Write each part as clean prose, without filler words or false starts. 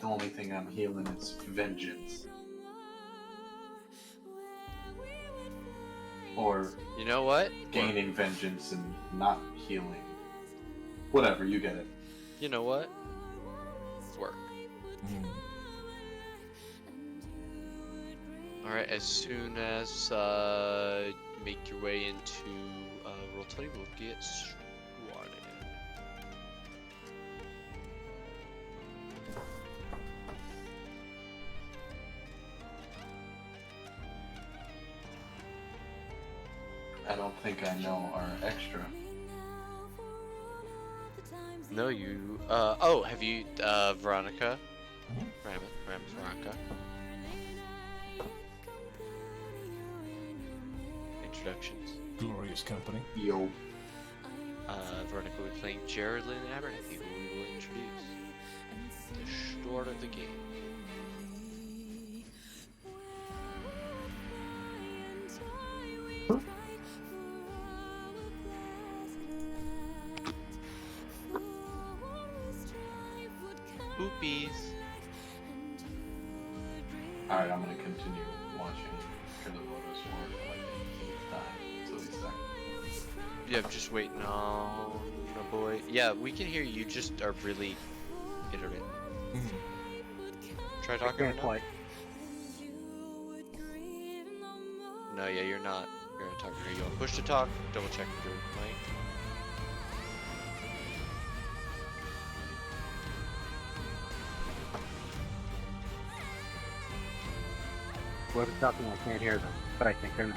The only thing I'm healing is vengeance. Or You know what? gaining vengeance and not healing. Whatever, you get it. You know what? Work. Alright, as soon as you make your way into Roll20, we'll get started. I don't think I know our extra. No, you. Oh, have you, Veronica? Ram's Veronica. Introductions. Glorious company. Yo. Veronica will be playing Geraldine Abernathy, who we will introduce at the start of the game. Oopies. Alright, I'm gonna continue watching Killabota's for like the 18th time until he's done. Yeah, I'm just waiting on a boy. Yeah, we can hear you, just are really intermittent. Try talking right now. No, yeah, you're not. You're gonna talk. Here you go. Push to talk. Double check your mic. Whoever's talking, I can't hear them, but I think they're not.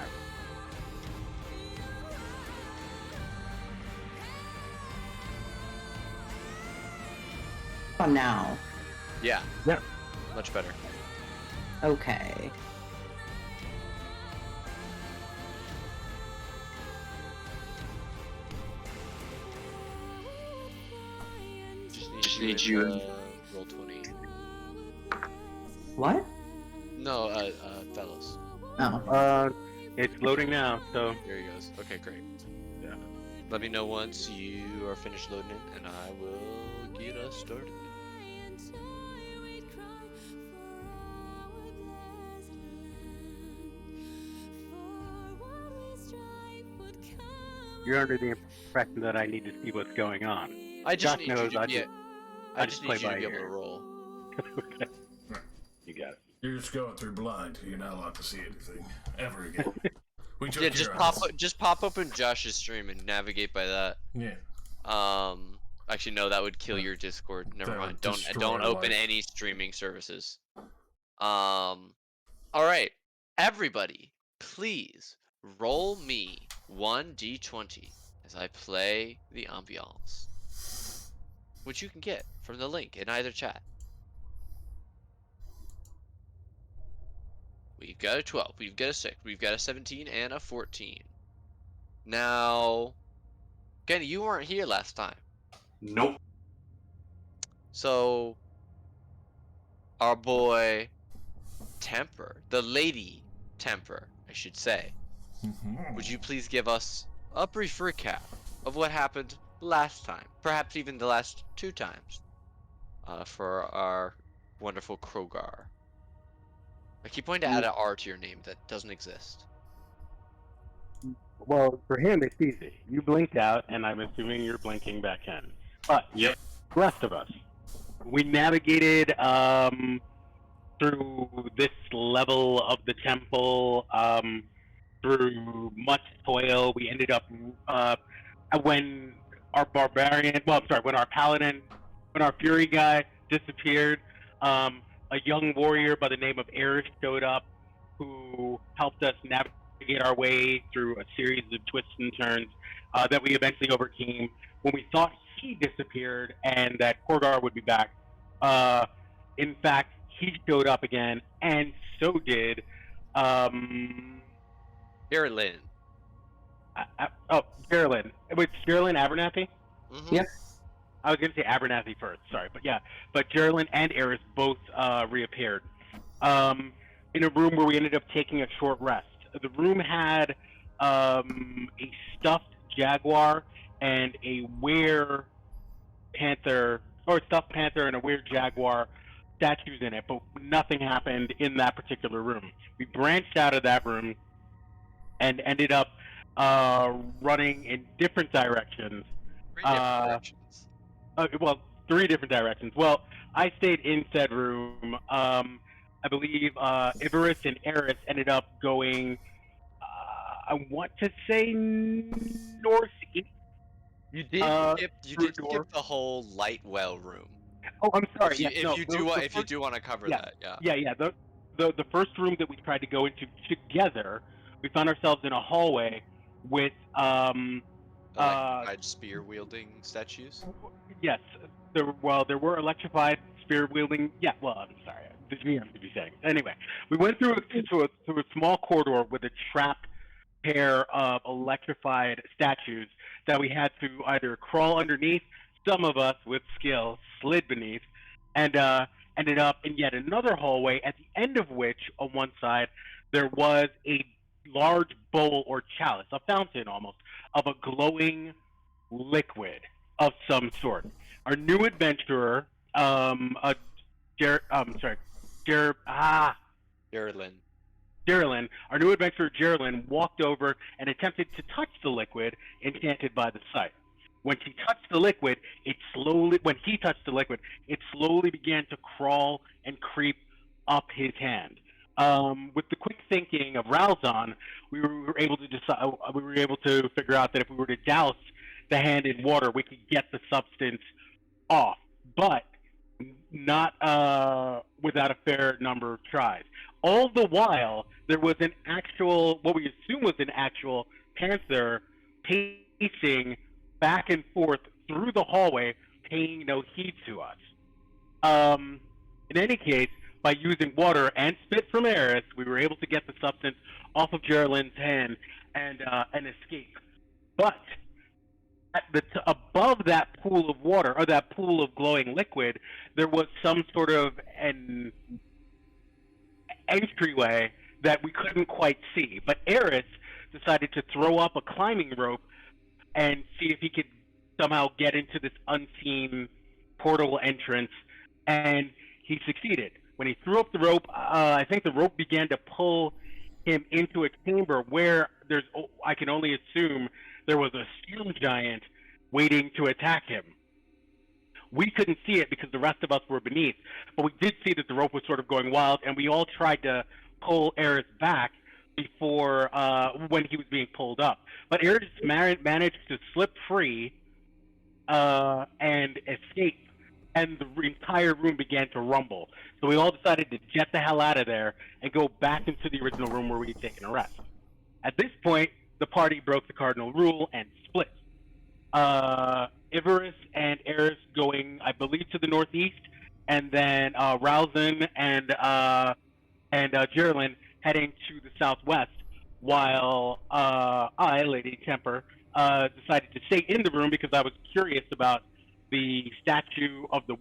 Oh, now. Yeah. Yep. Much better. Okay. Just need you. Roll 20. What? No, fellas. Oh. It's loading now, so. Here he goes. Okay, great. Yeah. Let me know once you are finished loading it, and I will get us started. You're under the impression that I need to see what's going on. I just Josh need you knows to I be. just- I I just just need play you to by be able to ear. roll. Okay. You got it. You're just going through blind. You're not allowed to see anything ever again. We took Yeah, your just pop open Josh's stream and navigate by that. Yeah. Actually, no, that would kill your Discord. Never That mind. would Don't destroy open life. any streaming services. All right, everybody, please roll me 1d20 as I play the ambiance, which you can get from the link in either chat. We've got a 12, we've got a 6, we've got a 17, and a 14. Now, Kenny, you weren't here last time. Nope. So, our boy Temper, the lady Temper, I should say, would you please give us a brief recap of what happened last time, perhaps even the last 2 times, for our wonderful Krogar? I keep wanting to add an R to your name that doesn't exist. Well, for him, it's easy. You blinked out, and I'm assuming you're blinking back in. But, Yep. the rest of us, we navigated through this level of the temple, through much toil. We ended up, when our when our paladin, when our fury guy disappeared, a young warrior by the name of Eris showed up, who helped us navigate our way through a series of twists and turns that we eventually overcame. When we thought he disappeared and that Korgar would be back, in fact, he showed up again, and so did Geraldine. Geraldine. Wait, Geraldine Abernathy? Mm-hmm. Yep. I was going to say Abernathy first, sorry. But yeah, but Geraldine and Eris both reappeared in a room where we ended up taking a short rest. The room had a stuffed jaguar and a were panther, or stuffed panther and a were jaguar statues in it, but nothing happened in that particular room. We branched out of that room and ended up running in different directions. Three different directions. Well, 3 different directions. Well, I stayed in said room. I believe Ivarus and Eris ended up going, I want to say northeast. You did through door. skip the whole light well room. Oh, I'm sorry. If you do want to cover that, yeah. Yeah. The first room that we tried to go into together, we found ourselves in a hallway with Electrified spear wielding statues. yes, there were electrified spear wielding. Yeah, well, I'm sorry, the GM to be saying. Anyway, we went through a small corridor with a trapped pair of electrified statues that we had to either crawl underneath. Some of us with skill slid beneath, and ended up in yet another hallway. At the end of which, on one side, there was a large bowl or chalice, a fountain almost, of a glowing liquid of some sort. Our new adventurer, Geraldine. our new adventurer Geraldine walked over and attempted to touch the liquid, enchanted by the sight. When he touched the liquid, it slowly began to crawl and creep up his hand. With the quick thinking of Ralzon, we were able to figure out that if we were to douse the hand in water, we could get the substance off, but not without a fair number of tries. All the while, there was what we assume was an actual panther pacing back and forth through the hallway, paying no heed to us. In any case, by using water and spit from Eris, we were able to get the substance off of Geraldine's hand and escape. But above that pool of water, or that pool of glowing liquid, there was some sort of an entryway that we couldn't quite see. But Eris decided to throw up a climbing rope and see if he could somehow get into this unseen portal entrance, and he succeeded. When he threw up the rope, I think the rope began to pull him into a chamber where I can only assume there was a steel giant waiting to attack him. We couldn't see it because the rest of us were beneath, but we did see that the rope was sort of going wild, and we all tried to pull Eris back before when he was being pulled up. But Eris managed to slip free and escape, and the entire room began to rumble. So we all decided to jet the hell out of there and go back into the original room where we had taken a rest. At this point, the party broke the cardinal rule and split. Ivarus and Eris going, I believe, to the northeast, and then Ralzon and Geraldine heading to the southwest, while I, Lady Temper, decided to stay in the room because I was curious about the stone statue of the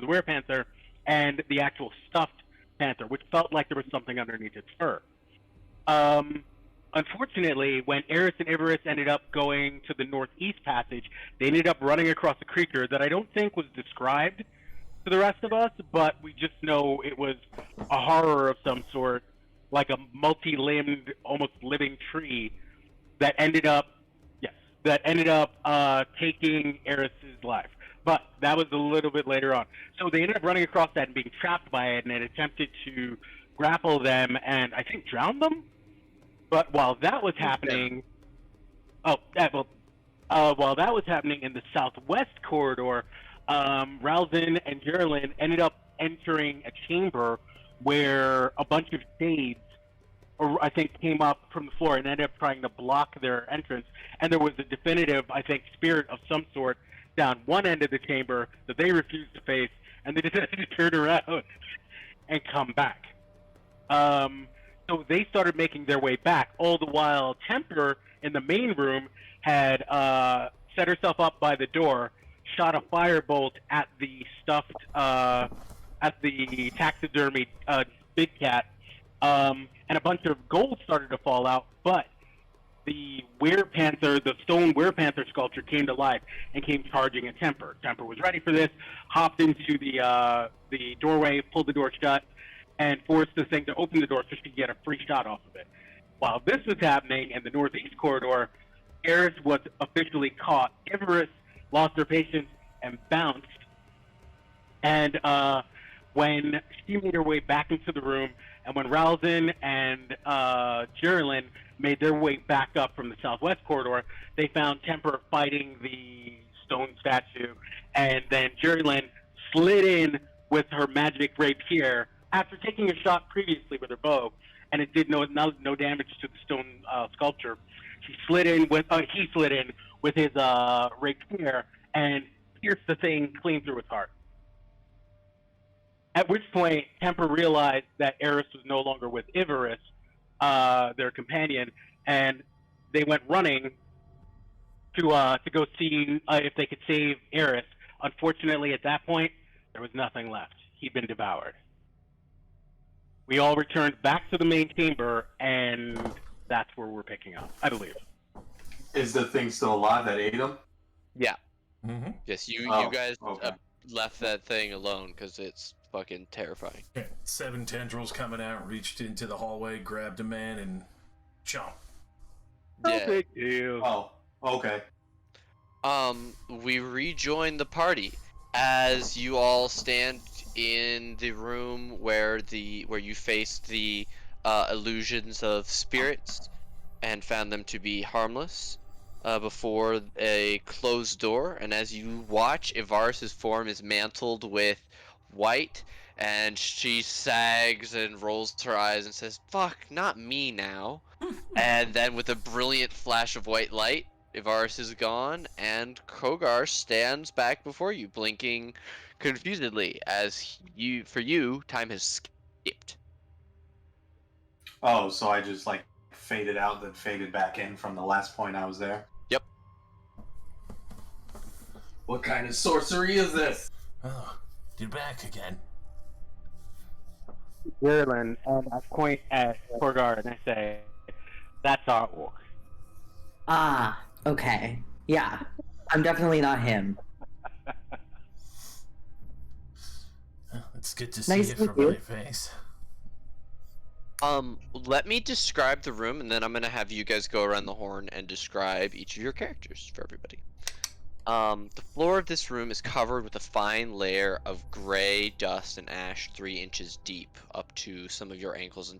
werepanther and the actual stuffed panther, which felt like there was something underneath its fur. Unfortunately, when Eris and Ivarus ended up going to the northeast passage, they ended up running across a creature that I don't think was described to the rest of us, but we just know it was a horror of some sort, like a multi-limbed, almost living tree that ended up taking Eris's life. But that was a little bit later on. So they ended up running across that and being trapped by it, and it attempted to grapple them and I think drown them. But while that was happening, while that was happening in the southwest corridor, Ralzon and Geraldine ended up entering a chamber where a bunch of shades, I think, came up from the floor and ended up trying to block their entrance. And there was a definitive, I think, spirit of some sort down one end of the chamber that they refused to face, and they decided to turn around and come back. So they started making their way back. All the while, Temper in the main room had set herself up by the door, shot a firebolt at the taxidermy big cat, and a bunch of gold started to fall out. But the werepanther, the stone werepanther sculpture came to life and came charging at Temper. Temper was ready for this, hopped into the doorway, pulled the door shut, and forced the thing to open the door so she could get a free shot off of it. While this was happening in the northeast corridor, Eris was officially caught. Everest lost her patience and bounced. And when she made her way back into the room, and when Ralzin and Geraldine made their way back up from the southwest corridor, they found Temper fighting the stone statue, and then Geraldine slid in with her magic rapier after taking a shot previously with her bow, and it did no damage to the stone sculpture. He slid in with his rapier and pierced the thing clean through its heart. At which point, Temper realized that Eris was no longer with Ivarus, their companion, and they went running to go see if they could save Eris. Unfortunately, at that point, there was nothing left. He'd been devoured. We all returned back to the main chamber, and that's where we're picking up, I believe. Is the thing still alive that ate him? Yeah. Mm-hmm. Yes, you Oh, guys okay. left that thing alone because it's fucking terrifying. Okay. 7 tendrils coming out, reached into the hallway, grabbed a man, and chomp. No Yeah. big deal. Oh, okay. We rejoin the party as you all stand in the room where you faced the illusions of spirits and found them to be harmless before a closed door. And as you watch, Ivarus' form is mantled with white, and she sags and rolls her eyes and says, "Fuck, not me now." And then with a brilliant flash of white light, Ivarus is gone, and Krogar stands back before you, blinking confusedly, as for you, time has skipped. Oh, so I just like faded out, then faded back in from the last point I was there? Yep. What kind of sorcery is this? Oh, you're back again. Geraldine, and I point at Korgar and I say, "That's our orc." Ah, okay. Yeah. I'm definitely not him. It's good to see Nice it to from meet you. my face. Let me describe the room, and then I'm gonna have you guys go around the horn and describe each of your characters for everybody. The floor of this room is covered with a fine layer of gray dust and ash 3 inches deep, up to some of your ankles and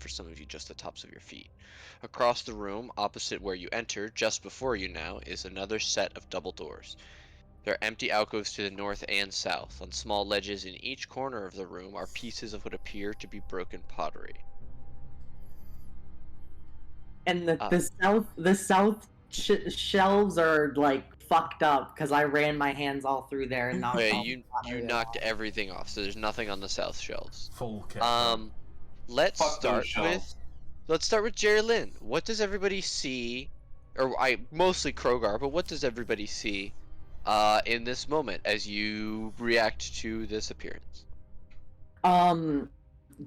for some of you just the tops of your feet. Across the room, opposite where you entered, just before you now, is another set of double doors. There are empty alcoves to the north and south. On small ledges in each corner of the room are pieces of what appear to be broken pottery. And the south shelves are like fucked up because I ran my hands all through there and knocked Okay, all you the pottery knocked off. everything off, so there's nothing on the south shelves. Full cat. Let's Fuck those start shelves. with Jerry Lynn. What does everybody see, or mostly Krogar, but what does everybody see in this moment as you react to this appearance?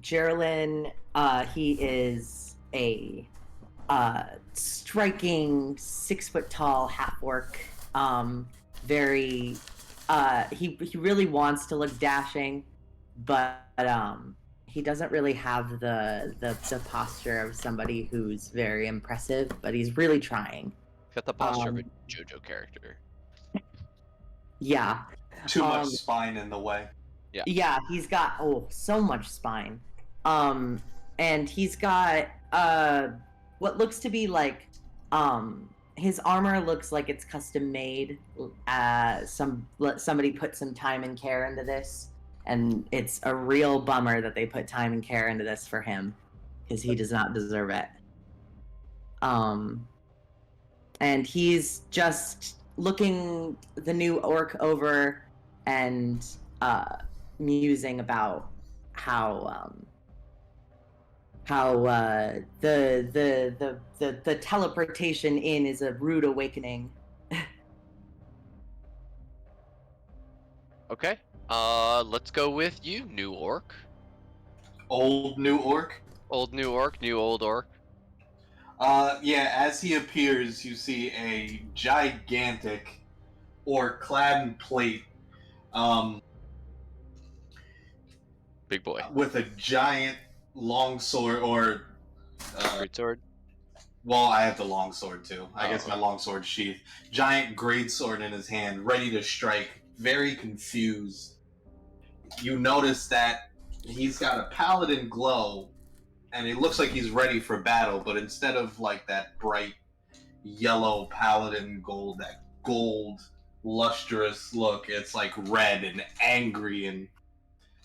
Geraldine, he is a striking 6-foot-tall half-orc. Very, he really wants to look dashing, but he doesn't really have the posture of somebody who's very impressive, but he's really trying. Got the posture of a JoJo character. Yeah. Too much spine in the way. Yeah, he's got so much spine. And he's got what looks to be like his armor looks like it's custom made. Somebody put some time and care into this, and it's a real bummer that they put time and care into this for him, because he does not deserve it. And he's just looking the new orc over and musing about how the teleportation in is a rude awakening. Okay. Let's go with you, new orc. Old new orc? Old new orc, new old orc. Yeah, as he appears, you see a gigantic or clad plate Big boy. with a giant long sword, or Great sword. well, I have the long sword too. I Oh, guess my okay. long sword sheath. Giant great sword in his hand, ready to strike. Very confused. You notice that he's got a paladin glow, and it looks like he's ready for battle. But instead of like that bright yellow paladin gold, that gold lustrous look, it's like red and angry. And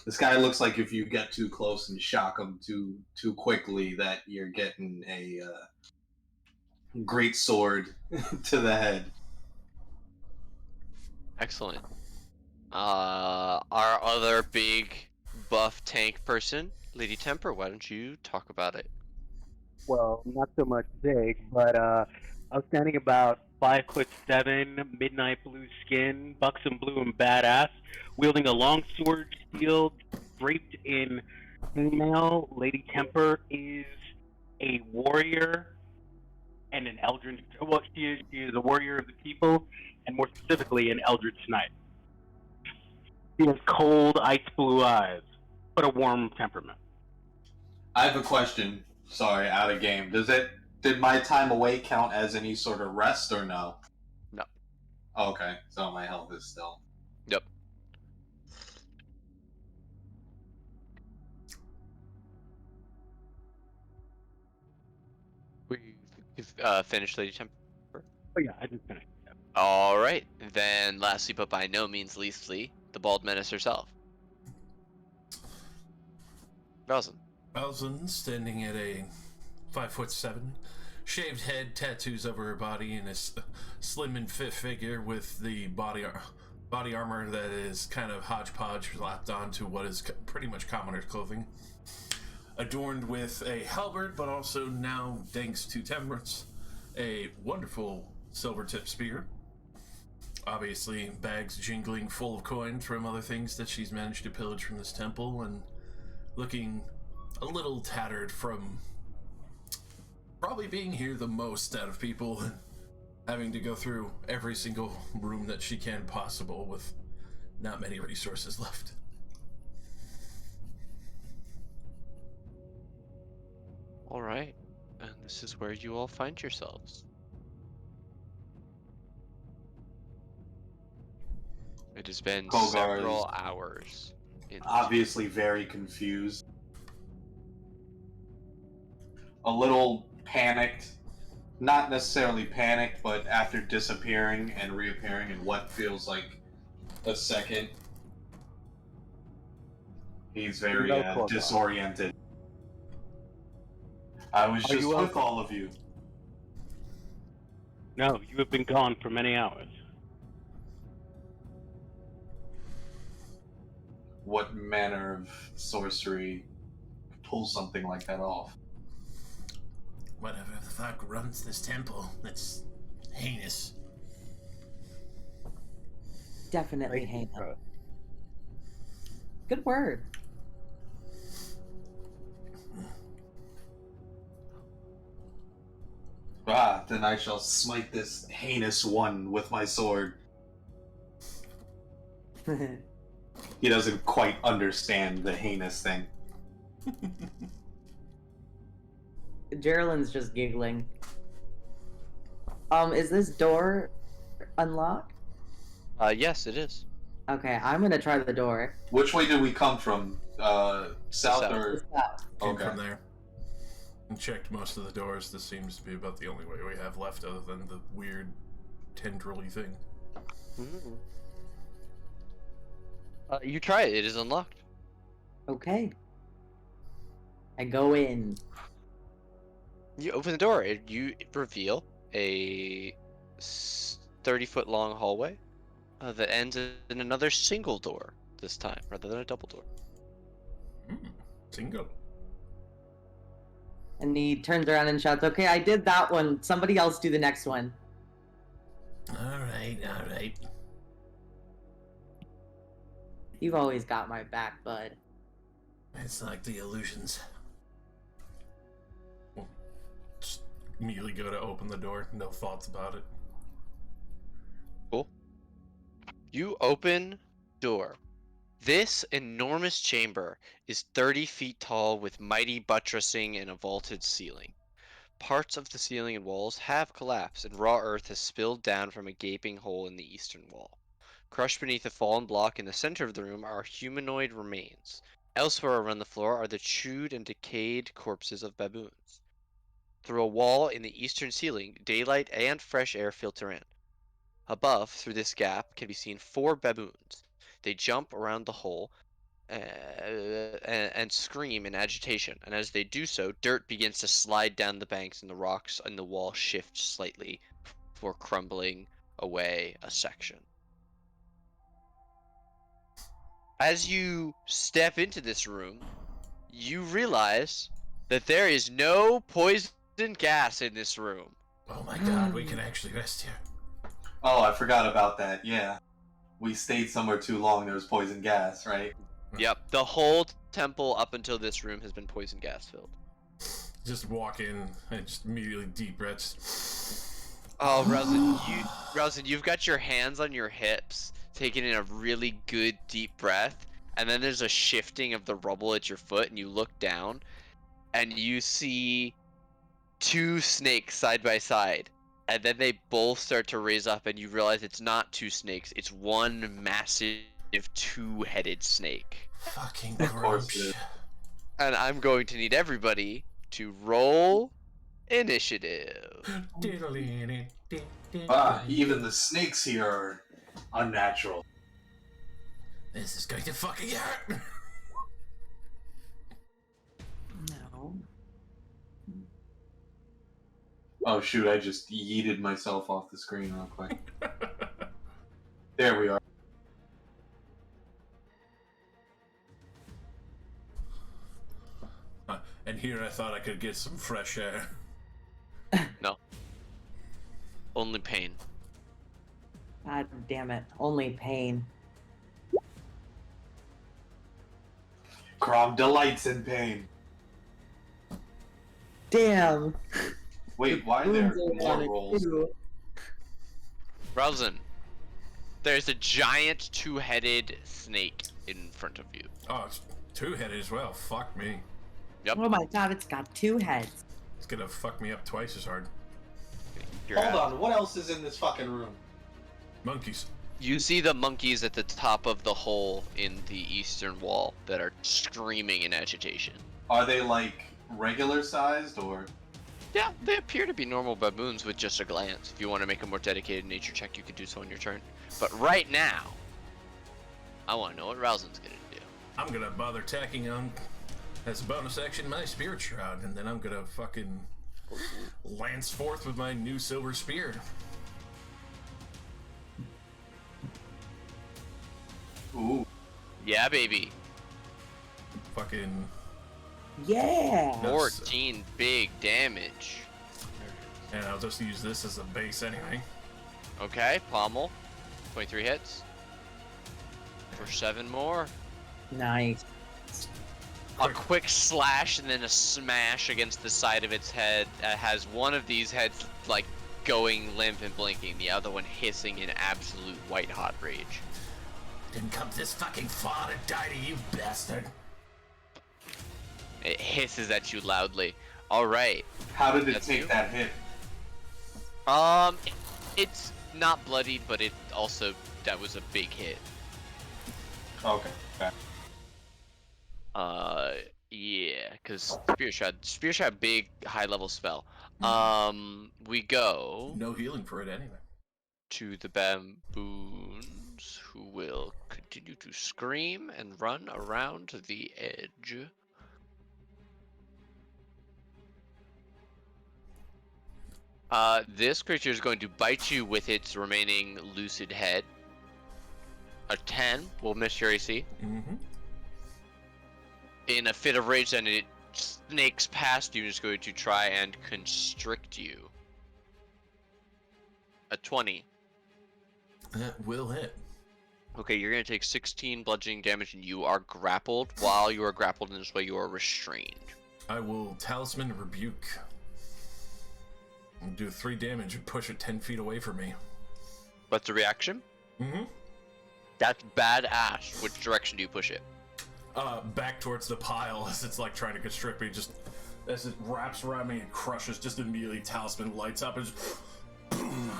this guy looks like if you get too close and shock him too quickly, that you're getting a great sword to the head. Excellent. Our other big buff tank person, Lady Temper, why don't you talk about it? Well, not so much big, but outstanding about 5'7", midnight blue skin, buxom blue and badass, wielding a long sword shield draped in female. Lady Temper is a warrior and an eldritch. Well, she is a warrior of the people, and more specifically, an eldritch knight. She has cold, ice blue eyes, but a warm temperament. I have a question. Sorry, out of game. Did my time away count as any sort of rest or no? No. Okay, so my health is still. Yep. We've finished Lady Temper. Oh yeah, I just finished. All right. Then, lastly, but by no means leastly, the bald menace herself. Belson. Belson, standing at a 5'7", shaved head, tattoos over her body, and a slim and fit figure with the body armor that is kind of hodgepodge slapped onto what is pretty much commoner's clothing. Adorned with a halberd, but also now, thanks to Temperance, a wonderful silver-tipped spear. Obviously, bags jingling full of coins from other things that she's managed to pillage from this temple, and looking a little tattered from probably being here the most out of people, having to go through every single room that she can possible with not many resources left. All right. And this is where you all find yourselves. It has been Kogar several is hours. obviously very confused. A little panicked. Not necessarily panicked, but after disappearing and reappearing in what feels like a second, he's very disoriented. I was Are just you with welcome? all of you. No, you have been gone for many hours. What manner of sorcery pulls something like that off? Whatever the fuck runs this temple, it's heinous. Definitely heinous. Good word. Ah, then I shall smite this heinous one with my sword. He doesn't quite understand the heinous thing. Geraldine's just giggling. Is this door unlocked? Yes, it is. Okay, I'm gonna try the door. Which way did we come from? South South. or? Came Okay. from there. And checked most of the doors. This seems to be about the only way we have left other than the weird tendrily thing. Mm-hmm. You try it. It is unlocked. Okay. I go in. You open the door. You reveal a 30-foot long hallway that ends in another single door this time, rather than a double door. Single. And he turns around and shouts, "Okay, I did that one. Somebody else do the next one." Alright. You've always got my back, bud. It's like the illusions. Well, just immediately go to open the door. No thoughts about it. Cool. You open door. This enormous chamber is 30 feet tall with mighty buttressing and a vaulted ceiling. Parts of the ceiling and walls have collapsed, and raw earth has spilled down from a gaping hole in the eastern wall. Crushed beneath a fallen block in the center of the room are humanoid remains. Elsewhere around the floor are the chewed and decayed corpses of baboons. Through a wall in the eastern ceiling, daylight and fresh air filter in. Above, through this gap, can be seen 4 baboons. They jump around the hole and scream in agitation, and as they do so, dirt begins to slide down the banks and the rocks in the wall shift slightly before crumbling away a section. As you step into this room, you realize that there is no poison gas in this room. Oh my god, we can actually rest here. Oh, I forgot about that. Yeah. We stayed somewhere too long. There was poison gas, right? Yep, the whole temple up until this room has been poison gas filled. Just walk in and just immediately deep breaths. Oh, Rosin, you've got your hands on your hips, taking in a really good deep breath, and then there's a shifting of the rubble at your foot, and you look down, and you see 2 snakes side by side, and then they both start to raise up, and you realize it's not 2 snakes, it's one massive 2-headed snake. Fucking Of course gross. it is. And I'm going to need everybody to roll initiative. Even the snakes here are unnatural. This is going to fucking hurt. No. Oh shoot, I just yeeted myself off the screen real quick. There we are. And here I thought I could get some fresh air. No. Only pain. God damn it. Only pain. Crom delights in pain. Damn. Wait, why are there Wounds more on it, rolls? too. Rosin, there's a giant 2-headed snake in front of you. Oh, it's 2-headed as well. Fuck me. Yep. Oh my god, it's got 2 heads. It's gonna fuck me up twice as hard. You're Hold out. on, what else is in this fucking room? Monkeys. You see the monkeys at the top of the hole in the eastern wall that are screaming in agitation. Are they like regular sized or? Yeah, they appear to be normal baboons with just a glance. If you want to make a more dedicated nature check, you could do so on your turn. But right now, I want to know what Rosin's gonna do. I'm gonna bother tacking on, as a bonus action, my Spirit Shroud, and then I'm gonna fucking lance forth with my new silver spear. Ooh. Yeah, baby. Fucking. Yeah. No. 14 big damage. And I'll just use this as a base anyway. Okay, pommel. 23 hits. For 7 more. Nice. A quick slash and then a smash against the side of its head has one of these heads like going limp and blinking, the other one hissing in absolute white hot rage. Didn't come this fucking far to die to you, bastard. It hisses at you loudly. Alright. How did it That's take you? that hit? It's not bloody, but it also, that was a big hit. Okay. Yeah, because Spear Shroud, big, high-level spell. We go No healing for it anyway. to the baboons, who will continue to scream and run around the edge. This creature is going to bite you with its remaining lucid head. A 10 will miss your AC. Mm-hmm. In a fit of rage, then it snakes past you and is going to try and constrict you. A 20. That will hit. Okay, you're going to take 16 bludgeoning damage and you are grappled. While you are grappled in this way, you are restrained. I will Talisman Rebuke. Do 3 damage and push it 10 feet away from me. What's the reaction? Mm-hmm. That's badass. Which direction do you push it? Back towards the pile as it's like trying to constrict me. Just as it wraps around me and crushes, just immediately Talisman lights up and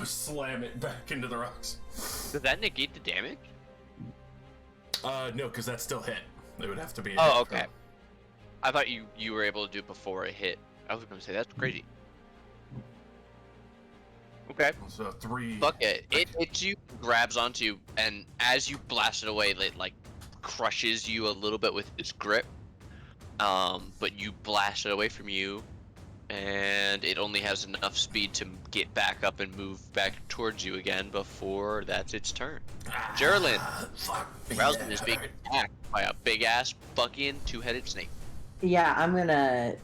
just slam it back into the rocks. Does that negate the damage? No, because that's still hit. It would have to be. Oh, okay. I thought you were able to do it before it hit. I was gonna say that's crazy. Okay. So 3. Fuck it. It hits you, grabs onto you, and as you blast it away, it like crushes you a little bit with its grip. But you blast it away from you, and it only has enough speed to get back up and move back towards you again before that's its turn. Geraldine, Rousing is being attacked by a big ass fucking 2-headed snake. Yeah, I'm gonna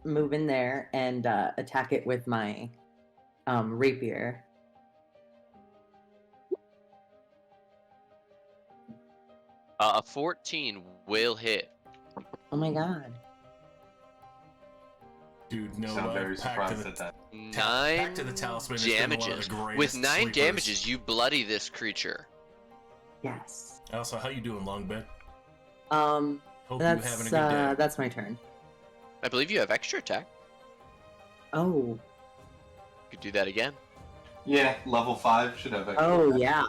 move in there and attack it with my rapier. A 14 will hit. Oh my god. Dude, no. I'm very pack to surprised the, at that. Pack to the Talisman has been one of the Damages. greatest With 9 sleepers. damages, you bloody this creature. Yes. Also, how you doing, Longbed? Um, Hope you having a that's good day. that's my turn. I believe you have extra attack. Oh. You could do that again. Yeah, level 5 should have extra. Oh yeah.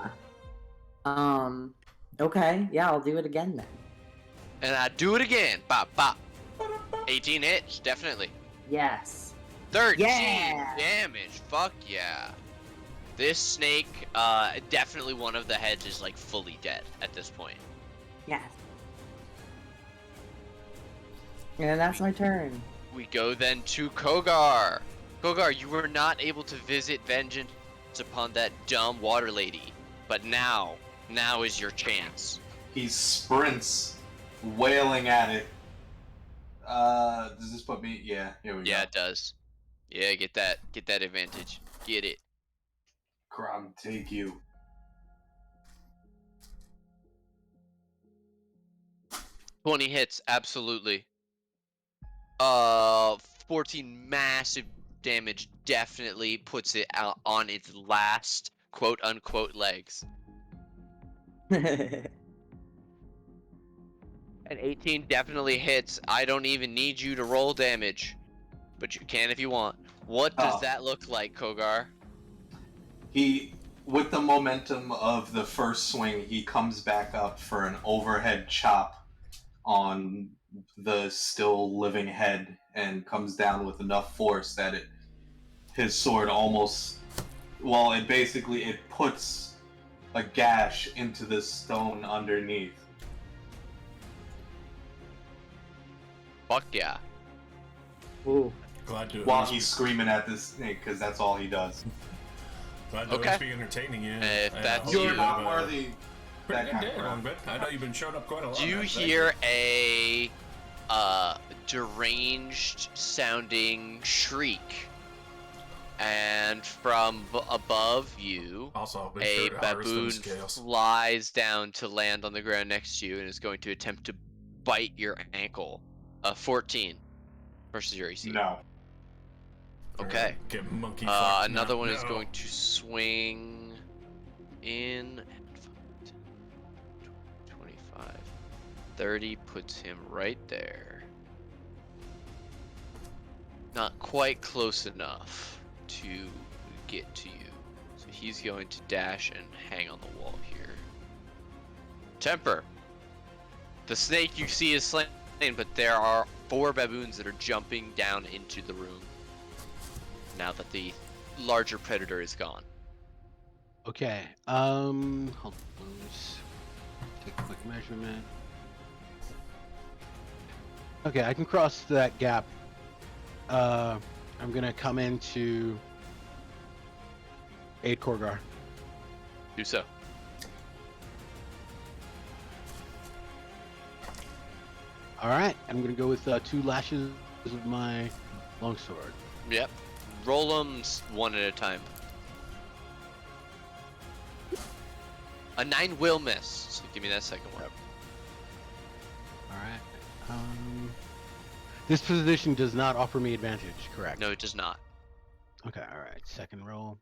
Okay. Yeah, I'll do it again then. And I do it again. Bop, bop. 18 hits, definitely. Yes. 13 Yeah. damage. Fuck yeah. This snake, definitely one of the heads is like fully dead at this point. Yes. And that's my turn. We go then to Kogar. Kogar, you were not able to visit vengeance upon that dumb water lady, but now is your chance. He sprints, wailing at it. Does this put me? Yeah, here we Yeah, go. it does. Yeah, get that advantage. Get it. Grom, take you. $20 hits, absolutely. 14 massive damage definitely puts it out on its last quote unquote legs. And 18 definitely hits. I don't even need you to roll damage, but you can if you want. What does that look like, Kogar? He, with the momentum of the first swing, he comes back up for an overhead chop on the still living head and comes down with enough force that his sword almost, well, it puts a gash into the stone underneath. Fuck yeah. Ooh. Glad to While he's screaming at this snake, because that's all he does. Glad to always be entertaining you. If And that's I hope you- You're have not a worthy. Pretty that good kind day, of Longbed. I know you've been showing up quite a lot. Do you man. Thank hear a deranged sounding shriek? And from above you, Also, I'll be a sure to harvest baboon those scales. flies down to land on the ground next to you and is going to attempt to bite your ankle. 14 versus your AC. No. Okay. Get monkey fucked. Another No, one is no. going to swing in 25. 30 puts him right there. Not quite close enough to get to you. So he's going to dash and hang on the wall here. Temper. The snake you see is slain, but there are 4 baboons that are jumping down into the room now that the larger predator is gone. Okay. Hold on. Let's take a quick measurement. Okay, I can cross that gap. I'm gonna come into aid Korgar. Do so. All right, I'm gonna go with 2 lashes of my longsword. Yep. Roll them one at a time. A 9 will miss, so give me that second one. All right. This position does not offer me advantage, correct? No, it does not. Okay, all right. Second roll.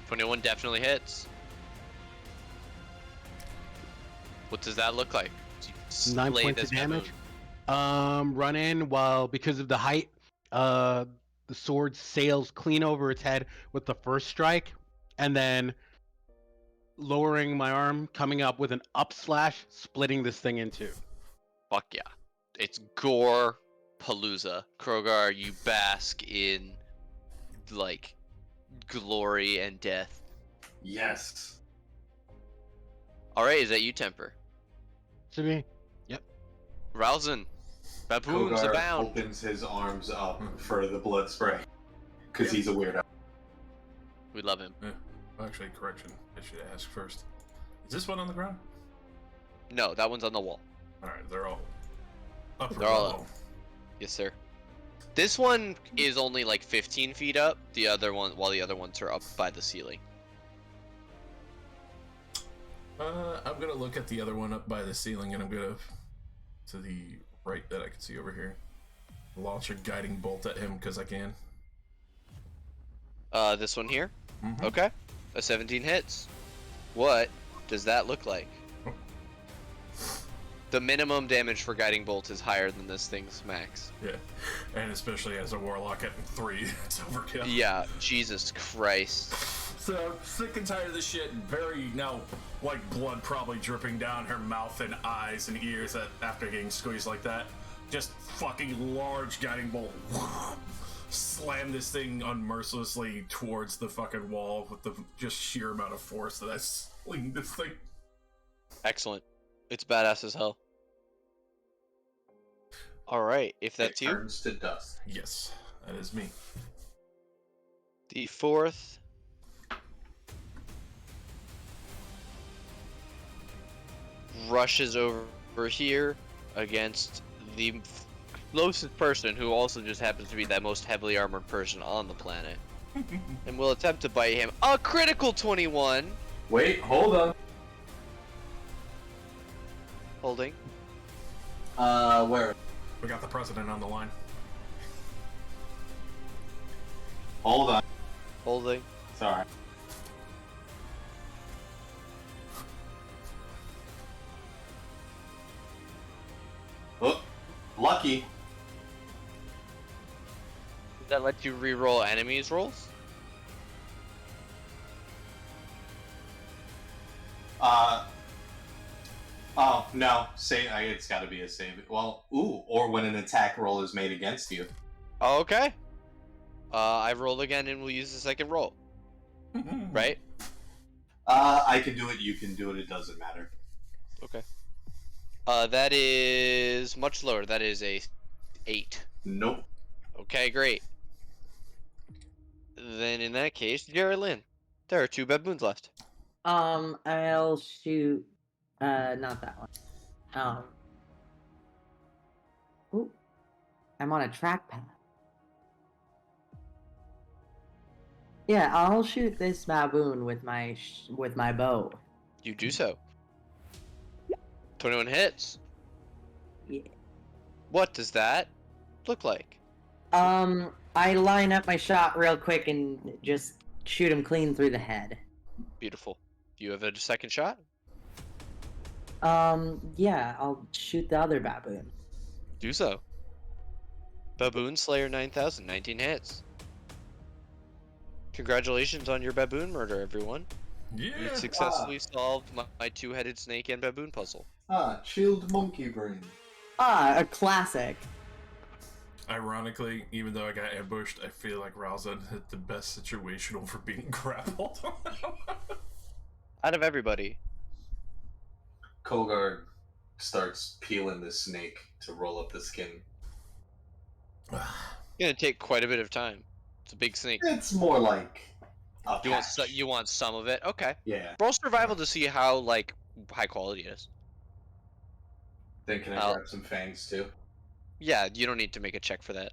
21 definitely hits. What does that look like? Do you 9 slay points this of damage. baboon? Run in while because of the height, the sword sails clean over its head with the first strike, and then lowering my arm, coming up with an up slash, splitting this thing in two. Fuck yeah. It's gore palooza. Krogar, you bask in like glory and death. Yes. Alright, is that you, Temper? To me. Yep. Ralzin, baboons Kogar abound. opens his arms up for the blood spray because he's a weirdo. We love him. Actually, correction. I should ask first. Is this one on the ground? No, that one's on the wall. Alright, they're all upper They're all level. Yes, sir. This one is only like 15 feet up. The other one, while the other ones are up by the ceiling. I'm gonna look at the other one up by the ceiling, and I'm gonna to the right that I can see over here. Launch a guiding bolt at him because I can. This one here. Mhm. Okay, a 17 hits. What does that look like? The minimum damage for guiding bolt is higher than this thing's max. Yeah, and especially as a warlock at 3, it's overkill. Yeah, Jesus Christ. So sick and tired of this shit. Very now, like blood probably dripping down her mouth and eyes and ears after getting squeezed like that. Just fucking large guiding bolt. Slam this thing unmercilessly towards the fucking wall with the just sheer amount of force that I sling this thing. Excellent. It's badass as hell. Alright, if that's It you, turns to dust. Yes, that is me. the fourth rushes over here against the closest person, who also just happens to be that most heavily armored person on the planet, and will attempt to bite him. A critical 21. Wait, hold on. Holding. Where? We got the president on the line. Hold on. Holding. Sorry. Oh, lucky. Does that let you re-roll enemies' rolls? Oh, no. It's gotta be a save. Well, or when an attack roll is made against you. Okay. I roll again and we'll use the second roll. Right? I can do it, you can do it, it doesn't matter. Okay. That is much lower. That is a 8. Nope. Okay, great. Then in that case, Jared Lynn, there are 2 baboons left. I'll shoot. Not that one. Ooh, I'm on a trackpad. Yeah, I'll shoot this baboon with my bow. You do so. 21 hits. Yeah. What does that look like? I line up my shot real quick and just shoot him clean through the head. Beautiful. Do you have a second shot? Yeah, I'll shoot the other baboon. Do so. Baboon Slayer 9000, 19 hits. Congratulations on your baboon murder, everyone. Yeah. You successfully solved my 2-headed snake and baboon puzzle. Chilled monkey brain. A classic. Ironically, even though I got ambushed, I feel like Ralzan had the best situational for being grappled. Out of everybody. Kogar starts peeling the snake to roll up the skin. It's gonna take quite a bit of time. It's a big snake. It's more like a You want patch. you want some of it? Okay. Yeah. Roll survival to see how like high quality it is. Then can I grab some fangs too? Yeah, you don't need to make a check for that.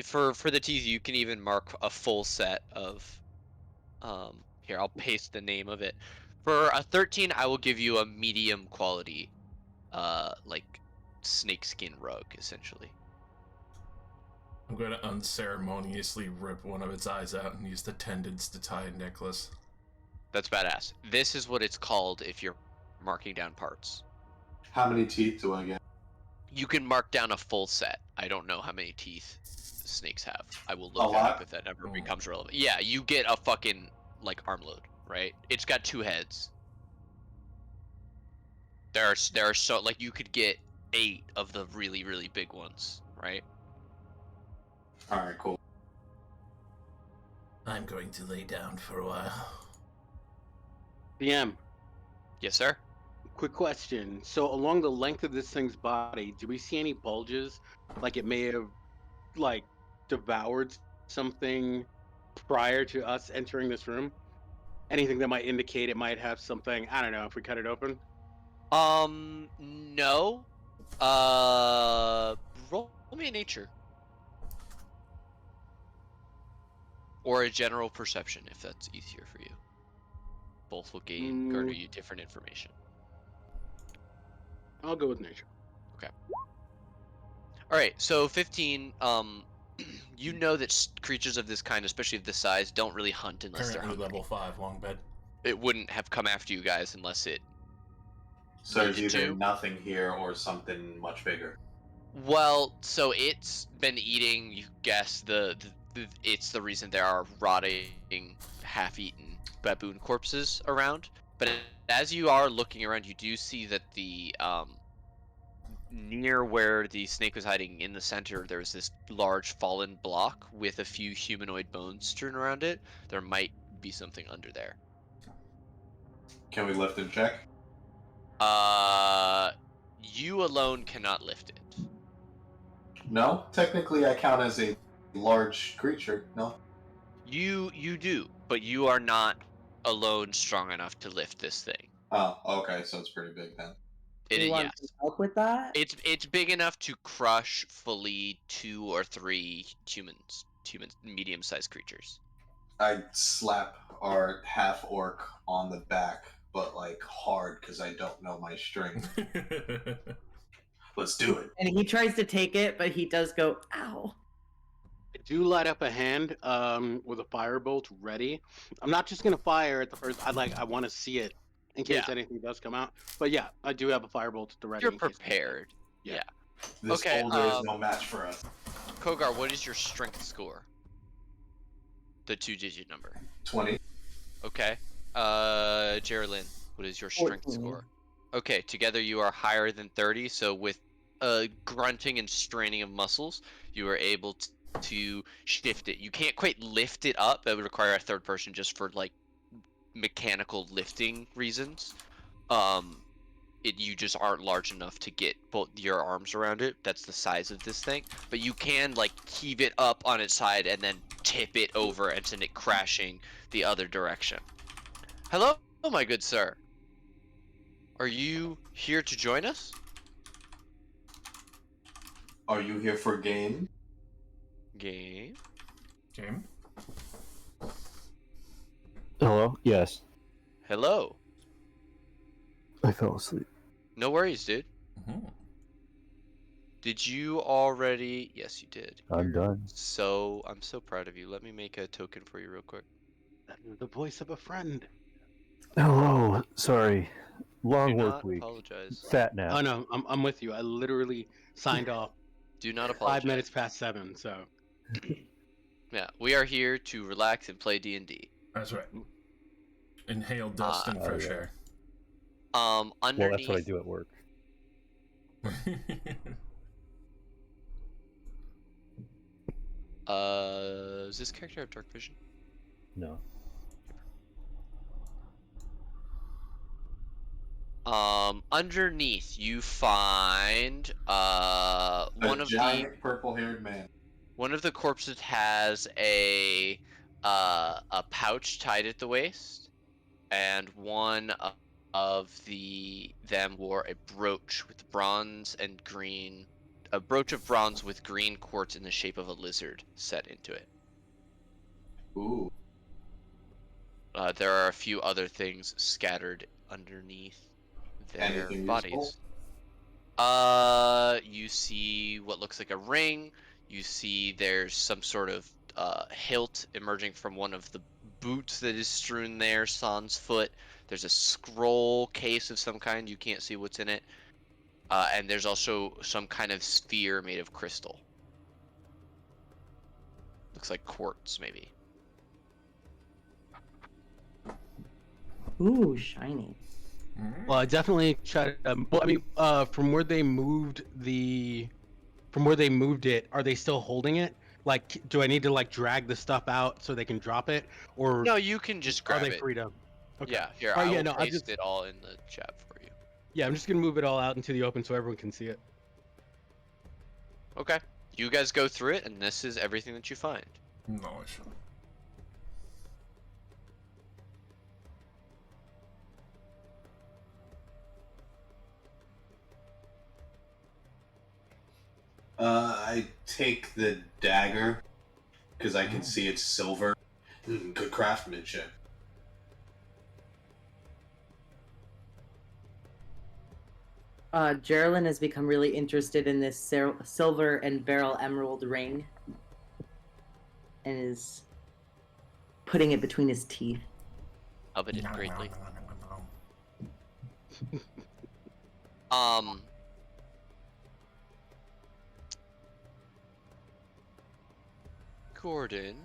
For the teeth, you can even mark a full set of. Here, I'll paste the name of it. For a 13, I will give you a medium quality, like snakeskin rug, essentially. I'm going to unceremoniously rip one of its eyes out and use the tendons to tie a necklace. That's badass. This is what it's called if you're marking down parts. How many teeth do I get? You can mark down a full set. I don't know how many teeth snakes have. I will A look that up lot? if that ever Oh. becomes relevant. Yeah, you get a fucking like armload, right? It's got 2 heads. There are so like you could get 8 of the really big ones, right? Alright, cool. I'm going to lay down for a while. DM, Yes, sir. quick question. So along the length of this thing's body, do we see any bulges? Like it may have like devoured something prior to us entering this room? Anything that might indicate it might have something, I don't know, if we cut it open? No. Roll me a nature. Or a general perception, if that's easier for you. Both will garner you different information. I'll go with nature. Alright, so 15, you know that creatures of this kind, especially of this size, don't really hunt unless they're Currently hungry. level 5 long bed. It wouldn't have come after you guys unless it So there's needed either to. nothing here or something much bigger. Well, so it's been eating, you guess, it's the reason there are rotting, half-eaten baboon corpses around. But as you are looking around, you do see that the, near where the snake was hiding in the center, there's this large fallen block with a few humanoid bones strewn around it. There might be something under there. Can we lift and check? You alone cannot lift it. No? Technically, I count as a large creature. No? You do, but you are not alone strong enough to lift this thing. Oh, okay, so it's pretty big then. Anyone Yes. can help with that? It's big enough to crush fully 2 or 3 humans, medium-sized creatures. I slap our half orc on the back, but like hard because I don't know my strength. Let's do it. And he tries to take it, but he does go, ow. I do light up a hand with a firebolt ready. I'm not just gonna fire at the first. I want to see it in case Yeah. anything does come out. But yeah, I do have a firebolt at the ready. You're in case anything- prepared. Yeah. Yeah. This Okay, boulder is no match for us. Kogar, what is your strength score? The 2-digit number. 20. Okay. Geraldine, what is your strength 14. score? Okay, together you are higher than 30, so with grunting and straining of muscles, you are able to shift it. You can't quite lift it up. That would require a third person just for like mechanical lifting reasons. You just aren't large enough to get both your arms around it. That's the size of this thing. But you can like heave it up on its side and then tip it over and send it crashing the other direction. Hello, my good sir. Are you here to join us? Are you here for game? Game. Game? Hello? Yes. Hello. I fell asleep. No worries, dude. Mhm. Did you already? Yes, you did. I'm done. So I'm so proud of you. Let me make a token for you real quick. That is the voice of a friend. Hello. Sorry. Long Do work not week. apologize. Fat nap. Oh no, I'm with you. I literally signed off Do not apologize. 5 minutes past 7. So Yeah, we are here to relax and play D&D. That's right. Inhale dust and fresh yeah. air. Well, Underneath. that's what I do at work. Does this character have dark vision? No. Underneath you find one of the giant purple-haired man. one of the corpses has a pouch tied at the waist, and one of them wore a brooch with bronze and green, a brooch of bronze with green quartz in the shape of a lizard set into it. Ooh. There are a few other things scattered underneath their Anything bodies. useful? You see what looks like a ring. You see there's some sort of hilt emerging from one of the boots that is strewn there, sans foot. There's a scroll case of some kind. You can't see what's in it. And there's also some kind of sphere made of crystal. Looks like quartz, maybe. Ooh, shiny. Well, I definitely try to. Well, I mean, from where they moved it, are they still holding it? Like, do I need to like drag the stuff out so they can drop it, or No, you can just are grab they it. free to? Okay. Yeah, here, Oh, I yeah, will no, I paste just it all in the chat for you. yeah, I'm just gonna move it all out into the open so everyone can see it. Okay. You guys go through it, and this is everything that you find. Nice. I take the dagger because I can see it's silver. Good craftsmanship. Geraldine has become really interested in this silver and beryl emerald ring and is putting it between his teeth. Coveted greatly. Gordon,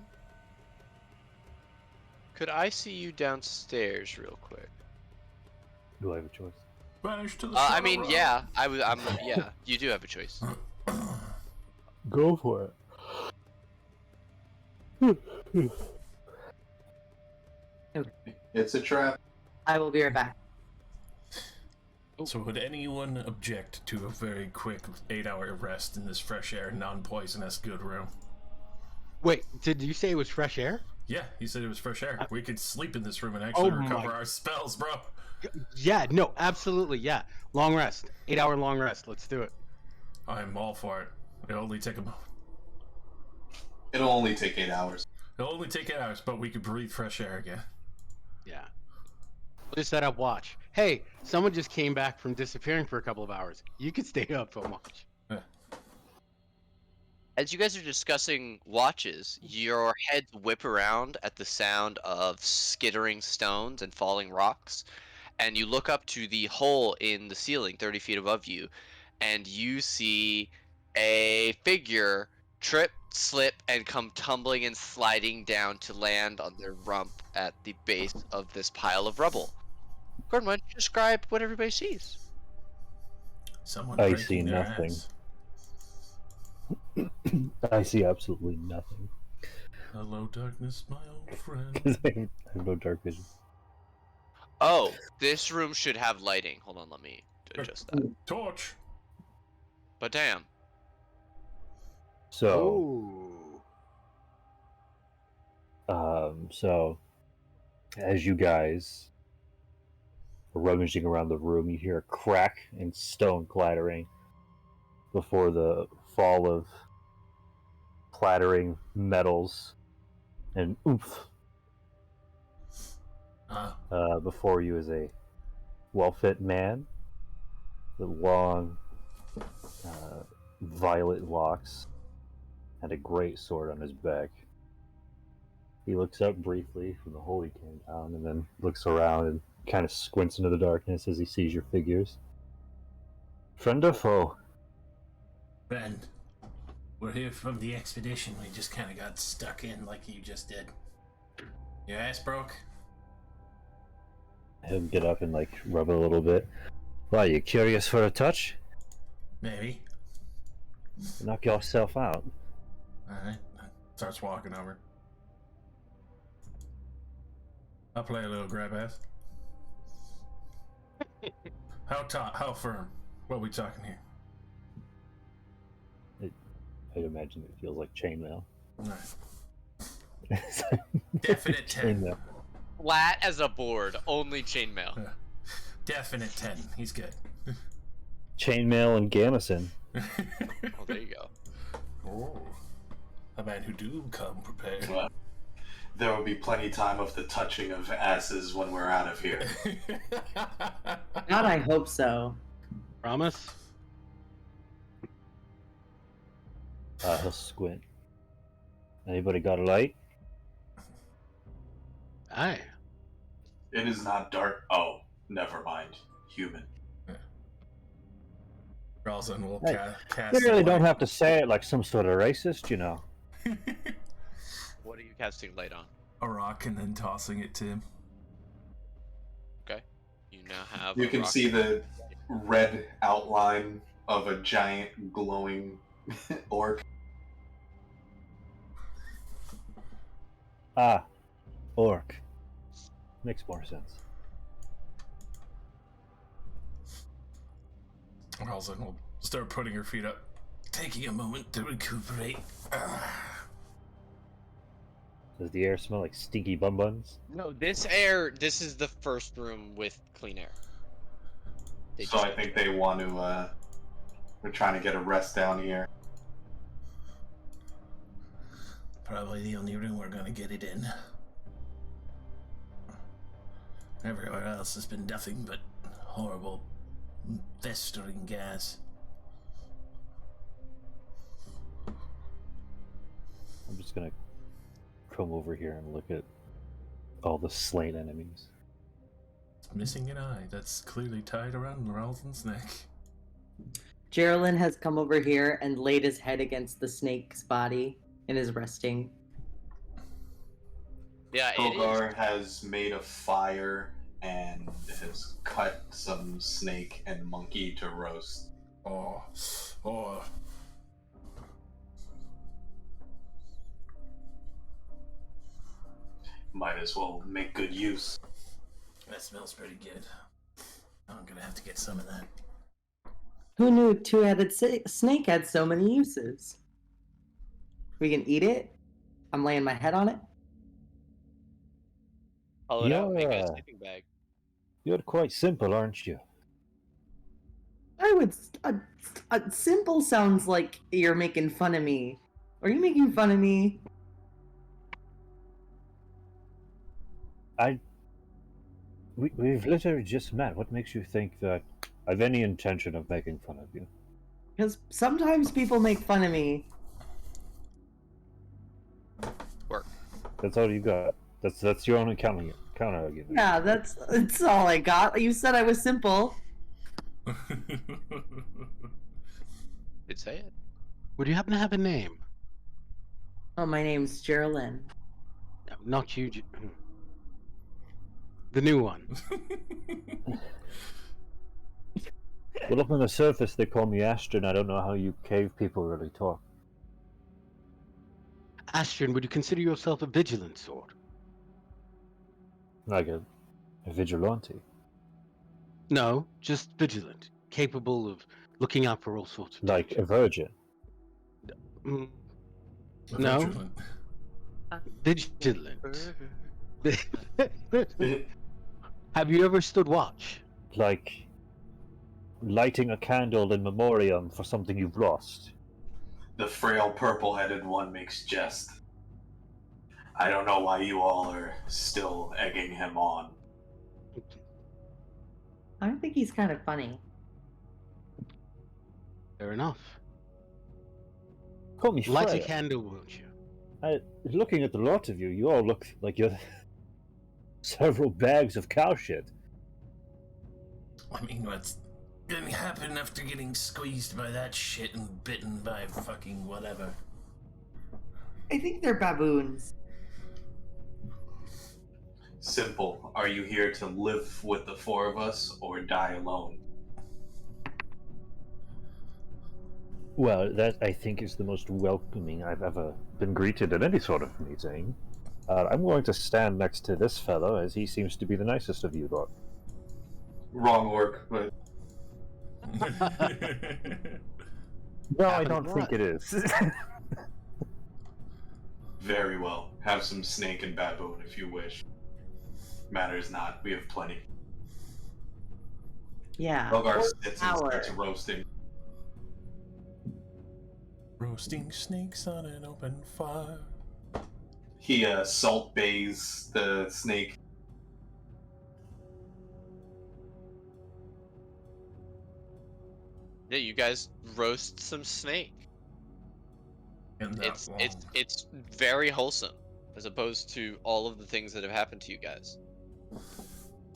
could I see you downstairs real quick? Do I have a choice? Vanish to the I mean, shadow. yeah, yeah, you do have a choice. Go for it. It's a trap. I will be right back. So would anyone object to a very quick 8-hour rest in this fresh air, non-poisonous good room? Wait, did you say it was fresh air? Yeah, he said it was fresh air. We could sleep in this room and actually recover our spells, bro. Yeah, no, absolutely, yeah. Long rest, 8-hour long rest. Let's do it. I'm all for it. It'll only take a moment. It'll only take 8 hours. It'll only take 8 hours, but we could breathe fresh air again. Yeah. We'll just set up watch. Hey, someone just came back from disappearing for a couple of hours. You could stay up and watch. As you guys are discussing watches, your heads whip around at the sound of skittering stones and falling rocks, and you look up to the hole in the ceiling 30 feet above you, and you see a figure trip, slip, and come tumbling and sliding down to land on their rump at the base of this pile of rubble. Gordon, why don't you describe what everybody sees? Someone I breaking see their nothing. ass. I see absolutely nothing. Hello, darkness, my old friend. Because I have no dark vision. Oh, this room should have lighting. Hold on, let me adjust that. Torch. But damn. So, so as you guys are rummaging around the room, you hear a crack and stone clattering before the fall of clattering metals and oomph. Before you is a well-fit man with long violet locks and a great sword on his back. He looks up briefly from the hole he came down and then looks around and kind of squints into the darkness as he sees your figures. Friend or foe? Friend. We're here from the expedition. We just kind of got stuck in like you just did. Your ass broke? He'll get up and like rub it a little bit. Why, you curious for a touch? Maybe. Knock yourself out. Alright. Starts walking over. I'll play a little grab ass. How taut? How firm? What are we talking here? I'd imagine it feels like chainmail. Alright. Definite 10. Chainmail. Flat as a board, only chainmail. Definite 10. He's good. Chainmail and gamison. Oh, there you go. Oh. A man who do come prepared. Well, there will be plenty time of the touching of asses when we're out of here. God, I hope so. Promise? He'll squint. Anybody got a light? Aye. It is not dark. Oh, never mind. Human. Ralston will Hey, cast You the really don't light. have to say it like some sort of racist, you know. What are you casting light on? A rock and then tossing it to him. Okay. You now have. You a can rock. see the red outline of a giant glowing orc. Ah, orc. Makes more sense. Ralston will start putting her feet up, taking a moment to recuperate. Does the air smell like stinky bum buns? No, this air. This is the first room with clean air. They So just I think they want to. They're trying to get a rest down here. Probably the only room we're gonna get it in. Everywhere else has been nothing but horrible, festering gas. I'm just gonna come over here and look at all the slain enemies. It's missing an eye that's clearly tied around Ralston's neck. Geraldine has come over here and laid his head against the snake's body and is resting. Yeah, it is. Kogar has made a fire and has cut some snake and monkey to roast. Oh. Might as well make good use. That smells pretty good. I'm gonna have to get some of that. Who knew two-headed snake had so many uses? We can eat it. I'm laying my head on it. Pull it out. Make it a You're, sleeping bag. You're quite simple, aren't you? I would. Simple sounds like you're making fun of me. Are you making fun of me? We've literally just met. What makes you think that I've any intention of making fun of you? Because sometimes people make fun of me. Work. That's all you got. That's your only counter argument. Yeah, that's all I got. You said I was simple. Did say it. Would you happen to have a name? Oh, my name's Geraldine. No, not you. The new one. Well, up on the surface, they call me Ashton. I don't know how you cave people really talk. Astrid, would you consider yourself a vigilant sword? Like a vigilante. No, just vigilant, capable of looking out for all sorts of Like danger. a virgin. Mm, no, Vigilant. vigilant. Have you ever stood watch? Like lighting a candle in memoriam for something you've lost. The frail purple-headed one makes jest. I don't know why you all are still egging him on. I think he's kind of funny. Fair enough. Call me Light a Freya. candle, won't you? Looking at the lot of you, you all look like you're several bags of cow shit. I mean, what's gonna happen after getting squeezed by that shit and bitten by fucking whatever? I think they're baboons. Simple. Are you here to live with the four of us or die alone? Well, that I think is the most welcoming I've ever been greeted at any sort of meeting. I'm going to stand next to this fellow, as he seems to be the nicest of you lot. Wrong work, but No, I Happened don't a think lot. it is. very well. Have some snake and baboon if you wish. Matters not. We have plenty. Yeah. Bogar Or sits and starts sour. roasting. Roasting snakes on an open fire. He salt bays the snake. Yeah, you guys roast some snake. in that long. It's very wholesome, as opposed to all of the things that have happened to you guys.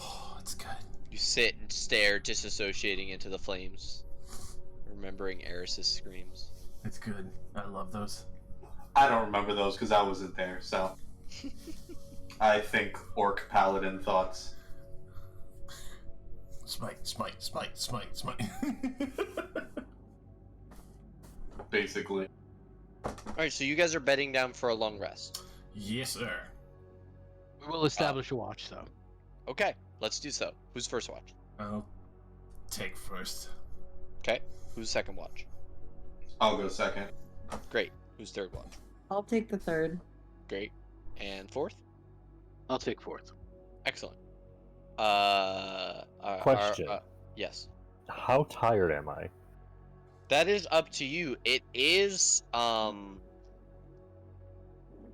Oh, it's good. You sit and stare, disassociating into the flames, remembering Eris's screams. It's good. I love those. I don't remember those because I wasn't there, so I think orc paladin thoughts. Smite, smite, smite, smite, smite. Basically. Alright, so you guys are bedding down for a long rest. Yes, sir. We will establish a watch, though. Okay, let's do so. Who's first watch? I'll take first. Okay, who's second watch? I'll go second. Great. Who's third watch? I'll take the third. Great. And fourth? I'll take fourth. Excellent. Question. Yes. How tired am I? That is up to you. It is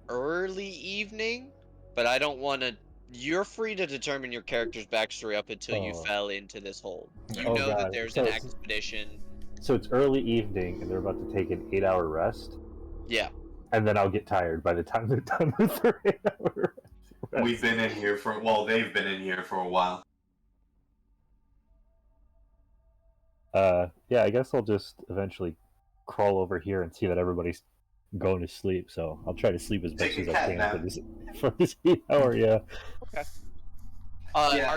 early evening, but I don't want to. You're free to determine your character's backstory up until you Oh. fell into this hole. You Oh, know that God. there's So an it's- expedition. So it's early evening, and they're about to take an 8-hour rest, Yeah. and then I'll get tired by the time they're done with their 8-hour rest. We've been in here for they've been in here for a while. Yeah, I guess I'll just eventually crawl over here and see that everybody's going to sleep. So I'll try to sleep as Take much a as I cat can nap. for this 8-hour. Yeah. Yeah,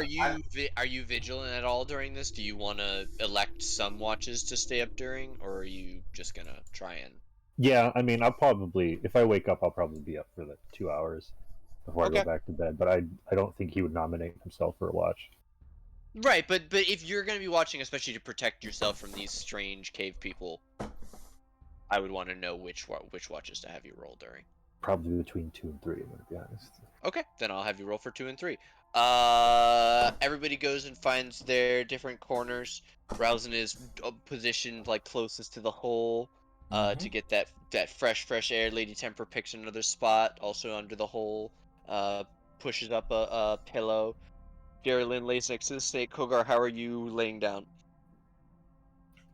Are you vigilant at all during this? Do you want to elect some watches to stay up during, or are you just gonna try and? Yeah, I mean, I'll probably, if I wake up, I'll probably be up for the 2 hours before I Okay. go back to bed. But I don't think he would nominate himself for a watch. Right, but if you're gonna be watching, especially to protect yourself from these strange cave people, I would want to know which watches to have you roll during. Probably between 2 and 3. I'm gonna be honest. Okay, then I'll have you roll for 2 and 3. Everybody goes and finds their different corners. Rousen is positioned like closest to the hole, to get that fresh air. Lady Temper picks another spot, also under the hole. Pushes up a pillow. Gary Lynn lays next to the snake. Kogar, how are you laying down?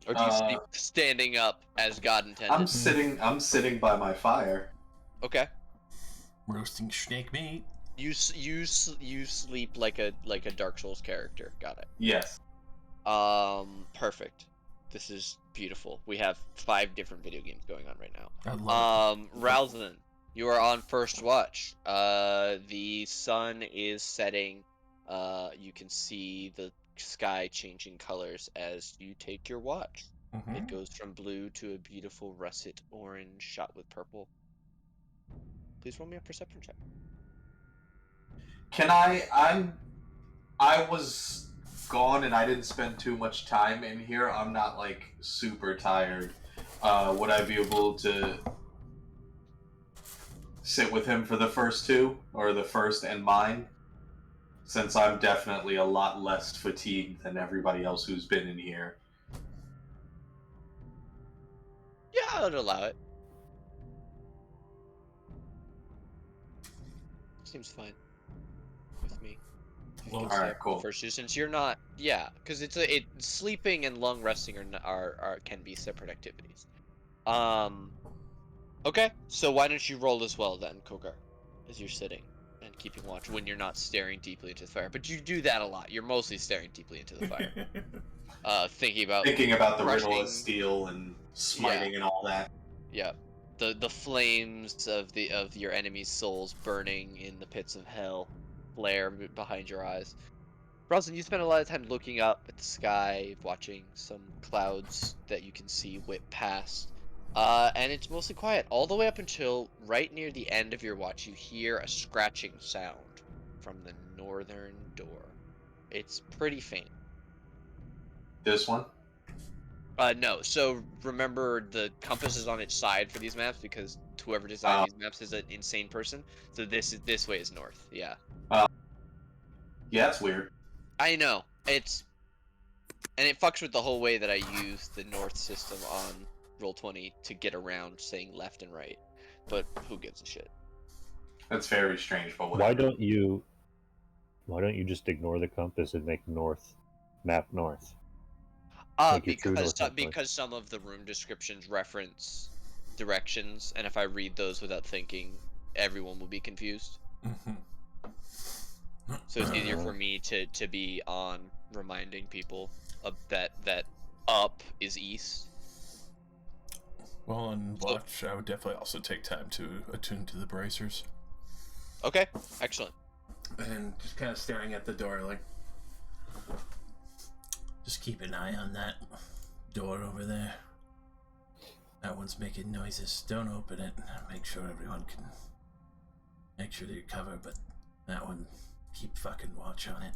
Or do you sleep standing up as God intended? I'm sitting by my fire. Okay. Roasting snake meat. You sleep like a Dark Souls character. Got it. Yes. Perfect. This is beautiful. We have 5 different video games going on right now. I love Ralston, you are on first watch. The sun is setting. You can see the sky changing colors as you take your watch. it. Mhm. It goes from blue to a beautiful russet orange shot with purple. Please roll me a perception check. Can I was gone and I didn't spend too much time in here. I'm not like super tired. Would I be able to sit with him for the first 2 or the first and mine? Since I'm definitely a lot less fatigued than everybody else who's been in here. Yeah, I would allow it. Seems fine with me. Well, Alright, cool. First, since you're not, yeah, because sleeping and long resting can be separate activities. Okay, so why don't you roll as well then, Kogar, as you're sitting and keeping watch when you're not staring deeply into the fire. But you do that a lot. You're mostly staring deeply into the fire, thinking about The rushing- riddle of steel and smiting and all that. Yeah, the flames of your enemy's souls burning in the pits of hell flare behind your eyes. Roslyn, you spend a lot of time looking up at the sky, watching some clouds that you can see whip past. And it's mostly quiet all the way up until right near the end of your watch. You hear a scratching sound from the northern door. It's pretty faint. This one? No. So remember, the compass is on its side for these maps because whoever designed these maps is an insane person. So this way is north. Yeah. Yeah, that's weird. I know. And it fucks with the whole way that I use the north system on Roll20 to get around saying left and right. But who gives a shit? That's very strange, but Why whatever. don't you just ignore the compass and make north map north? Make your true north map north. Because some of the room descriptions reference directions, and if I read those without thinking, everyone will be confused. So it's easier for me to be on reminding people of that up is east. Well, on So- watch, I would definitely also take time to attune to the bracers. Okay, excellent. And just kind of staring at the door, like, just keep an eye on that door over there. That one's making noises. Don't open it. Make sure everyone can make sure they're covered, but that one, keep fucking watch on it.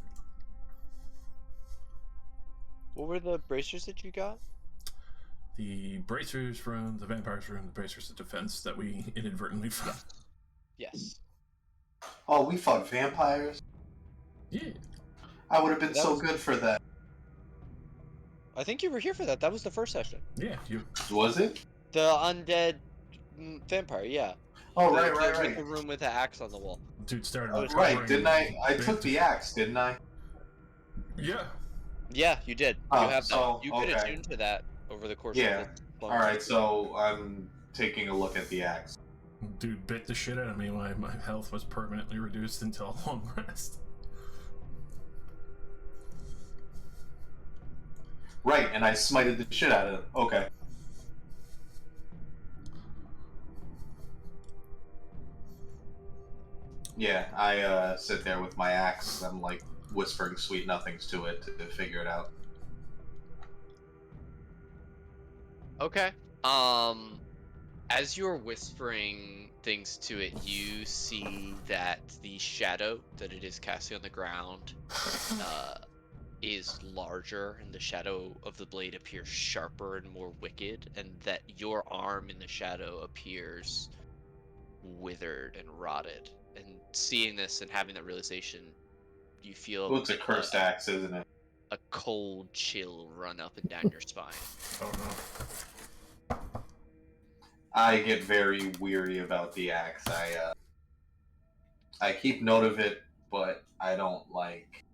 What were the bracers that you got? The bracers room, the vampires room, the bracers of defense that we inadvertently found. Yes. Oh, we fought vampires? Yeah. I would have been That so was- good for that. I think you were here for that. That was the first session. Yeah, you. Was it? The undead vampire, yeah. Oh, The- right, the- right, with right. The room with the axe on the wall. Dude started Oh, recovering. Right, didn't I? I bit. took the axe, didn't I? Yeah. Yeah, you did. Oh, You have so, that. You could okay. attune to that over the course Yeah. of the Alright, so I'm taking a look at the axe. Dude bit the shit out of me while my health was permanently reduced until a long rest. Right, and I smited the shit out of it. Okay. Yeah, I sit there with my axe. I'm like whispering sweet nothings to it to figure it out. Okay. As you're whispering things to it, you see that the shadow that it is casting on the ground is larger, and the shadow of the blade appears sharper and more wicked, and that your arm in the shadow appears withered and rotted. And seeing this and having that realization, you feel Well, it's a cursed axe, isn't it? a cold chill run up and down your spine. Oh no. I get very weary about the axe. I keep note of it, but I don't like.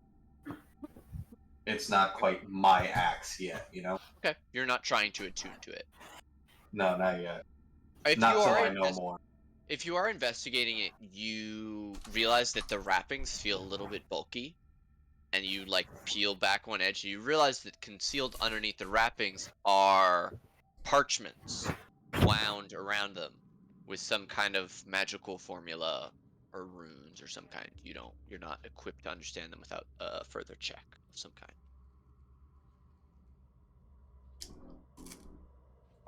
It's not quite my axe yet, you know? Okay, you're not trying to attune to it. No, not yet. If Not you till are I know more. If you are investigating it, you realize that the wrappings feel a little bit bulky, and you like peel back one edge, and you realize that concealed underneath the wrappings are parchments wound around them with some kind of magical formula or runes or some kind. You're not equipped to understand them without a further check of some kind.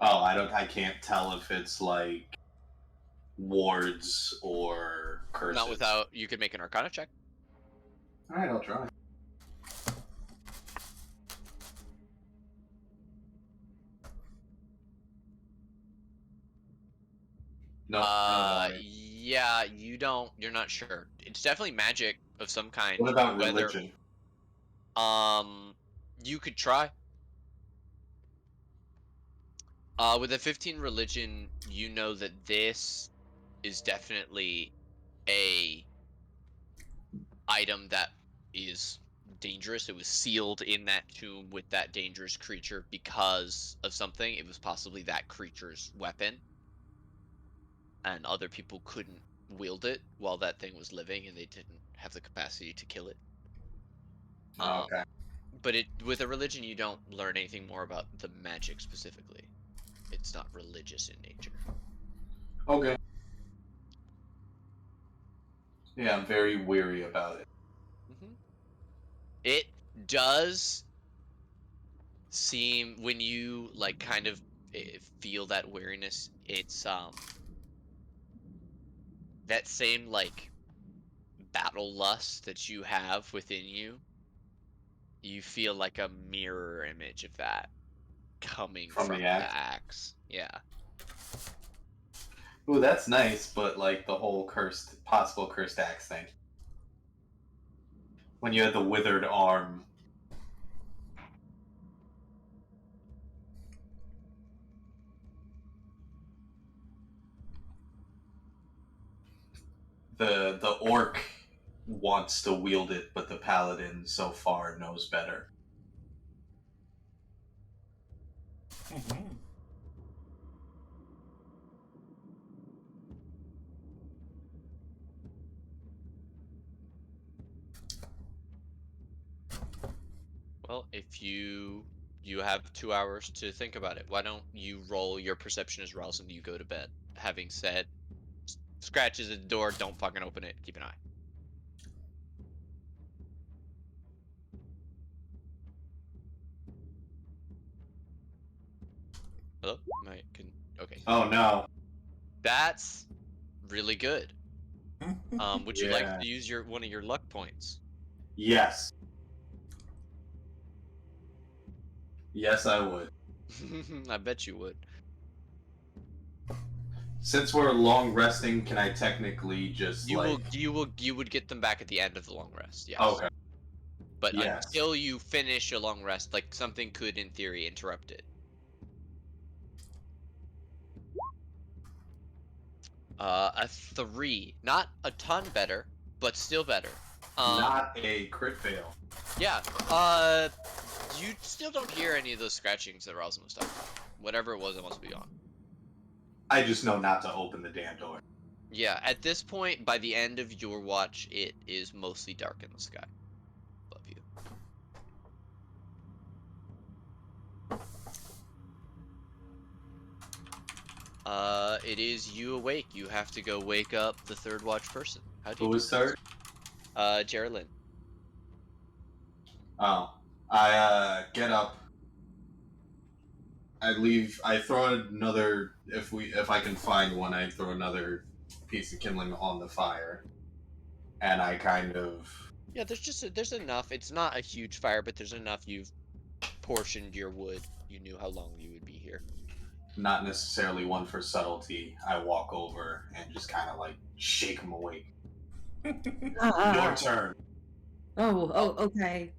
Oh, I can't tell if it's like wards or curses. Not without, you could make an Arcana check. Alright, I'll try. No. Yeah, you're not sure. It's definitely magic of some kind. What about whether- religion? You could try. With a 15 religion, you know that this is definitely a item that is dangerous. It was sealed in that tomb with that dangerous creature because of something. It was possibly that creature's weapon, and other people couldn't wield it while that thing was living, and they didn't have the capacity to kill it. Okay. But with a religion, you don't learn anything more about the magic specifically. It's not religious in nature. Okay. Yeah, I'm very weary about it. It does seem, when you like kind of feel that weariness, it's that same like battle lust that you have within you. You feel like a mirror image of that coming From from the the axe? axe. Yeah. Ooh, that's nice, but like the whole possible cursed axe thing. When you had the withered arm. The orc wants to wield it, but the paladin so far knows better. If you have 2 hours to think about it, why don't you roll your perception as Rouse and you go to bed? Having said, scratches at the door, don't fucking open it. Keep an eye. Hello? Okay. Oh no. That's really good. Would you like Yeah. to use one of your luck points? Yes. Yes, I would. I bet you would. Since we're long resting, can I technically just You would get them back at the end of the long rest, yes. Okay. But Yes. until you finish a long rest, like something could in theory interrupt it. A 3. Not a ton better, but still better. Not a crit fail. Yeah. You still don't hear any of those scratchings that Roslyn was talking about. Whatever it was, it must be gone. I just know not to open the damn door. Yeah, at this point, by the end of your watch, it is mostly dark in the sky above you. It is you awake. You have to go wake up the third watch person. How do you Who do was third? this? Geraldine. Oh. I get up. I throw another if I can find one, I throw another piece of kindling on the fire. And I kind of Yeah, there's enough. It's not a huge fire, but there's enough. You've portioned your wood. You knew how long you would be here. not necessarily one for subtlety. I walk over and just kind of like shake him awake. Your turn. Okay.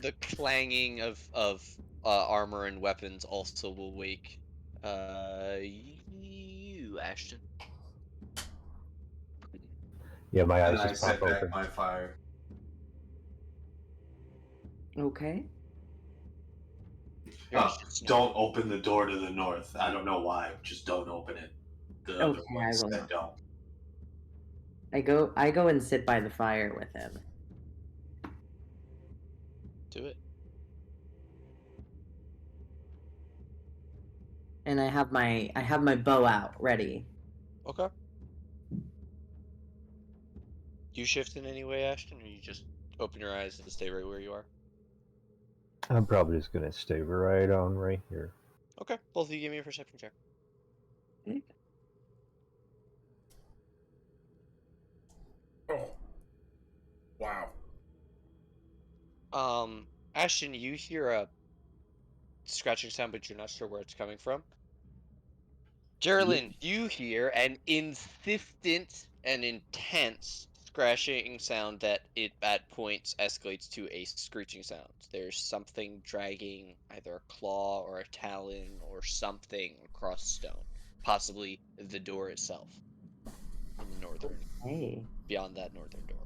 The clanging of armor and weapons also will wake you, Ashton. Yeah, my And eyes I just set pop back open. my fire. Okay. Oh, don't open the door to the north. I don't know why. Just don't open it. The other Okay, I one will said not. don't. I go and sit by the fire with him. Do it. And I have my bow out ready. Okay. You shift in any way, Ashton, or you just open your eyes and stay right where you are? I'm probably just gonna stay right on right here. Okay. Both of you give me a perception check. Oh. Wow. Ashton, you hear a scratching sound, but you're not sure where it's coming from. Geraldine, you hear an insistent and intense scratching sound that it at points escalates to a screeching sound. There's something dragging either a claw or a talon or something across stone, possibly the door itself in the northern, Hey. beyond that northern door.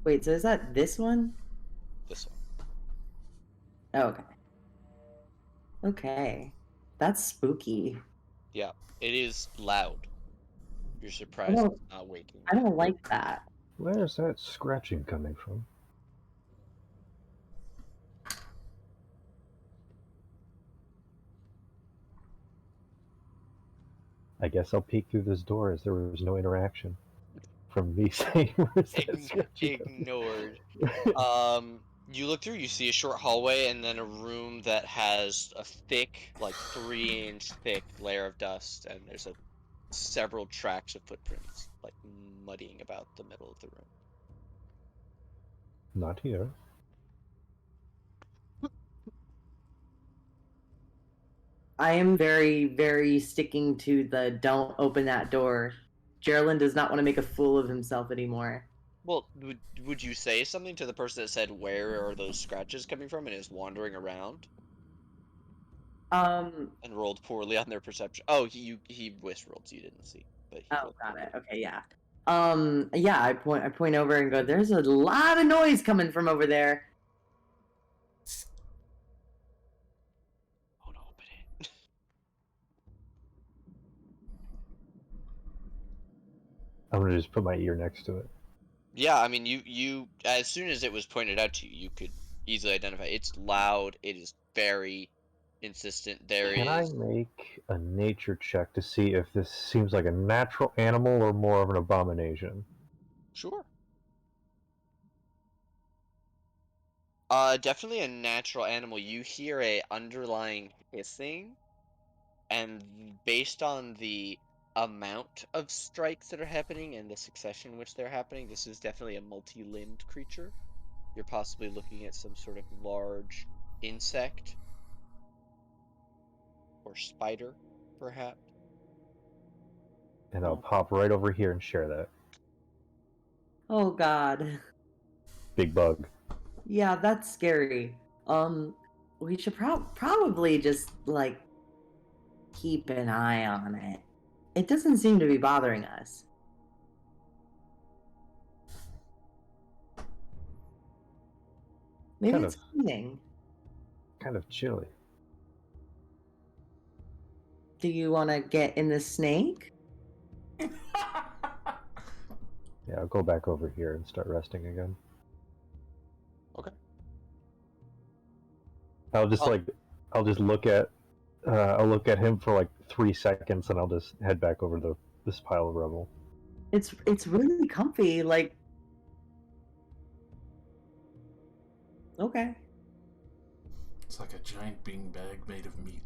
Wait, so is that this one? This one. Oh, okay. Okay. That's spooky. Yeah, it is loud. You're I surprised don't, it's not waking I you. don't like that. Where is that scratching coming from? I guess I'll peek through this door as there was no interaction from me saying where's that scratching Ignored. coming? You look through, you see a short hallway and then a room that has a thick, like 3-inch thick layer of dust, and there's several tracks of footprints, like muddying about the middle of the room. Not here. I am very, very sticking to the don't open that door. Geraldine does not want to make a fool of himself anymore. Well, would you say something to the person that said, "Where are those scratches coming from?" and is wandering around Um. and rolled poorly on their perception? Oh, he whisk rolled, so you didn't see, but he Oh, rolled got poorly. it. Okay, yeah. Yeah. I point over and go. There's a lot of noise coming from over there. Don't open it. I'm gonna just put my ear next to it. Yeah, I mean, you as soon as it was pointed out to you, you could easily identify. It's loud. It is very insistent. There Can I is make a nature check to see if this seems like a natural animal or more of an abomination? sure. Definitely a natural animal. You hear a underlying hissing, and based on the amount of strikes that are happening and the succession in which they're happening, this is definitely a multi-limbed creature. You're possibly looking at some sort of large insect or spider, perhaps. And I'll pop right over here and share that. Oh God. Big bug. Yeah, that's scary. We should probably just like keep an eye on it. It doesn't seem to be bothering us. Maybe Kind it's of. cleaning. Kind of chilly. Do you want to get in the snake? Yeah, I'll go back over here and start resting again. Okay. I'll just I'll just look at I'll look at him for like 3 seconds and I'll just head back over to this pile of rubble. It's really comfy. Like, okay. It's like a giant beanbag made of meat.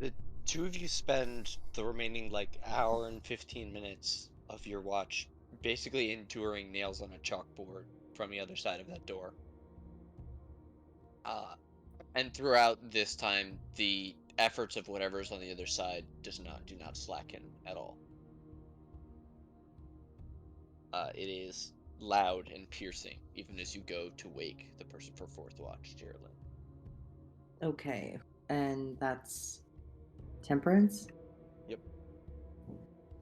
The two of you spend the remaining like hour and 15 minutes of your watch basically enduring nails on a chalkboard from the other side of that door. And throughout this time, the efforts of whatever's on the other side do not slacken at all. It is loud and piercing, even as you go to wake the person for fourth watch, Geraldine. Okay. And that's Temperance? Yep.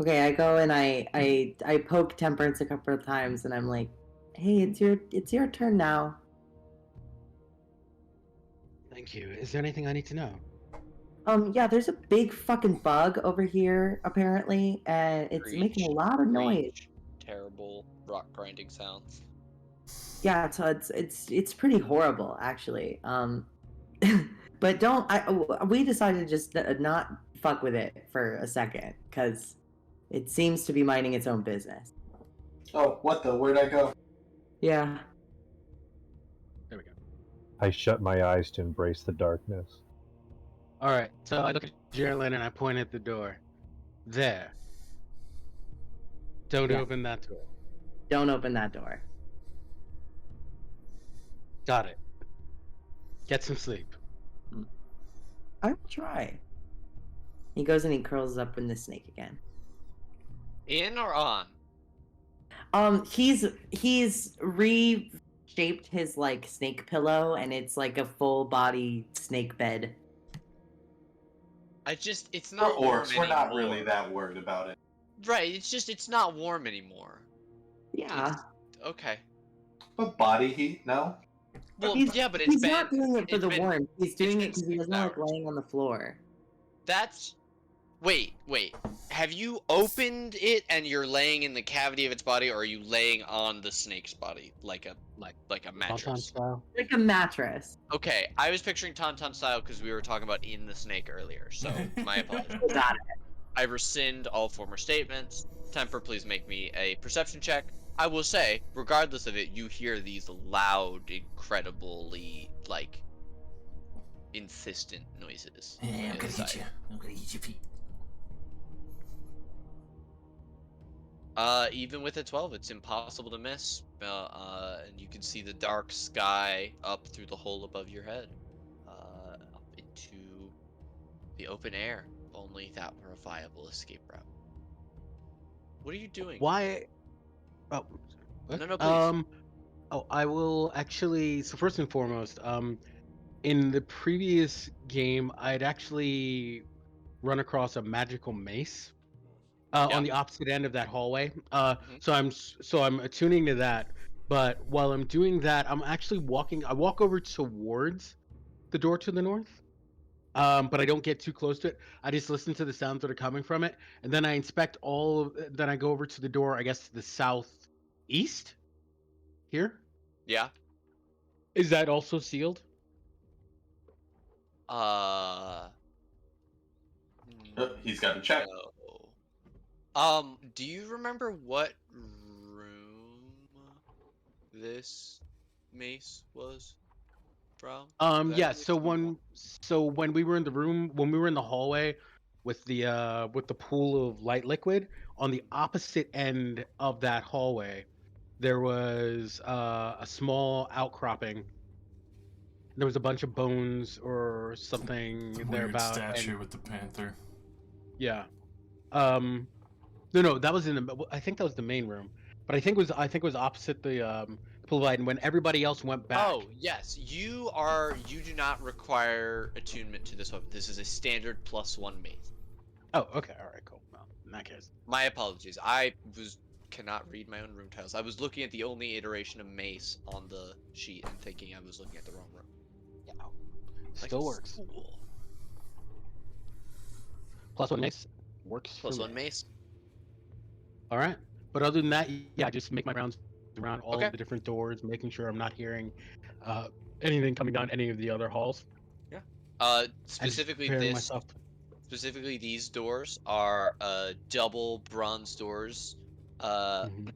Okay, I go and I poke Temperance a couple of times and I'm like, "Hey, it's your turn now." Thank you. Is there anything I need to know? Yeah, there's a big fucking bug over here apparently, and it's making a lot of noise. Terrible rock grinding sounds. Yeah, so it's pretty horrible actually. But we decided to just not fuck with it for a second because it seems to be minding its own business. Oh, what the? Where'd I go? Yeah. There we go. I shut my eyes to embrace the darkness. All right. So I look at Geraldine and I point at the door. There. Don't Yeah. open that door. Don't open that door. Got it. Get some sleep. I will try. He goes and he curls up in the snake again. In or on? He's reshaped his like snake pillow, and it's like a full body snake bed. It's We're not warm orcs. We're not anymore. really that worried about it. Right, it's not warm anymore. Yeah. Okay. But body heat, no? Well, yeah, but he's not doing it for the warmth. He's doing it been because he 6 doesn't like hours. laying on the floor. That's wait. Have you opened it and you're laying in the cavity of its body, or are you laying on the snake's body like a Tauntaun mattress? style. Like a mattress. Okay, I was picturing Tauntaun style because we were talking about in the snake earlier. So my apologies. Got it. I rescind all former statements. Temper, please make me a perception check. I will say, regardless of it, you hear these loud, incredibly like insistent noises. Yeah, I'm gonna inside. hit you. I'm gonna eat your feet. Even with a 12, it's impossible to miss. And you can see the dark sky up through the hole above your head, up into the open air. If only that were a viable escape route. What are you doing? Why? Oh, what? No, please. Oh, I will actually. So first and foremost, in the previous game, I'd actually run across a magical mace Yeah. on the opposite end of that hallway. Mhm. So I'm attuning to that. But while I'm doing that, I'm actually walking. I walk over towards the door to the north. But I don't get too close to it. I just listen to the sounds that are coming from it, and then I inspect all of. Then I go over to the door. I guess to the southeast. Here. Yeah. Is that also sealed? Uh, He's got to check. no. Do you remember what room this mace was from? Is that Yeah. anything memorable? So when we were in the room, when we were in the hallway with the pool of light liquid, on the opposite end of that hallway, there was a small outcropping. There was a bunch of bones or something The weird thereabout, and statue with the panther. yeah. No, that was in the. I think that was the main room, but I think it was opposite the pool of light. And when everybody else went back, Oh, yes. You do not require attunement to this weapon. This is a standard +1 mace. oh, okay, all right, cool. Well, in that case, My apologies. Cannot read my own room tiles. I was looking at the only iteration of mace on the sheet and thinking I was looking at the wrong room. yeah, Like still a works. fool. +1 mace works for +1 me. mace. All right, but other than that, yeah, I just make my rounds around all Okay. of the different doors, making sure I'm not hearing uh, anything coming down any of the other halls, Yeah. and just preparing myself. Specifically these doors are double bronze doors. Uh Mhm.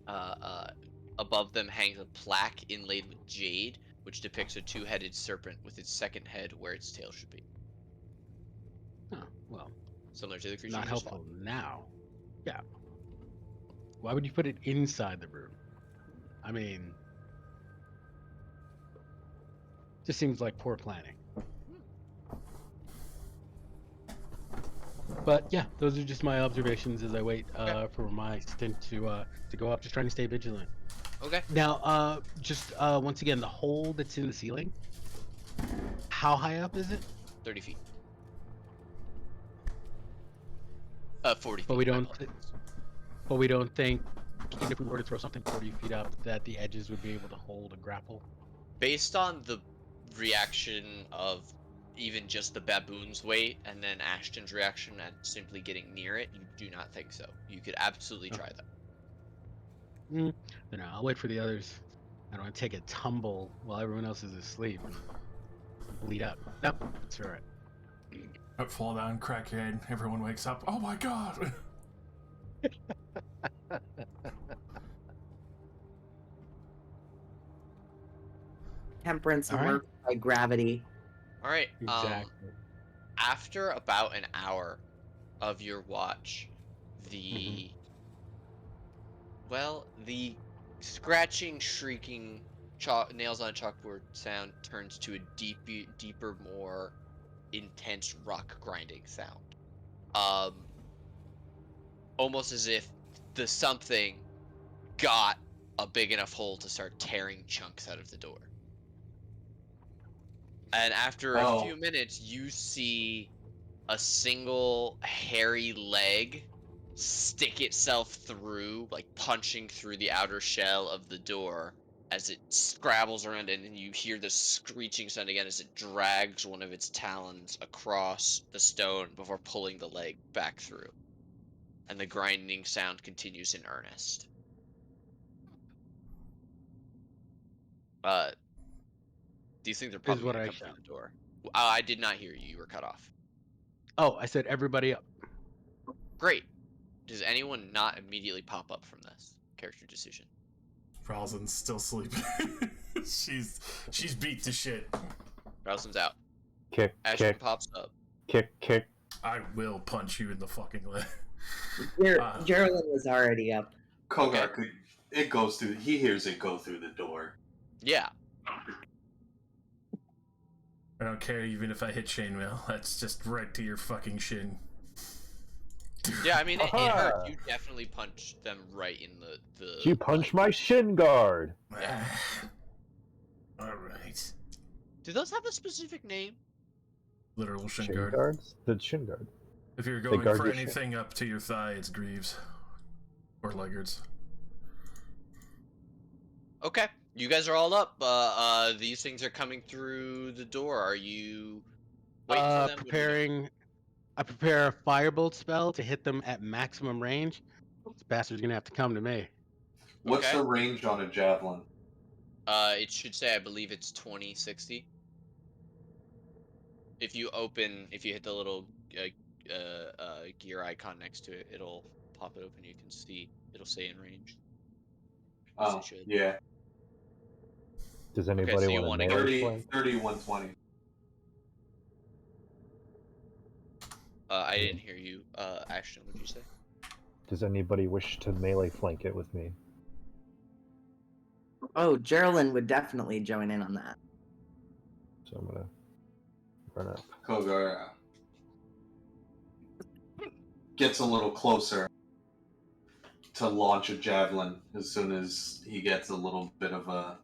uh uh Above them hangs a plaque inlaid with jade, which depicts a two-headed serpent with its second head where its tail should be. Oh, well, Similar to the creature not you just fought. helpful now. Yeah. Why would you put it inside the room? I mean, just seems like poor planning. But yeah, those are just my observations as I wait Okay. for my stint to go up. Just trying to stay vigilant. Okay. Now, just once again, the hole that's in the ceiling. How high up is it? 30 feet. 40 But feet. we My don't. apologies. But we don't think, even if we were to throw something 40 feet up, that the edges would be able to hold a grapple. Based on the reaction of even just the baboon's weight and then Ashton's reaction at simply getting near it, you do not think so. You could absolutely try that. Then I'll wait for the others. I don't want to take a tumble while everyone else is asleep and bleed out. Nope, it's all right. Fall down, crack your head. Everyone wakes up. Oh my god! Temperance All right. works by gravity. All right. Exactly. After about an hour of your watch, the the scratching, shrieking, nails on a chalkboard sound turns to a deeper, more intense rock grinding sound. Um, Almost as if the something got a big enough hole to start tearing chunks out of the door. And after a Oh, few minutes, you see a single hairy leg stick itself through, like punching through the outer shell of the door as it scrabbles around, and then you hear the screeching sound again as it drags one of its talons across the stone before pulling the leg back through. And the grinding sound continues in earnest. Uh, these things are Is probably what going to I come through shout. the door. I did not hear you. You were cut off. Oh, I said everybody up. Great. Does anyone not immediately pop up from this? Character decision. Rosalind's still sleeping. she's beat to shit. Rosalind's out. Kick, Ashton kick, pops up. kick. I will punch you in the fucking leg. Geraldine was already up. Kogar could. It goes through. He hears it go through the door. Yeah. I don't care even if I hit chainmail. That's just right to your fucking shin. Yeah, I mean, it hurt. Aha! You definitely punched them right in the You punched my shin guard. Yeah. Alright. Do those have a specific name? Literal shin Shin guard. guards? The shin guard. If you're going guard for your shin. anything up to your thigh, it's greaves. Or leggards. Okay. You guys are all up. These things are coming through the door. Are you waiting for them? I prepare a firebolt spell to hit them at maximum range. This bastard's gonna have to come to me. What's Okay. the range on a javelin? It should say, I believe it's 2060. If you hit the little gear icon next to it, it'll pop it open. You can see. It'll say in range. As it should. Yeah. Does Okay, anybody so you want wanna to go- melee 30, flank? 30, 120. I didn't hear you. Ashton, what'd you say? Does anybody wish to melee flank it with me? Oh, Geraldine would definitely join in on that. So I'm gonna run up. Kogar gets a little closer to launch a javelin as soon as he gets a little bit of a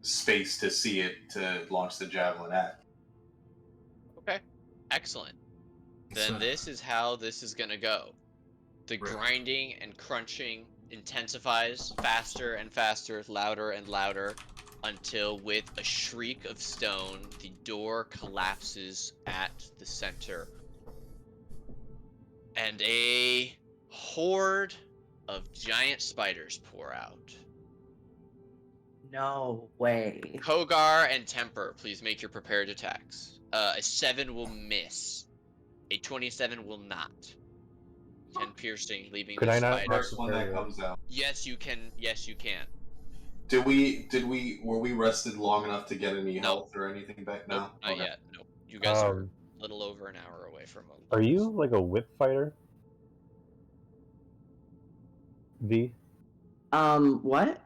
space to see it to launch the javelin at. Okay. Excellent. Then So- this is how this is gonna go. The Right. grinding and crunching intensifies faster and faster, louder and louder, until with a shriek of stone, the door collapses at the center. And a horde of giant spiders pour out. No way. Kogar and Temper, please make your prepared attacks. A 7 will miss. A 27 will not. 10 piercing, leaving Could the I not spider. First one that comes out. Yes, you can. Yes, you can. Were we rested long enough to get any No. health or anything back? No? Nope, not Okay. yet. Nope. You guys are a Um, little over an hour away from a Are you like a whip fighter? V? What?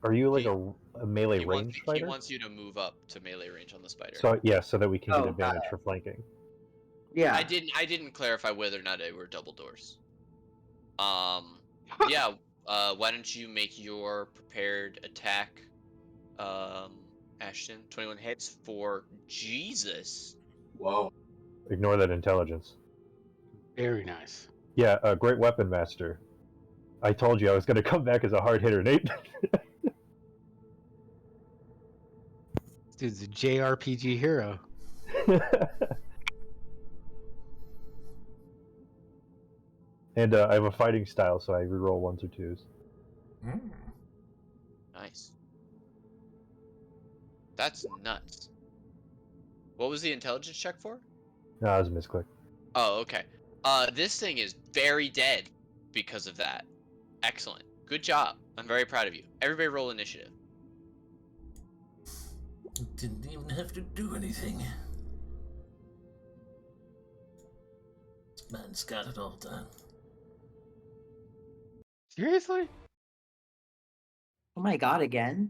Are you like He- a melee he range fighter? wants you to move up to melee range on the spider. So yeah, so that we can Oh, get got advantage it. for flanking. Yeah. I didn't clarify whether or not they were double doors. Yeah. Why don't you make your prepared attack, Ashton? 21 hits for Jesus. Whoa. Ignore that intelligence. Very nice. Yeah, great weapon master. I told you I was going to come back as a hard hitter, Nate. This dude's a JRPG hero. And I have a fighting style, so I reroll 1s or 2s. Mm. Nice. That's nuts. What was the intelligence check for? No, that was a misclick. Oh, okay. This thing is very dead because of that. Excellent. Good job. I'm very proud of you. Everybody roll initiative. Didn't even have to do anything. This man's got it all done. Seriously? Oh my god, again?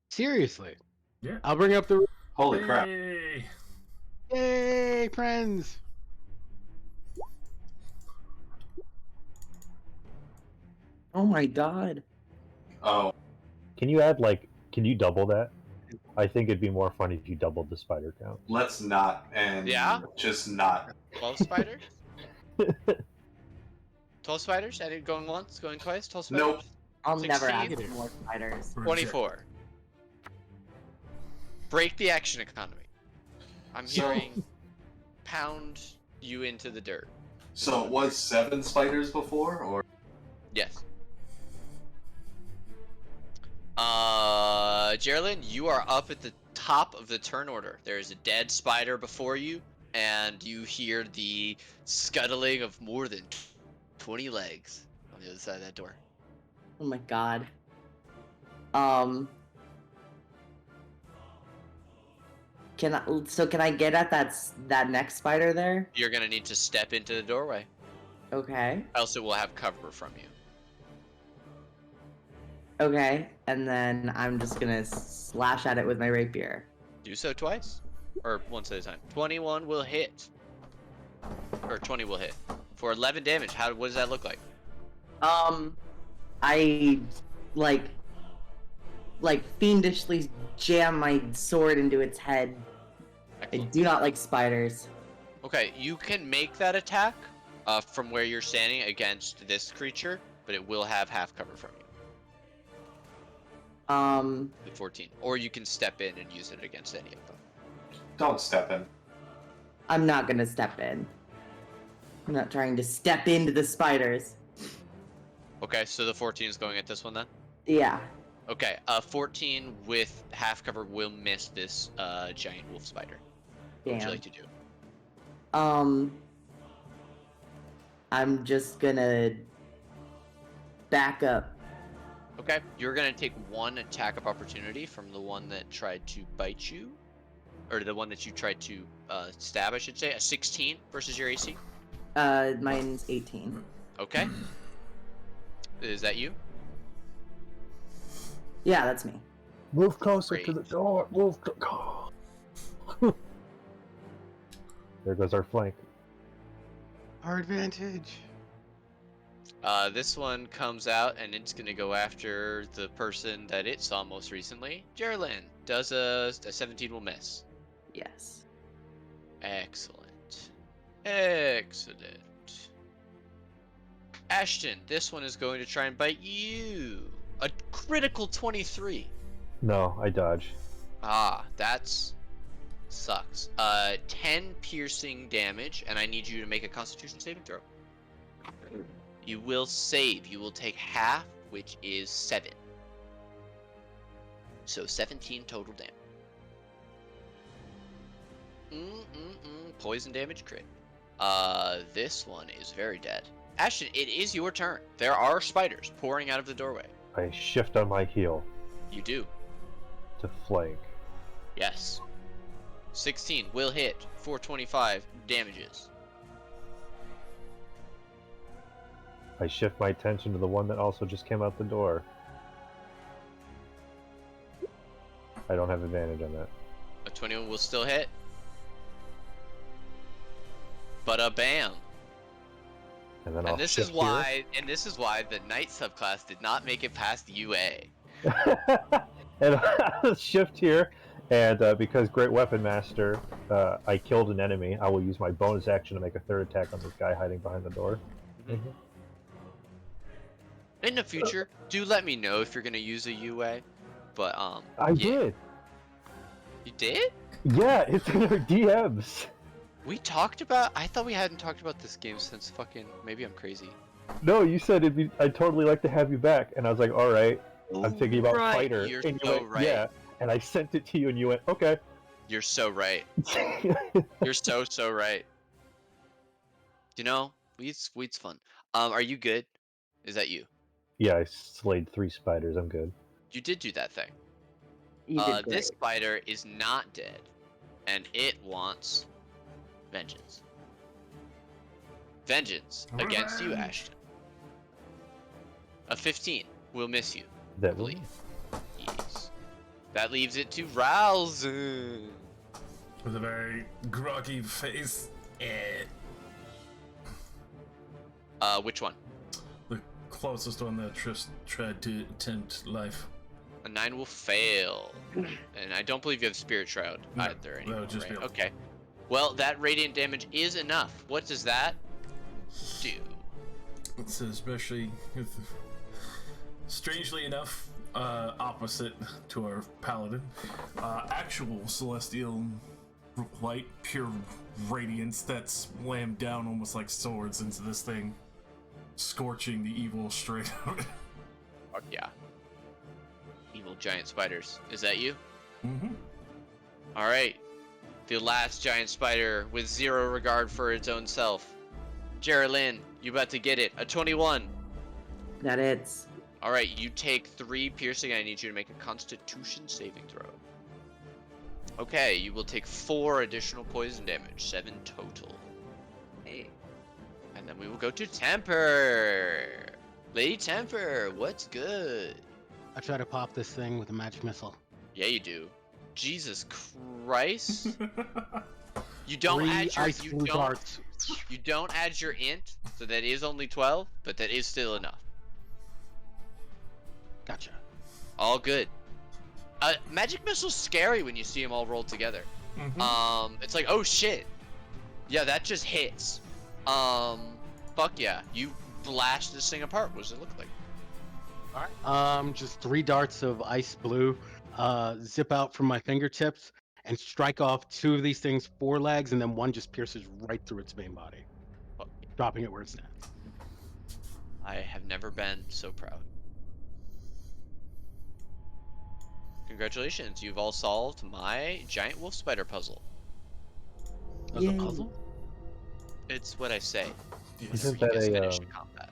Seriously. Yeah. I'll bring up the. Holy crap. Yay! Yay, friends! Oh my god. Oh, Can you add, like, can you double that? I think it'd be more fun if you doubled the spider count. let's not and Yeah? just not. 12 spiders? 12 spiders? I did going once, going twice? 12 spiders? Nope. I'll never 16. ask for more spiders. 24. Break the action economy. I'm So- hearing pound you into the dirt. So it was 7 spiders before, or Yes. Geraldine, you are up at the top of the turn order. There is a dead spider before you, and you hear the scuttling of more than 20 legs on the other side of that door. Oh my god. Can I get at that next spider there? You're gonna need to step into the doorway, Okay. else it will have cover from you. Okay. And then I'm just gonna slash at it with my rapier. Do so twice, or once at a time. 21 will hit, or 20 will hit for 11 damage. What does that look like? I like fiendishly jam my sword into its head. I Excellent. do not like spiders. Okay, you can make that attack from where you're standing against this creature, but it will have half cover from you. The 14. Or you can step in and use it against any of them. don't step in. I'm not gonna step in. I'm not trying to step into the spiders. Okay, so the 14 is going at this one then? Yeah. Okay, 14 with half cover will miss this giant wolf spider. What would you Damn. like to do? I'm just gonna back up. Okay, you're gonna take one attack of opportunity from the one that tried to bite you, or the one that you tried to stab, I should say. A 16 versus your AC. Mine's 18. Okay, is that you? Yeah, that's me. Move closer to Great. the door. Move. There goes our flank. Our advantage. This one comes out and it's gonna go after the person that it saw most recently. Geraldine does a 17 will miss. Yes. Excellent. Excellent. Ashton, this one is going to try and bite you. A critical 23. No, I dodge. Ah, that's sucks. 10 piercing damage, and I need you to make a Constitution saving throw. You will save. You will take half, which is 7. So 17 total damage. Poison damage crit. This one is very dead. Ashton, it is your turn. There are spiders pouring out of the doorway. I shift on my heel You do. to flank. Yes. 16 will hit. 425 damages. I shift my attention to the one that also just came out the door. I don't have advantage on that. A 21 will still hit. But a bam. And then I'll And this shift is why the knight subclass did not make it past UA. here. And I'll shift here, and because Great Weapon Master, I killed an enemy, I will use my bonus action to make a third attack on this guy hiding behind the door. In the future, do let me know if you're gonna use a UA. But I did. You did? Yeah, it's in our DMs. We talked about. I thought we hadn't talked about this game since fucking. Maybe I'm crazy. No, you said it'd be. I'd totally like to have you back, and I was like, all right. I'm thinking about Right, fighter. you're and you so went, right. Yeah, and I sent it to you, and you went, okay. You're so right. You're so right. You know, weed's fun. Are you good? Is that you? Yeah, I slayed 3 spiders. I'm good. You did do that thing. You did great. This spider is not dead, and it wants vengeance. Vengeance against you, Ashton. A 15 will miss you. I That believe. Yes. That leaves it to Ralzen. With a very groggy face. Which one? The closest one that tried to tempt life. A 9 will fail. And I don't believe you have Spirit Shroud No, either that anymore, would just right? be- Okay. Well, that radiant damage is enough. What does that do? It's especially, strangely enough, opposite to our paladin. Actual celestial light, pure radiance that slammed down almost like swords into this thing, scorching the evil straight out. Fuck yeah. Evil giant spiders. Is that you? Mm-hmm. Alright. The last giant spider with 0 regard for its own self. Geraldine, you about to get it. A 21. That it's. Alright, you take 3 piercing. I need you to make a Constitution saving throw. Okay, you will take 4 additional poison damage. 7 total. Hey. And then we will go to Temper. Lady Temper, what's good? I try to pop this thing with a magic missile. Yeah, you do. Jesus Christ. You don't 3 add your ice blue darts. you don't add your int, so that is only 12, but that is still enough. Gotcha. All good. Magic missile's scary when you see them all rolled together. Mm-hmm. It's like, oh shit. Yeah, that just hits. Fuck yeah. You blast this thing apart. What does it look like? Just 3 darts of ice blue, zip out from my fingertips and strike off 2 of these things' forelegs, and then one just pierces right through its main body, Fuck. dropping it where it stands. I have never been so proud. Congratulations, you've all solved my giant wolf spider puzzle. That was a Yay. puzzle? It's what I say whenever Isn't you that guys a, finish a combat.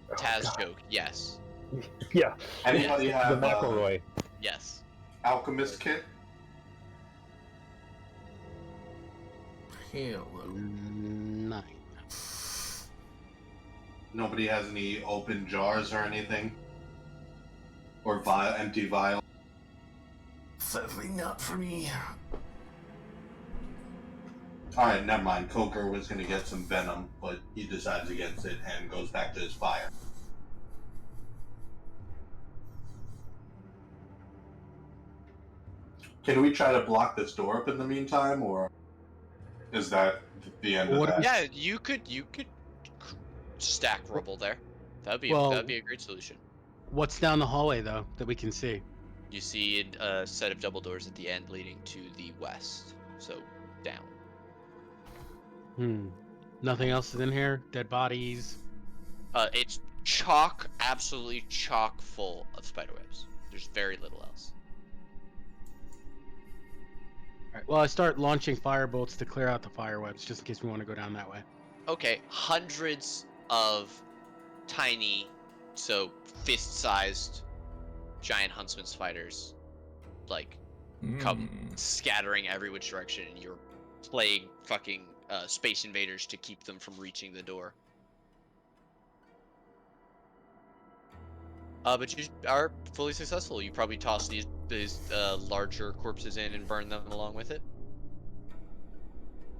Oh, Taz God. joke, yes. Yeah. Anybody The have McElroy. Yes. alchemist kit? Halo. 9. Nobody has any open jars or anything? Or empty vial? Sadly, not for me. Alright, never mind. Coker was gonna get some venom, but he decides against it and goes back to his fire. Can we try to block this door up in the meantime, or is that the end What of are that? Yeah, you could stack rubble there. That'd be Well- a great solution. What's down the hallway though that we can see? You see a set of double doors at the end leading to the west, so down. Nothing else is in here. Dead bodies. It's absolutely chock full of spiderwebs. There's very little else. All right. Well, I start launching firebolts to clear out the firewebs, just in case we want to go down that way. Okay, hundreds of tiny, so fist-sized, giant huntsman spiders, like come scattering every which direction, and you're playing fucking Space Invaders to keep them from reaching the door. But you are fully successful. You probably toss these larger corpses in and burn them along with it.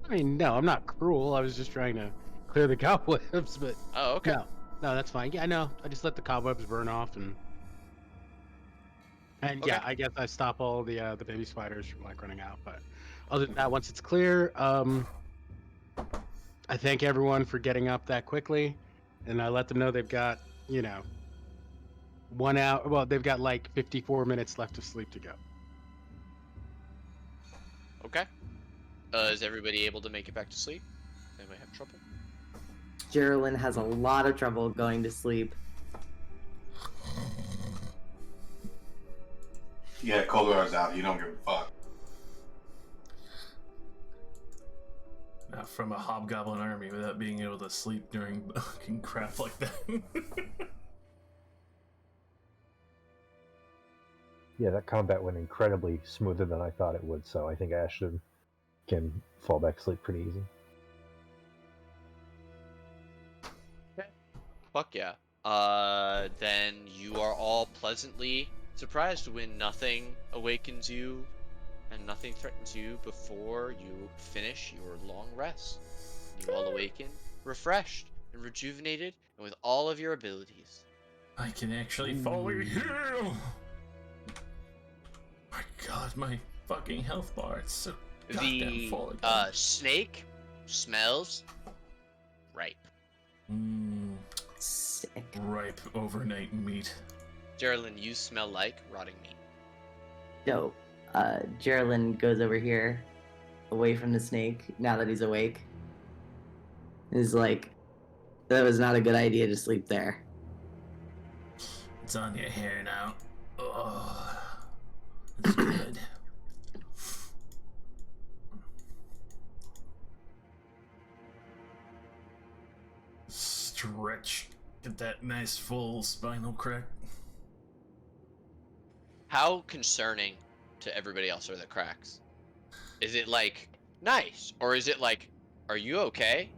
I mean, no, I'm not cruel. I was just trying to clear the cobwebs, but Oh, okay. no, that's fine. Yeah, no, I just let the cobwebs burn off, and Okay. yeah, I guess I stop all the baby spiders from like running out. But other than that, once it's clear, I thank everyone for getting up that quickly, and I let them know they've got 1 hour. Well, they've got like 54 minutes left of sleep to go. Okay. Is everybody able to make it back to sleep? Anybody have trouble? Geraldine has a lot of trouble going to sleep. Yeah, Kogar's out. You don't give a fuck. Not from a hobgoblin army without being able to sleep during fucking crap like that. Yeah, that combat went incredibly smoother than I thought it would, so I think Ashton can fall back to sleep pretty easy. Fuck yeah. Then you are all pleasantly surprised when nothing awakens you and nothing threatens you before you finish your long rest. You all awaken, refreshed and rejuvenated, and with all of your abilities. I can actually fully heal! My god, my fucking health bar, it's so goddamn full The again. snake smells ripe. Sick. Ripe overnight meat. Geraldine, you smell like rotting meat. Dope. Geraldine goes over here, away from the snake, now that he's awake. Is like, that was not a good idea to sleep there. It's on your hair now. Ugh. It's good. Stretch. Get that nice full spinal crack. How concerning to everybody else are the cracks? Is it like nice, or is it like, are you okay?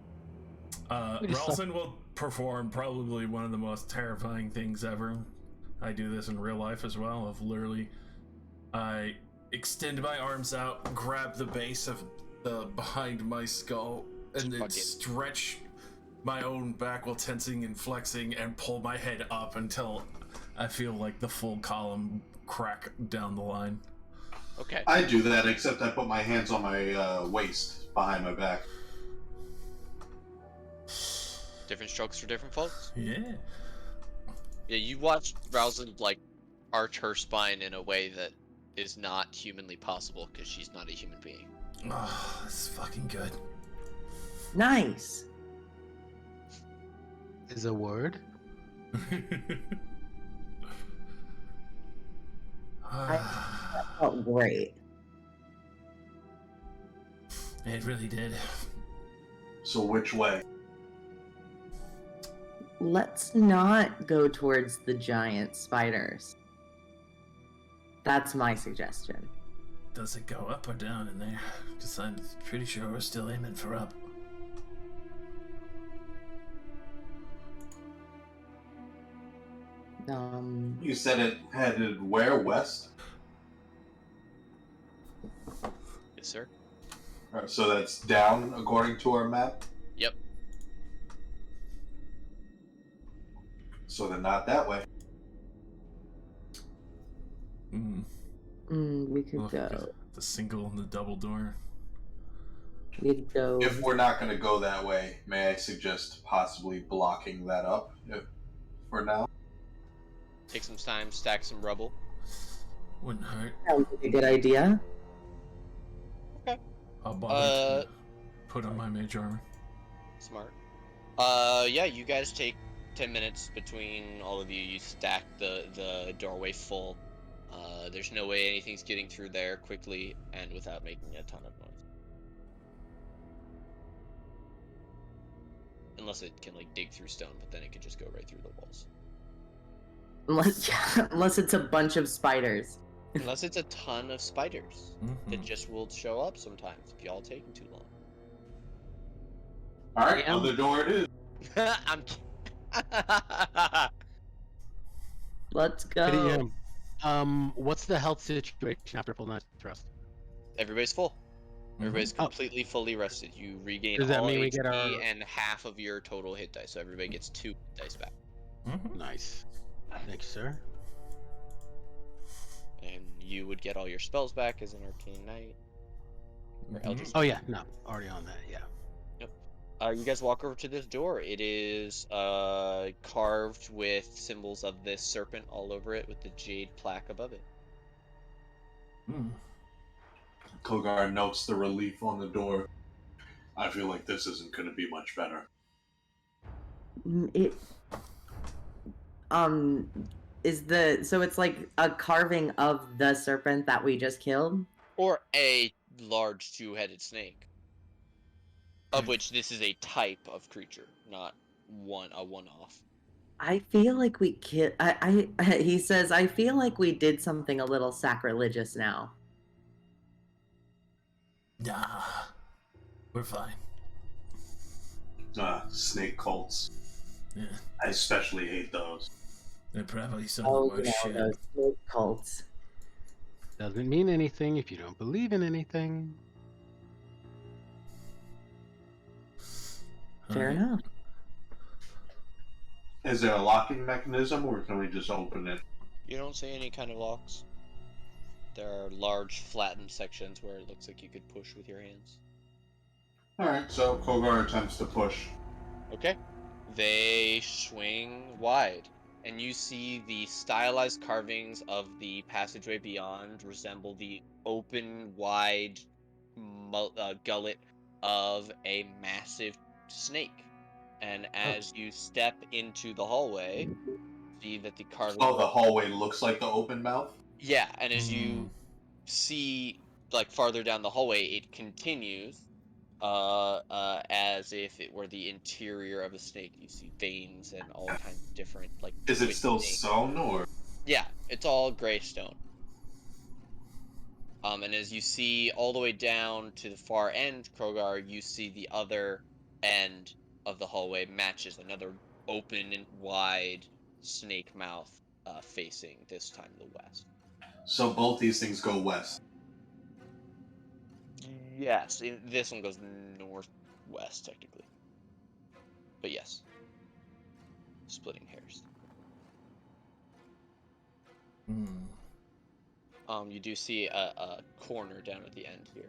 Ralston will perform probably one of the most terrifying things ever. I do this in real life as well. Of literally, I extend my arms out, grab the base of the behind my skull, and then stretch my own back while tensing and flexing, and pull my head up until I feel like the full column crack down the line. Okay. I do that, except I put my hands on my waist behind my back. Different strokes for different folks. Yeah. Yeah, you watch Ralston like arch her spine in a way that is not humanly possible because she's not a human being. Oh, this is fucking good. Nice. is a word. That felt great. It really did. So which way? Let's not go towards the giant spiders. That's my suggestion. Does it go up or down in there? Because I'm pretty sure we're still aiming for up. You said it headed where? West? Yes, sir. Alright, so that's down according to our map? Yep. So then not that way. We could Look, go. the single and the double door. We could go. If we're not going to go that way, may I suggest possibly blocking that up for now? Take some time, stack some rubble. Wouldn't hurt. Sounds like a good idea. I'll bother to put on my mage armor. Smart. Yeah, you guys take 10 minutes between all of you. You stack the doorway full. There's no way anything's getting through there quickly and without making a ton of noise. Unless it can, like, dig through stone, but then it could just go right through the walls. Unless it's a bunch of spiders. Unless it's a ton of spiders Mm-hmm. that just will show up sometimes if y'all taking too long. Alright, Yeah. other door it is. I'm Let's go. What's the health situation after full night's rest? Everybody's full. Everybody's Oh. completely fully rested. You regain Does that all mean we HP get our- and half of your total hit dice, so everybody gets 2 hit dice back. Mm-hmm. Nice. Thank you, sir. And you would get all your spells back as an Arcane Knight. Or Eldritch. Oh yeah, no, already on that. Yeah. You guys walk over to this door. It is carved with symbols of this serpent all over it with the jade plaque above it. Kogar notes the relief on the door. I feel like this isn't going to be much better. It so it's like a carving of the serpent that we just killed? Or a large two-headed snake. Of which this is a type of creature, not a one-off. I feel like we killed. He says, I feel like we did something a little sacrilegious now. Nah, we're fine. Snake cults. Yeah, I especially hate those. they're probably some Oh, of the worst shit. those snake cults. Doesn't mean anything if you don't believe in anything. Fair Alright. enough. Is there a locking mechanism, or can we just open it? You don't see any kind of locks. There are large, flattened sections where it looks like you could push with your hands. Alright, so Kogar attempts to push. Okay. They swing wide, and you see the stylized carvings of the passageway beyond resemble the open, wide gullet of a massive snake. And as you step into the hallway, see that the carving... Oh, the hallway looks like the open mouth? Yeah, and as you see, like, farther down the hallway, it continues as if it were the interior of a snake. You see veins and all kinds of different, like... Is it still twisting- sewn, or...? Yeah, it's all gray stone. And as you see all the way down to the far end, Krogar, you see the other end of the hallway matches another open and wide snake mouth facing, this time, the west. So both these things go west. Yes, this one goes northwest, technically. But yes. Splitting hairs. You do see a corner down at the end here.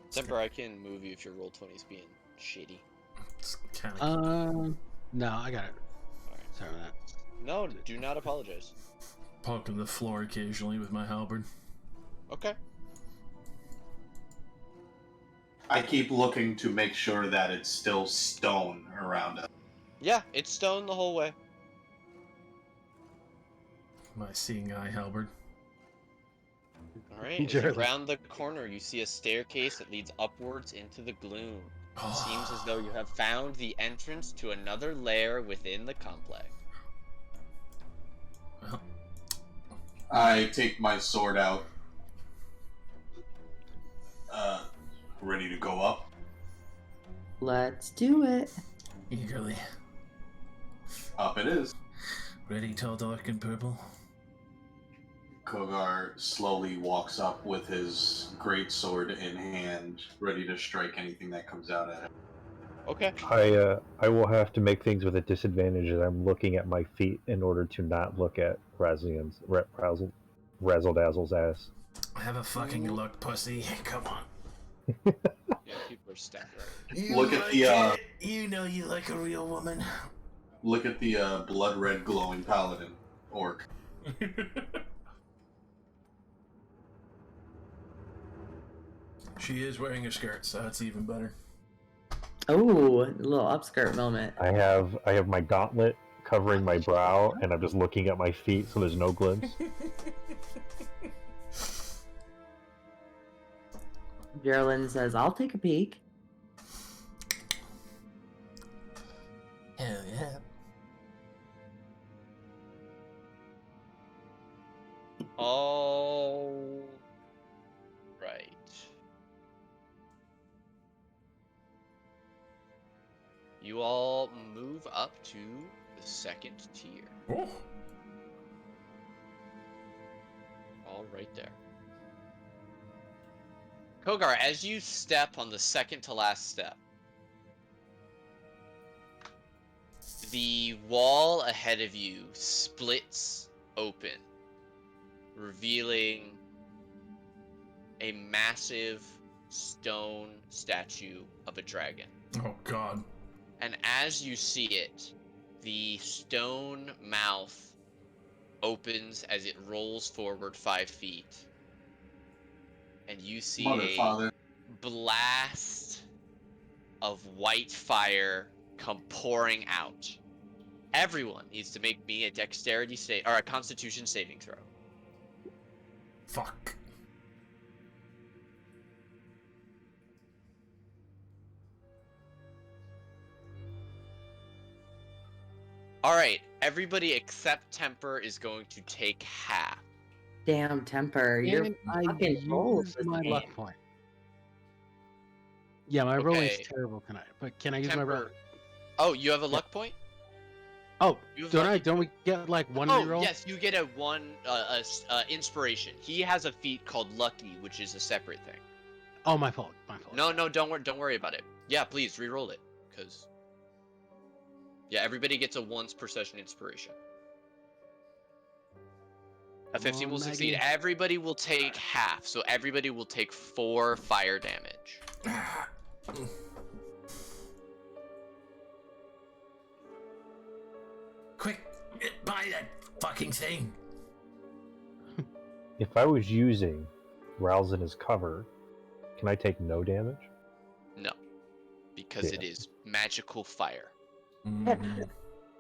Semper, I can move you if your roll 20's being shitty. It's kind of No, I got it. Alright. Sorry about that. No, do not apologize. poking the floor occasionally with my halberd. Okay. I keep looking to make sure that it's still stone around us. Yeah, it's stone the whole way. My seeing eye halberd. All right. As you Jeremy. round the corner, you see a staircase that leads upwards into the gloom. It seems as though you have found the entrance to another lair within the complex. Well, I take my sword out. Ready to go up? Let's do it. eagerly. Up it is. Ready, tall, dark, and purple? Kogar slowly walks up with his great sword in hand, ready to strike anything that comes out at him. Okay. I will have to make things with a disadvantage as I'm looking at my feet in order to not look at Razzle Dazzle's ass. Have a fucking look, pussy. Come on. Yeah, people are stacked right. You Look at like the, it. You know you like a real woman. Look at the blood red glowing paladin orc. She is wearing a skirt, so it's even better. Oh, a little upskirt moment. I have my gauntlet covering my brow, and I'm just looking at my feet, so there's no glimpse. Geraldine says, I'll take a peek. Hell yeah. All right. You all move up to the second tier. Oh. All right there. Kogar, as you step on the second to last step, the wall ahead of you splits open, revealing a massive stone statue of a dragon. Oh god. And as you see it, the stone mouth opens as it rolls forward 5 feet. And you see Mother, a father. blast of white fire come pouring out. Everyone needs to make me a dexterity save or a constitution saving throw. Fuck. Alright, everybody except Temper is going to take half. Damn, Temper. You're And I fucking roll use this my game. luck point. Yeah, my rolling's Okay. terrible tonight. But can I use my Temper. roll? Oh, you have a luck point? Oh, You have don't lucky- I? Don't we get like one Oh, reroll? yes, you get a one inspiration. He has a feat called Lucky, which is a separate thing. Oh, my fault. My fault. No, don't worry about it. Yeah, please re-roll it, because yeah, everybody gets a once per session inspiration. A 15 will Come on, succeed. Maggie. Everybody will take half, so everybody will take 4 fire damage. Quick, buy that fucking thing. If I was using Rousing as cover, can I take no damage? No, because it is magical fire. Mm.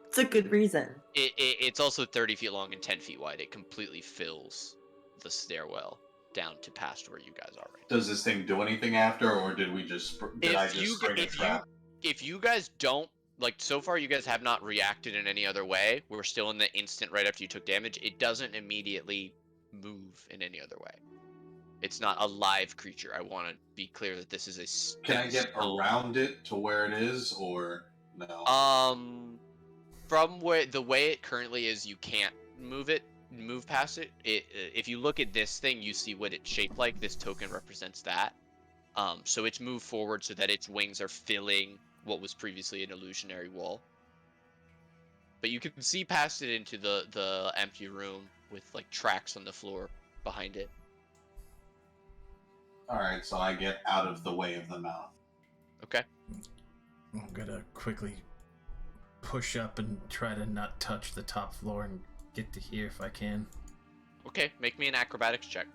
It's a good reason. It's also 30 feet long and 10 feet wide. It completely fills the stairwell down to past where you guys are right now. Does this thing do anything after, or did we just did I just spring a trap? If you guys don't, like, so far you guys have not reacted in any other way, we're still in the instant right after you took damage, it doesn't immediately move in any other way. It's not a live creature. I want to be clear that this is a Can I get around it to where it is, or no? From where the way it currently is, you can't move past it. If you look at this thing, you see what it's shaped like. This token represents that. So it's moved forward so that its wings are filling what was previously an illusionary wall. But you can see past it into the empty room with like tracks on the floor behind it. Alright, so I get out of the way of the mouth. Okay. I'm gonna quickly push up and try to not touch the top floor and get to here if I can. Okay, make me an acrobatics check.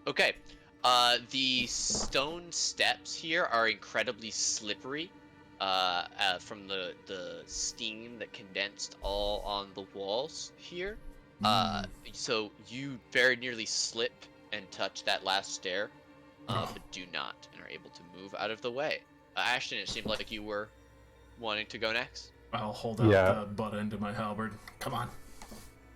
Okay. The stone steps here are incredibly slippery. From the steam that condensed all on the walls here. So you very nearly slip and touch that last stair, but do not, and are able to move out of the way. Ashton, it seemed like you were wanting to go next. I'll hold out Yeah. the butt end of my halberd. Come on.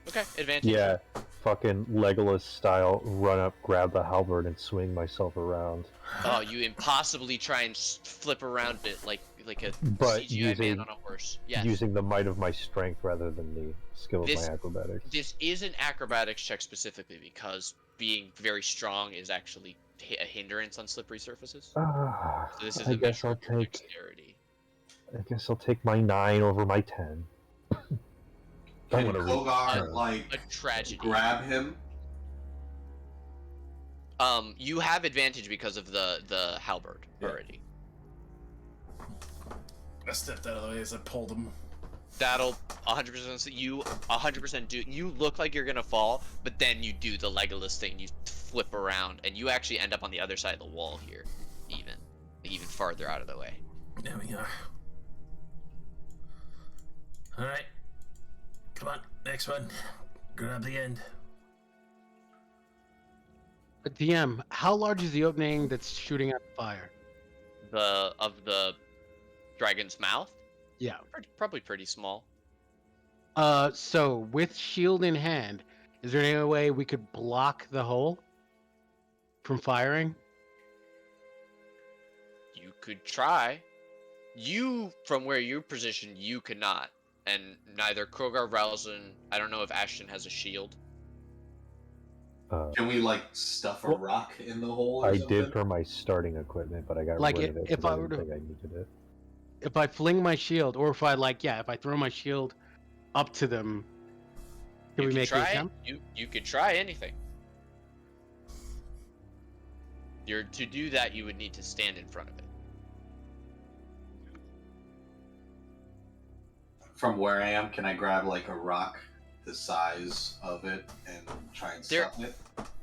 Okay, advantage. Yeah, fucking Legolas style, run up, grab the halberd, and swing myself around. Oh, you impossibly try and flip around it like a But CGI man on a horse. Yes. Using the might of my strength rather than the skill of This- my acrobatics. This is an acrobatics check specifically because being very strong is actually a hindrance on slippery surfaces. Ah, So this is I a guess measure I'll of your take. dexterity. I guess I'll take my 9 over my 10. Can wanna read- Kogar, A like, tragedy. grab him? You have advantage because of the halberd Yeah. already. I stepped out of the way as I pulled him. That'll 100% you 100% do. You look like you're gonna fall, but then you do the Legolas thing. You flip around, and you actually end up on the other side of the wall here, even farther out of the way. There we are. Alright. Come on, next one. Grab the end. DM, how large is the opening that's shooting out fire? Of the dragon's mouth, Yeah. probably pretty small. So with shield in hand, is there any way we could block the hole from firing? You could try. You, from where you're positioned, you could not. And neither Krogar, Ralston, I don't know if Ashton has a shield. Can we, like, stuff a Well, rock in the hole or I something? did for my starting equipment, but I got Like, rid of it if 'cause I I were didn't to- think I needed it. If I fling my shield, or if I throw my shield up to them, can You we could make an try. attempt? You could try anything. To do that, you would need to stand in front of it. From where I am, can I grab, like, a rock the size of it and try and There- stuff it?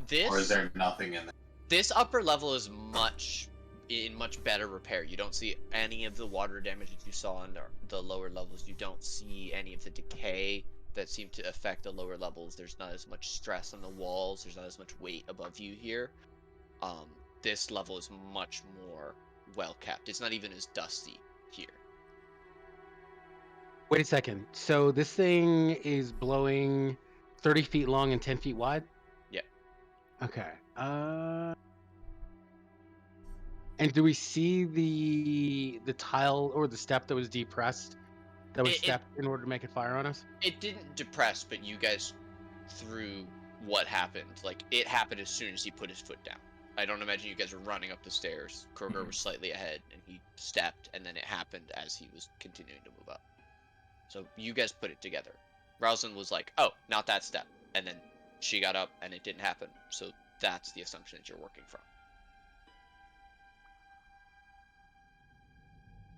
This Or is there nothing in there? This upper level is in much better repair. You don't see any of the water damage that you saw on the lower levels. You don't see any of the decay that seemed to affect the lower levels. There's not as much stress on the walls. There's not as much weight above you here. This level is much more well kept. It's not even as dusty here. Wait a second. So this thing is blowing 30 feet long and 10 feet wide? Yeah. Okay. And do we see the tile or the step that was depressed? That was It- stepped in order to make it fire on us? It didn't depress, but you guys through what happened. Like, it happened as soon as he put his foot down. I don't imagine you guys were running up the stairs. Kroger was slightly ahead, and he stepped, and then it happened as he was continuing to move up. So you guys put it together. Ralston was like, oh, not that step. And then she got up, and it didn't happen. So that's the assumption that you're working from.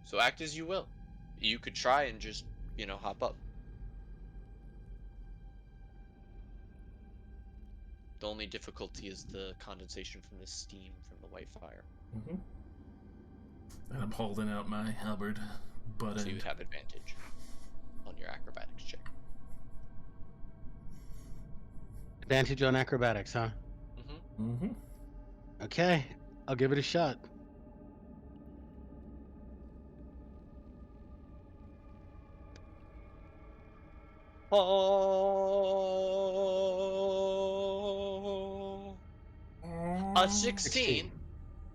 So act as you will. You could try and just, hop up. The only difficulty is the condensation from the steam from the white fire. Mm-hmm. And I'm holding out my halberd butt So you end. would have advantage on your acrobatics check. Advantage on acrobatics, huh? Mm-hmm. Mm-hmm. Okay. I'll give it a shot. Oh. A 16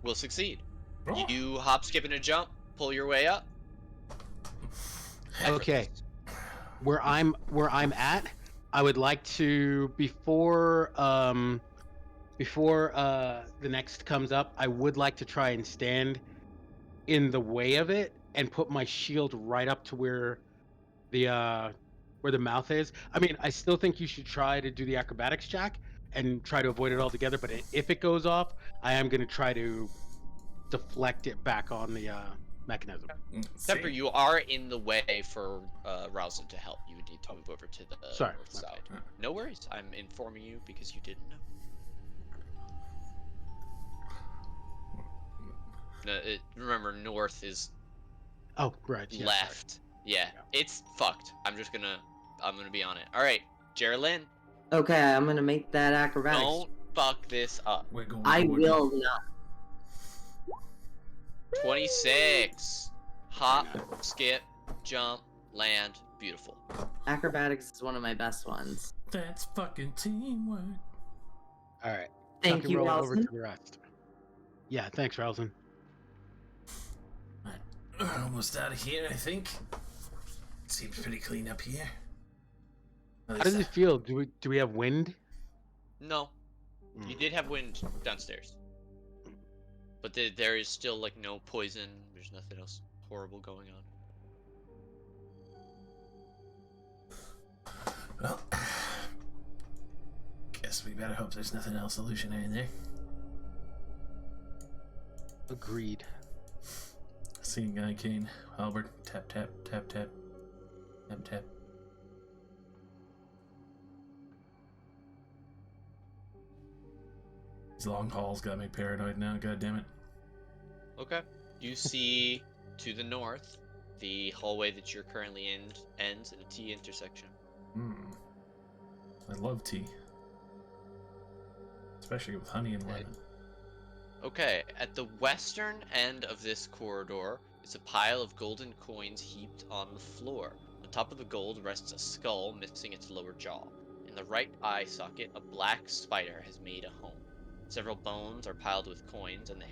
will succeed. Oh. You hop, skip, and a jump, pull your way up. Okay. Where I'm at, I would like to before the next comes up, I would like to try and stand in the way of it and put my shield right up to where the mouth is. I mean, I still think you should try to do the acrobatics check and try to avoid it altogether, but if it goes off, I am going to try to deflect it back on the mechanism. Temper, you are in the way for Rousen to help. You would need to move over to the Sorry, north my side. fault. No worries. I'm informing you because you didn't know. No, remember, north is Oh, right. Yeah, left. Yeah, Yeah. it's fucked. I'm gonna be on it. All right, Geraldine, Okay, I'm gonna make that acrobatics. don't fuck this up. Wiggle, wiggle, I wiggle. will not. 26. Hop, skip, jump, land. Beautiful. Acrobatics is one of my best ones. That's fucking teamwork. All right. Thank Chucky, you, roll over Nelson. to the rest. Yeah, thanks, Ralston. Right. We're almost out of here, I think. Seems pretty clean up here. At How does least it feel? Do we have wind? No, you did have wind downstairs, but there is still like no poison. There's nothing else horrible going on. Well, guess we better hope there's nothing else illusionary in there. Agreed. Seeing guy Kane, Albert, tap tap tap tap tap tap. These long hauls got me paranoid now. God damn it! Okay. You see to the north, the hallway that you're currently in ends in a T intersection. I love tea, especially with honey and lemon. Okay, at the western end of this corridor is a pile of golden coins heaped on the floor. On top of the gold rests a skull missing its lower jaw. In the right eye socket, a black spider has made a home. Several bones are piled with coins, and the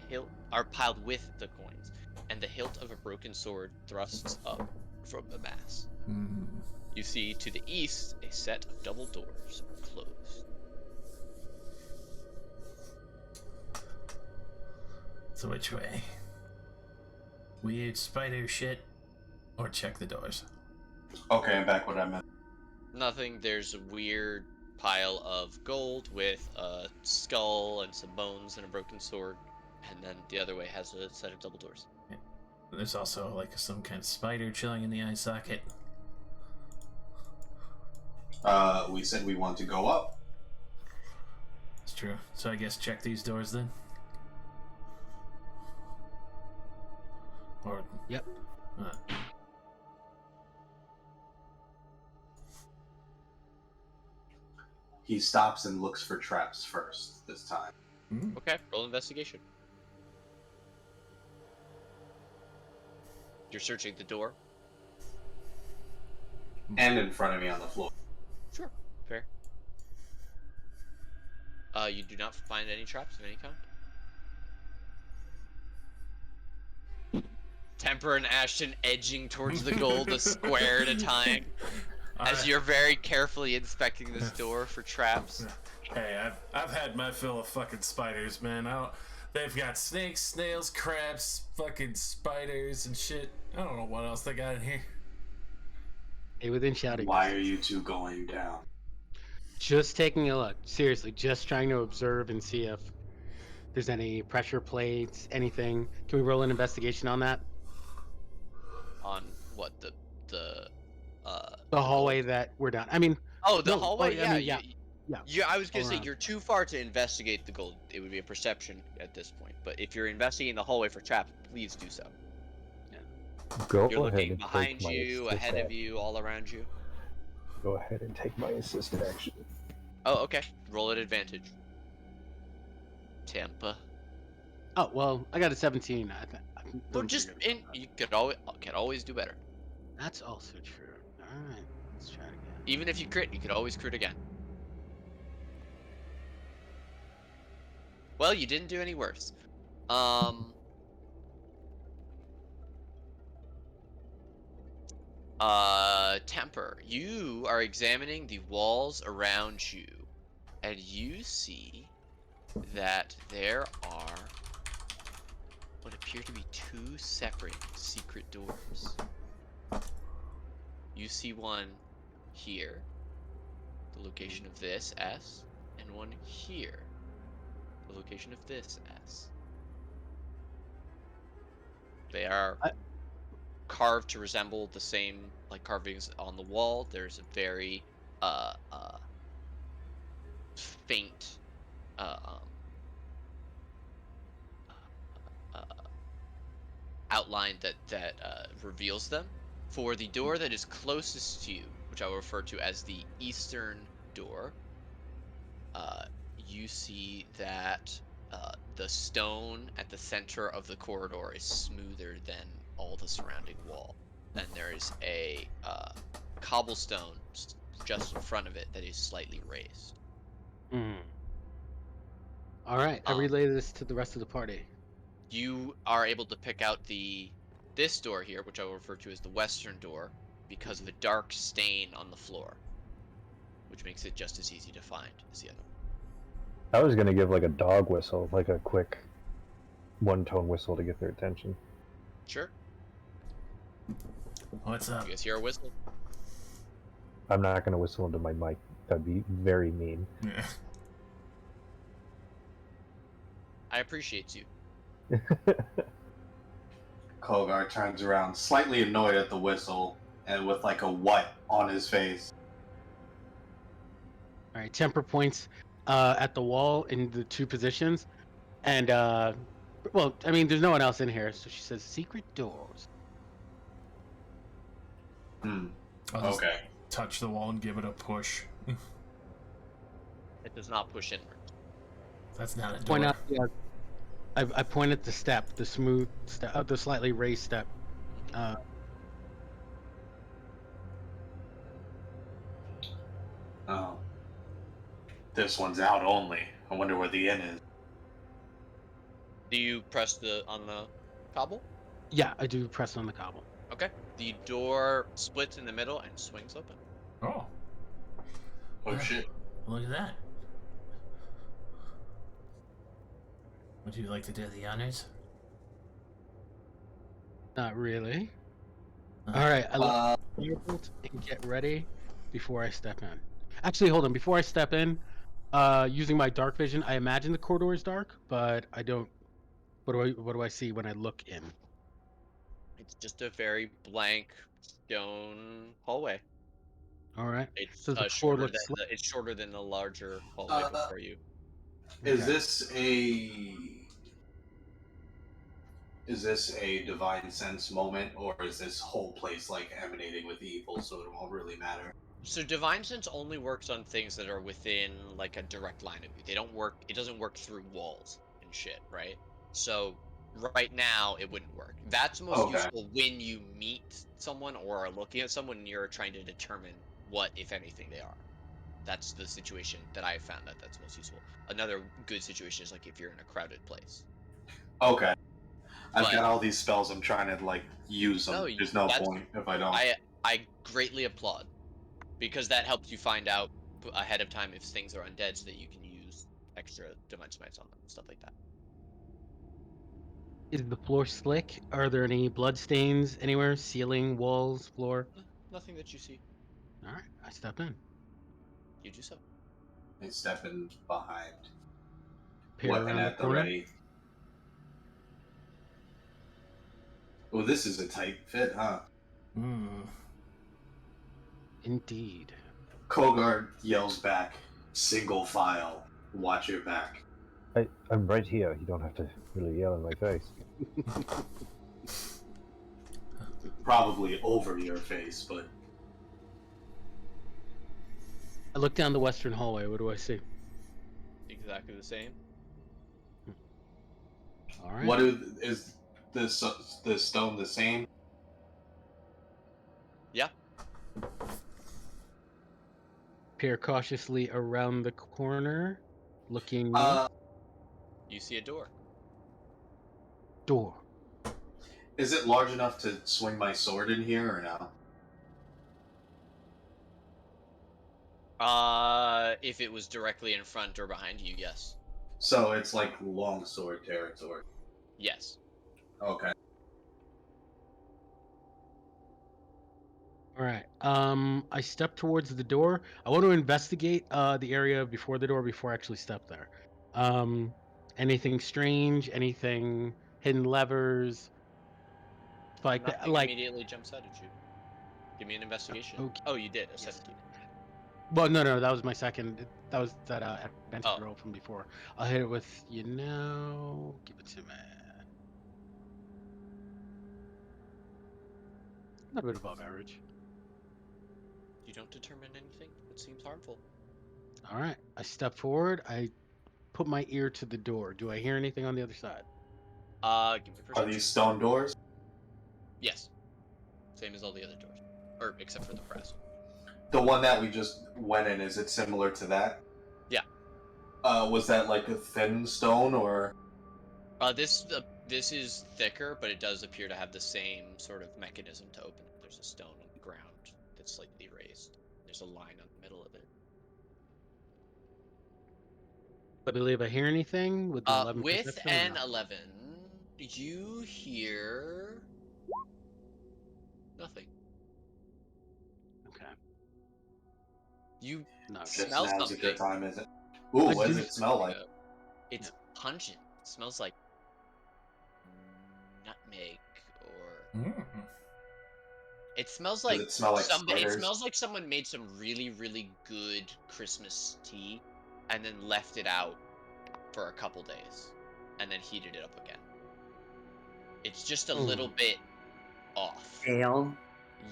hilt of a broken sword thrusts up from the mass. You see to the east a set of double doors are closed. So which way? Weird spider shit, or check the doors? Okay, I'm back. What I meant. Nothing. There's a weird pile of gold with a skull and some bones and a broken sword, and then the other way has a set of double doors. There's also like some kind of spider chilling in the eye socket. We said we want to go up. It's true. So I guess check these doors then. Or Yep. He stops and looks for traps first this time. Okay, roll investigation. You're searching the door? And in front of me on the floor. Sure. Fair. You do not find any traps of any kind? Temper and Ashton edging towards the gold a square at a time as you're very carefully inspecting this door for traps. Hey, I've had my fill of fucking spiders, man. They've got snakes, snails, crabs, fucking spiders and shit. I don't know what else they got in here. Hey, within shouting. Why are you two going down? Just taking a look. Seriously, just trying to observe and see if there's any pressure plates, anything. Can we roll an investigation on that? On what, the hallway that we're down. I mean, oh, the no, hallway. I mean, yeah. I was gonna say Around. you're too far to investigate the gold. It would be a perception at this point. But if you're investigating the hallway for traps, please do so. Go You're ahead looking and behind take my you, assist ahead of action. you, all around you. Go ahead and take my assist action. Oh, okay. Roll at advantage. Tampa. Oh well, I got a 17. Well, you could always do better. That's also true. All right, let's try it again. Even if you crit, you could always crit again. Well, you didn't do any worse. Temper, you are examining the walls around you, and you see that there are what appear to be two separate secret doors. You see one here, the location of this S, and one here, the location of this S. They are carved to resemble the same like carvings on the wall. There's a very uh uh faint uh um uh, outline that reveals them. For the door that is closest to you, which I will refer to as the eastern door, uh, you see that the stone at the center of the corridor is smoother than all the surrounding wall. And there is a cobblestone just in front of it that is slightly raised. Hmm. All right, I Um, relay this to the rest of the party. you are able to pick out this door here, which I will refer to as the western door, because of a dark stain on the floor, which makes it just as easy to find as the other one. I was gonna give like a dog whistle, like a quick one-tone whistle to get their attention. Sure. What's up? You guys hear a whistle? I'm not gonna whistle into my mic. That'd be very mean. Yeah. I appreciate you. Kogar turns around, slightly annoyed at the whistle, and with like a what on his face. All right, temper points at the wall in the two positions, and well, I mean, there's no one else in here, so she says secret doors. I'll just Okay. touch the wall and give it a push. It does not push inward. That's not a door. Point out, yeah. I point at the step, the smooth step, the slightly raised step. Oh. This one's out only. I wonder where the inn is. Do you press on the cobble? Yeah, I do press on the cobble. Okay. The door splits in the middle and swings open. Oh. Oh shit. Look at that. Would you like to do the honors? Not really. Uh, All right, I look at and get ready before I step in. Actually, hold on. Before I step in, using my dark vision, I imagine the corridor is dark, but I don't. What do I see when I look in? It's just a very blank stone hallway. All right. It's Does the floor shorter look than slick? it's shorter than the larger hallway before you. Is Okay. this a divine sense moment, or is this whole place like emanating with evil, so it won't really matter? So divine sense only works on things that are within like a direct line of you. They don't work. It doesn't work through walls and shit, right? So right now it wouldn't work. That's most Okay. useful when you meet someone or are looking at someone and you're trying to determine what, if anything, they are. That's the situation that I have found that's most useful. Another good situation is like if you're in a crowded place. Okay. I've But- got all these spells. I'm trying to like use them. No, There's no that's- point if I don't. I greatly applaud, because that helps you find out ahead of time if things are undead, so that you can use extra divine smites on them and stuff like that. Is the floor slick? Are there any blood stains anywhere? Ceiling, walls, floor? Nothing that you see. All right, I step in. You do so. He's stepping behind. Peer Weapon around the at the corner. ready. Oh, this is a tight fit, huh? Indeed. Kogar yells back, single file, watch your back. I'm right here. You don't have to really yell in my face. Probably over your face, but I look down the western hallway. What do I see? Exactly the same. All right. what is this stone the same? Yeah. Peer cautiously around the corner, looking You see a door. door. Is it large enough to swing my sword in here or no? If it was directly in front or behind you, yes. So it's like longsword territory. Yes. Okay. All right. I step towards the door. I want to investigate the area before the door before I actually step there. Anything strange? Anything hidden levers? Like Nothing like. immediately jumps out at you. Give me an investigation. Okay. Oh, you did a 17. Well, no, that was my second. That was that advantage Oh. roll from before. I'll hit it with you now. Give it to me. A little bit above average. You don't determine anything that seems harmful. All right. I step forward. I put my ear to the door. Do I hear anything on the other side? Give me a Are perception. these stone doors? Yes. Same as all the other doors. Or except for the brass one. The one that we just went in, is it similar to that? Yeah. Was that like a thin stone or? This is thicker, but it does appear to have the same sort of mechanism to open it. There's a stone on the ground that's slightly raised. There's a line on the middle of it. I believe I hear anything with the 11 With perception. an No? 11, you hear nothing. Okay. You No. Just smell now's a something. good time, is it? Ooh, I what does do- it smell like? It's pungent. It smells like nutmeg, or it smells Does like it smell like somebody. It spiders? smells like someone made some really, really good Christmas tea, and then left it out for a couple days, and then heated it up again. It's just a little bit off. Ale.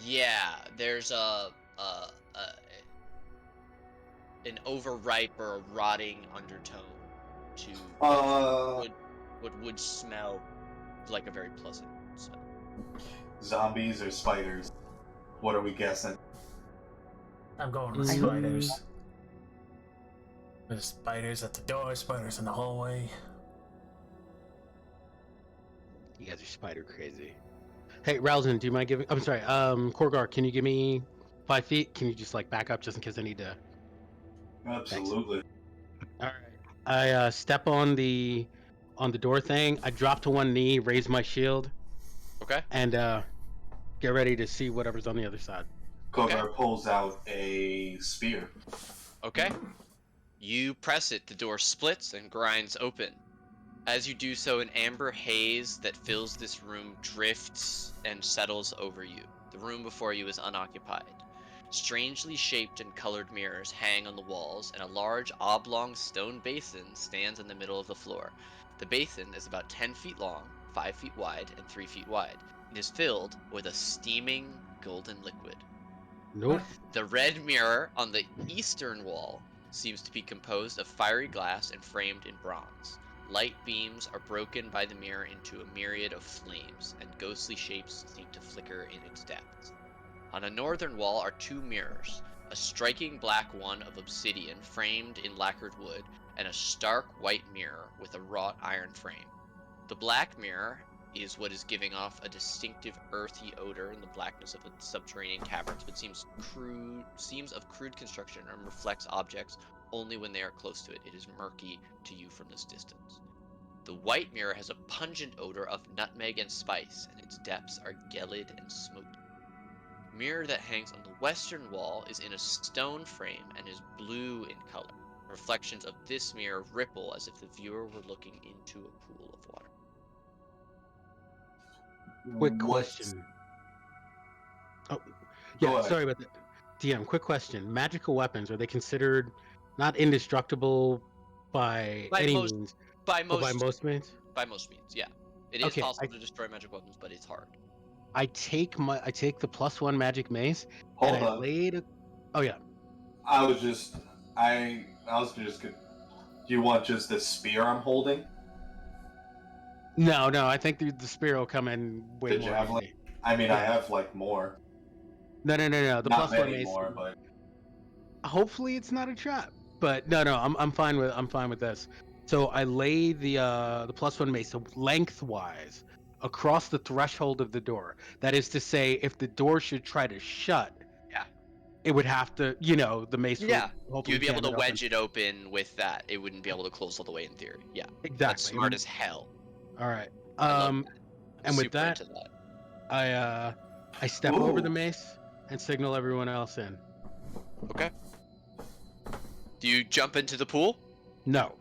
Yeah, there's an overripe or a rotting undertone to what would smell like a very pleasant smell. Zombies or spiders? What are we guessing? I'm going with spiders. There's spiders at the door, spiders in the hallway. You guys are spider crazy. Hey, Ralston, do you mind giving? I'm sorry. Korgar, can you give me 5 feet? Can you just like back up just in case I need to? Absolutely. All right. I step on the door thing. I drop to one knee, raise my shield, Okay. and get ready to see whatever's on the other side. Kogar pulls out a spear. Okay. You press it, the door splits and grinds open. As you do so, an amber haze that fills this room drifts and settles over you. The room before you is unoccupied. Strangely shaped and colored mirrors hang on the walls, and a large oblong stone basin stands in the middle of the floor. The basin is about 10 feet long, 5 feet wide, and 3 feet wide. It is filled with a steaming golden liquid. Nope. The red mirror on the eastern wall seems to be composed of fiery glass and framed in bronze. Light beams are broken by the mirror into a myriad of flames, and ghostly shapes seem to flicker in its depths. On a northern wall are 2 mirrors, a striking black one of obsidian framed in lacquered wood, and a stark white mirror with a wrought iron frame. The black mirror is what is giving off a distinctive earthy odor in the blackness of the subterranean caverns, but seems of crude construction and reflects objects only when they are close to it. It is murky to you from this distance. The white mirror has a pungent odor of nutmeg and spice, and its depths are gelid and smoky. The mirror that hangs on the western wall is in a stone frame and is blue in color. Reflections of this mirror ripple as if the viewer were looking into a pool of water. Quick What? question. Oh, Go yeah. ahead. Sorry about that. DM, quick question. Magical weapons, are they considered not indestructible by any means, By but by most means? By most means, yeah. It is Okay, possible to destroy magic weapons, but it's hard. I take the +1 magic mace, Hold and I on. laid it. Oh yeah. I was just. Do you want just the spear I'm holding? No, I think the spear will come in way The more javelin? handy. I mean, I Yeah. have like more. No. The Not +1 many mace. more, but Hopefully, it's not a trap. But no, I'm fine with this. So I lay the +1 mace lengthwise across the threshold of the door. That is to say, if the door should try to shut, Yeah. it would have to, the mace Yeah. would hopefully You'd be able jam to it open. wedge it open with that. It wouldn't be able to close all the way in theory. Yeah. Exactly. That's smart as hell. All right. I love that. I'm And with super that, into that. I step over the Ooh. mace and signal everyone else in. Okay. Do you jump into the pool? No.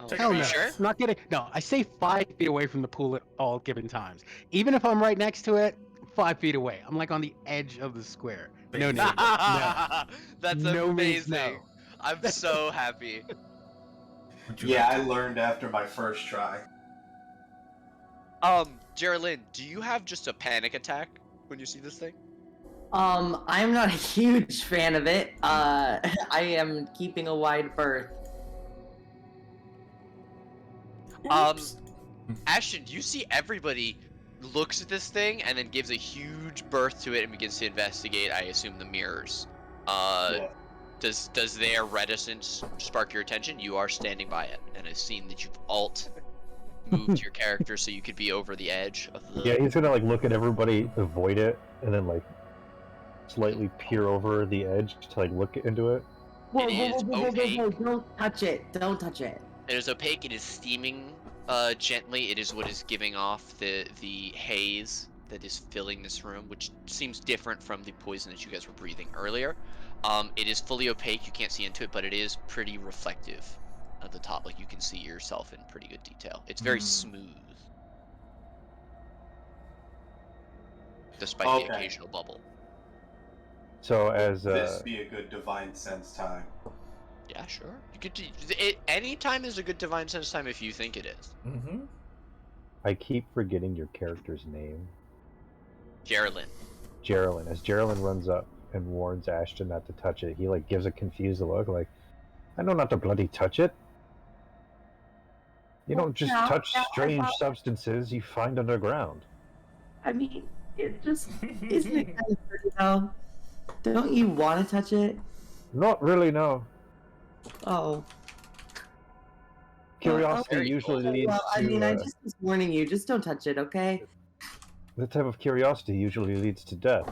Oh, Take a Hell are you no. bath. sure? I'm not kidding. No, I stay 5 feet away from the pool at all given times. Even if I'm right next to it, 5 feet away. I'm like on the edge of the square. No Bathing. need. No. That's No means amazing. no. I'm so happy. Would you Yeah, like I to- learned after my first try. Geraldine, do you have just a panic attack when you see this thing? I'm not a huge fan of it. I am keeping a wide berth. Oops. Ashton, you see everybody looks at this thing and then gives a huge berth to it and begins to investigate, I assume, the mirrors. Yeah. Does their reticence spark your attention? You are standing by it, and I've seen that you've moved your character so you could be over the edge of the. Yeah, he's gonna like look at everybody, avoid it, and then like slightly peer over the edge to like look into it. Whoa, It is opaque. Don't touch it. Don't touch it. It is opaque. It is steaming gently. It is what is giving off the haze that is filling this room, which seems different from the poison that you guys were breathing earlier. It is fully opaque. You can't see into it, but it is pretty reflective at the top. Like you can see yourself in pretty good detail. It's very smooth, despite the Okay. occasional bubble. So as This be a good divine sense time. Yeah, sure. You could. Any time is a good divine sense time if you think it is. Mm-hmm. I keep forgetting your character's name, Geraldine. Geraldine. As Geraldine runs up and warns Ashton not to touch it, he like gives a confused look, like, "I know not to bloody touch it. You don't just No, touch no, strange substances you find underground." I mean, it just isn't it kind of pretty though? Don't you want to touch it? Not really, no. Oh. Curiosity Very usually cool. leads Well, I mean, I to just was warning you. Just don't touch it, okay? the type of curiosity usually leads to death.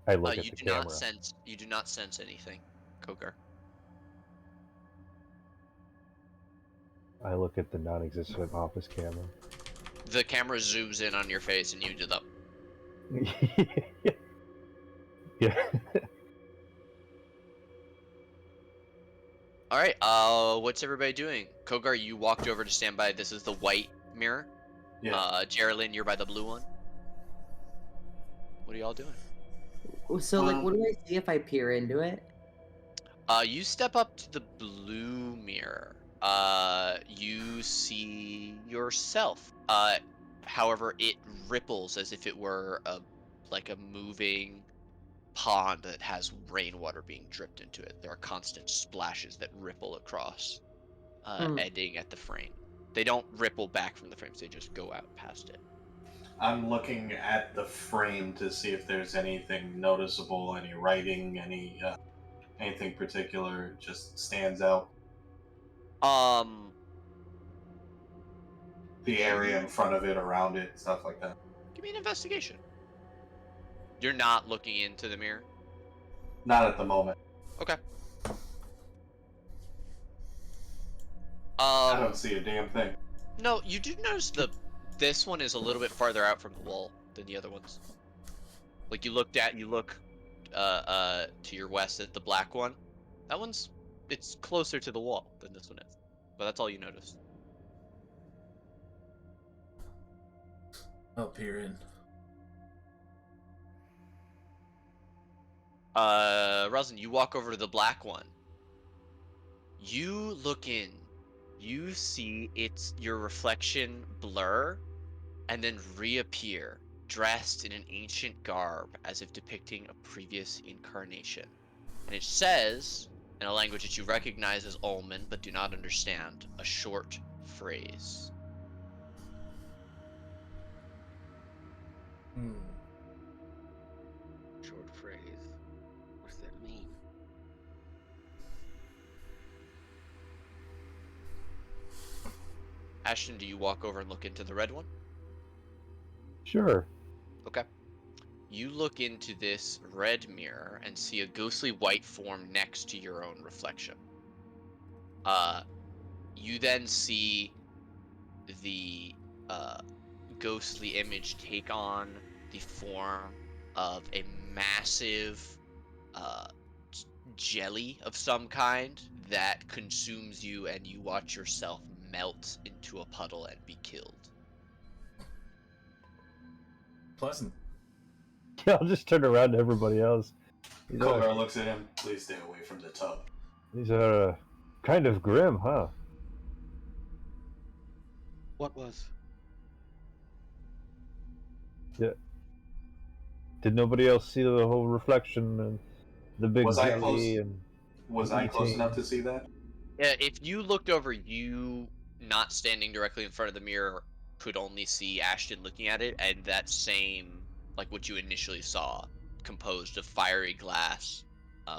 I look at You the do camera. not sense. You do not sense anything, Kogar. I look at the non-existent office camera. The camera zooms in on your face, and you do the. Yeah. All right. What's everybody doing? Kogar, you walked over to stand by. This is the white mirror. Yeah. Geraldine, you're by the blue one. What are y'all doing? So, like, what do I see if I peer into it? You step up to the blue mirror. You see yourself. However, it ripples as if it were like a moving pond that has rainwater being dripped into it. There are constant splashes that ripple across, ending at the frame. They don't ripple back from the frames; they just go out past it. I'm looking at the frame to see if there's anything noticeable, any writing, anything particular just stands out. Um, The area in front of it, around it, stuff like that. give me an investigation. You're not looking into the mirror. Not at the moment. Okay. I don't see a damn thing. No, you do notice this one is a little bit farther out from the wall than the other ones. Like you look to your west at the black one. That one's it's closer to the wall than this one is. But that's all you notice. I'll peer in. Rosin, you walk over to the black one. You look in. You see your reflection blur and then reappear, dressed in an ancient garb as if depicting a previous incarnation. And it says, in a language that you recognize as Ulman but do not understand, a short phrase. Short phrase. What's that mean? Ashton, do you walk over and look into the red one? Sure. Okay. You look into this red mirror and see a ghostly white form next to your own reflection. You then see the ghostly image take on the form of a massive jelly of some kind that consumes you, and you watch yourself melt into a puddle and be killed. Pleasant. Yeah, I'll just turn around to everybody else. Kogar looks at him. Please stay away from the tub. These are kind of grim, huh? What was? Yeah. Did nobody else see the whole reflection and the big Was I jelly close? and Was I close eating? enough to see that? Yeah, if you looked over, you not standing directly in front of the mirror could only see Ashton looking at it, and that same, like what you initially saw, composed of fiery glass,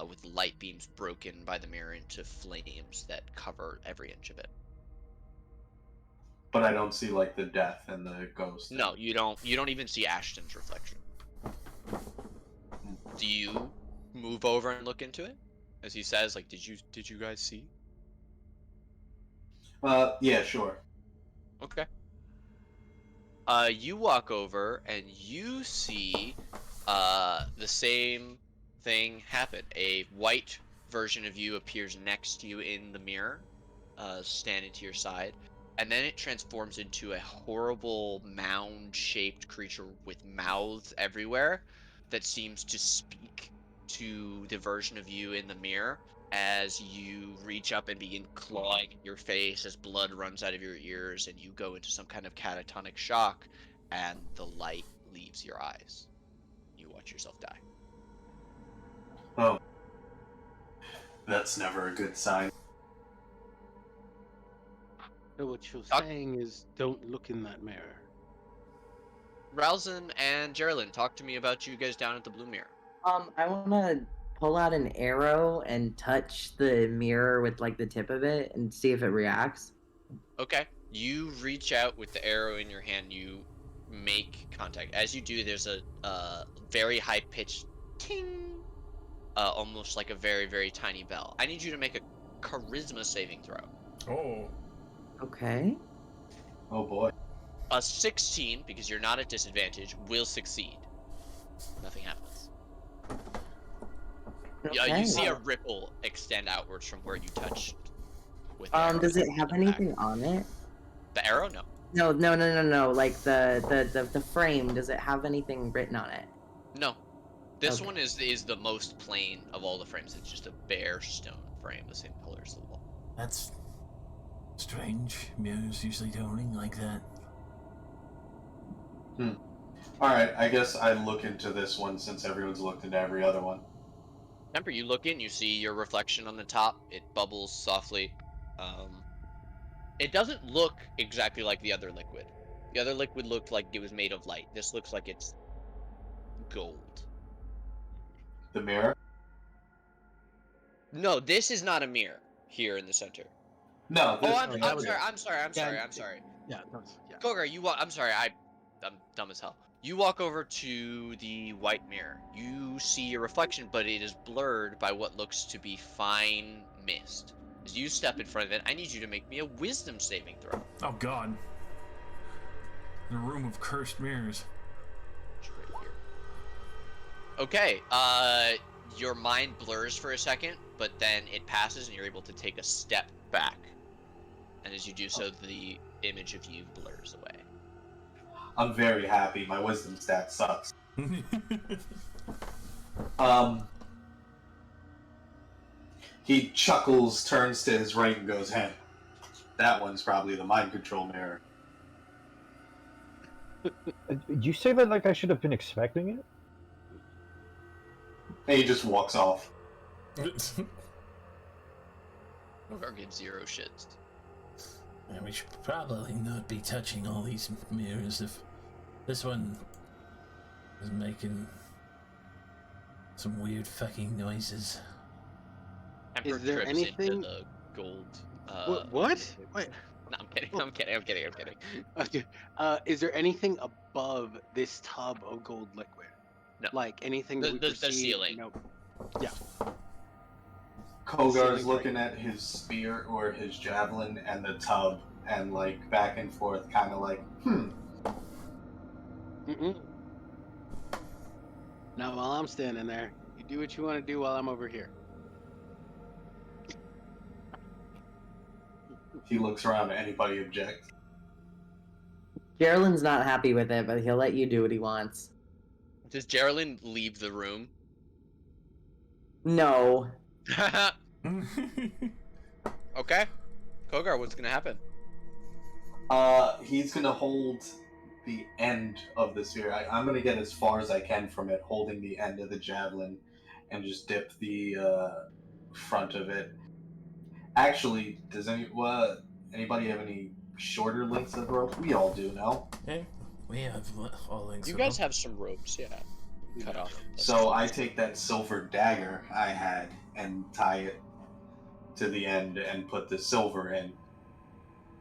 with light beams broken by the mirror into flames that cover every inch of it. But I don't see like the death and the ghost. No, you don't. You don't even see Ashton's reflection. Do you move over and look into it, as he says, like, did you guys see? Yeah, sure. Okay. You walk over and you see the same thing happen. A white version of you appears next to you in the mirror, standing to your side, and then it transforms into a horrible mound-shaped creature with mouths everywhere that seems to speak to the version of you in the mirror as you reach up and begin clawing at your face as blood runs out of your ears and you go into some kind of catatonic shock and the light leaves your eyes. You watch yourself die. Oh, that's never a good sign. So what you're Doc- saying is, don't look in that mirror. Ralston and Geraldine, talk to me about you guys down at the Blue Mirror. I want to pull out an arrow and touch the mirror with like the tip of it and see if it reacts. Okay. You reach out with the arrow in your hand. You make contact. As you do, there's a very high pitched ting, almost like a very, very tiny bell. I need you to make a charisma saving throw. Oh. Okay. Oh boy. A 16, because you're not at disadvantage, will succeed. Nothing happens. Yeah, Okay. you see a ripple extend outwards from where you touched with the arrow Does it and have come back. anything on it? The arrow? No. No. Like the frame. Does it have anything written on it? No. This Okay. one is the most plain of all the frames. It's just a bare stone frame, the same color as the wall. That's strange. Mirrors usually don't ring like that. Alright, I guess I look into this one since everyone's looked into every other one. Temper, you look in, you see your reflection on the top. It bubbles softly. It doesn't look exactly like the other liquid. The other liquid looked like it was made of light. This looks like it's gold. The mirror? No, this is not a mirror here in the center. No, this I'm that was- sorry. I'm Yeah, sorry. Yeah, that's, yeah. Kogar, you walk. I'm sorry. I'm dumb as hell. You walk over to the white mirror. You see your reflection, but it is blurred by what looks to be fine mist. As you step in front of it, I need you to make me a wisdom saving throw. Oh god. In a room of cursed mirrors. Which is right here. Okay. Your mind blurs for a second, but then it passes, and you're able to take a step back. And as you do so, the image of you blurs away. I'm very happy. My wisdom stat sucks. He chuckles, turns to his right, and goes, "Hey, that one's probably the mind control mirror." You say that like I should have been expecting it? And he just walks off. Kogar gives zero shits. And we should probably not be touching all these mirrors if this one is making some weird fucking noises. Emperor Is there trips anything- into the gold. What? Wait. No, I'm kidding. I'm kidding. Okay. Is there anything above this tub of gold liquid? No. Like anything that we The perceive? ceiling. No. Yeah. Kogar's Ceiling looking at his spear or his javelin and the tub, and like back and forth, kind of like, Mm-mm. Now while I'm standing there, you do what you want to do while I'm over here. He looks around. Anybody object? Geraldine's not happy with it, but he'll let you do what he wants. Does Geraldine leave the room? No. Okay. Kogar, what's gonna happen? He's gonna hold the end of the sphere. I'm gonna get as far as I can from it, holding the end of the javelin, and just dip the front of it. Actually, does anybody have any shorter lengths of rope? We all do now. Okay. We have all lengths. You of guys rope. have some ropes, yeah. Cut off. So I take that silver dagger I had and tie it to the end and put the silver in.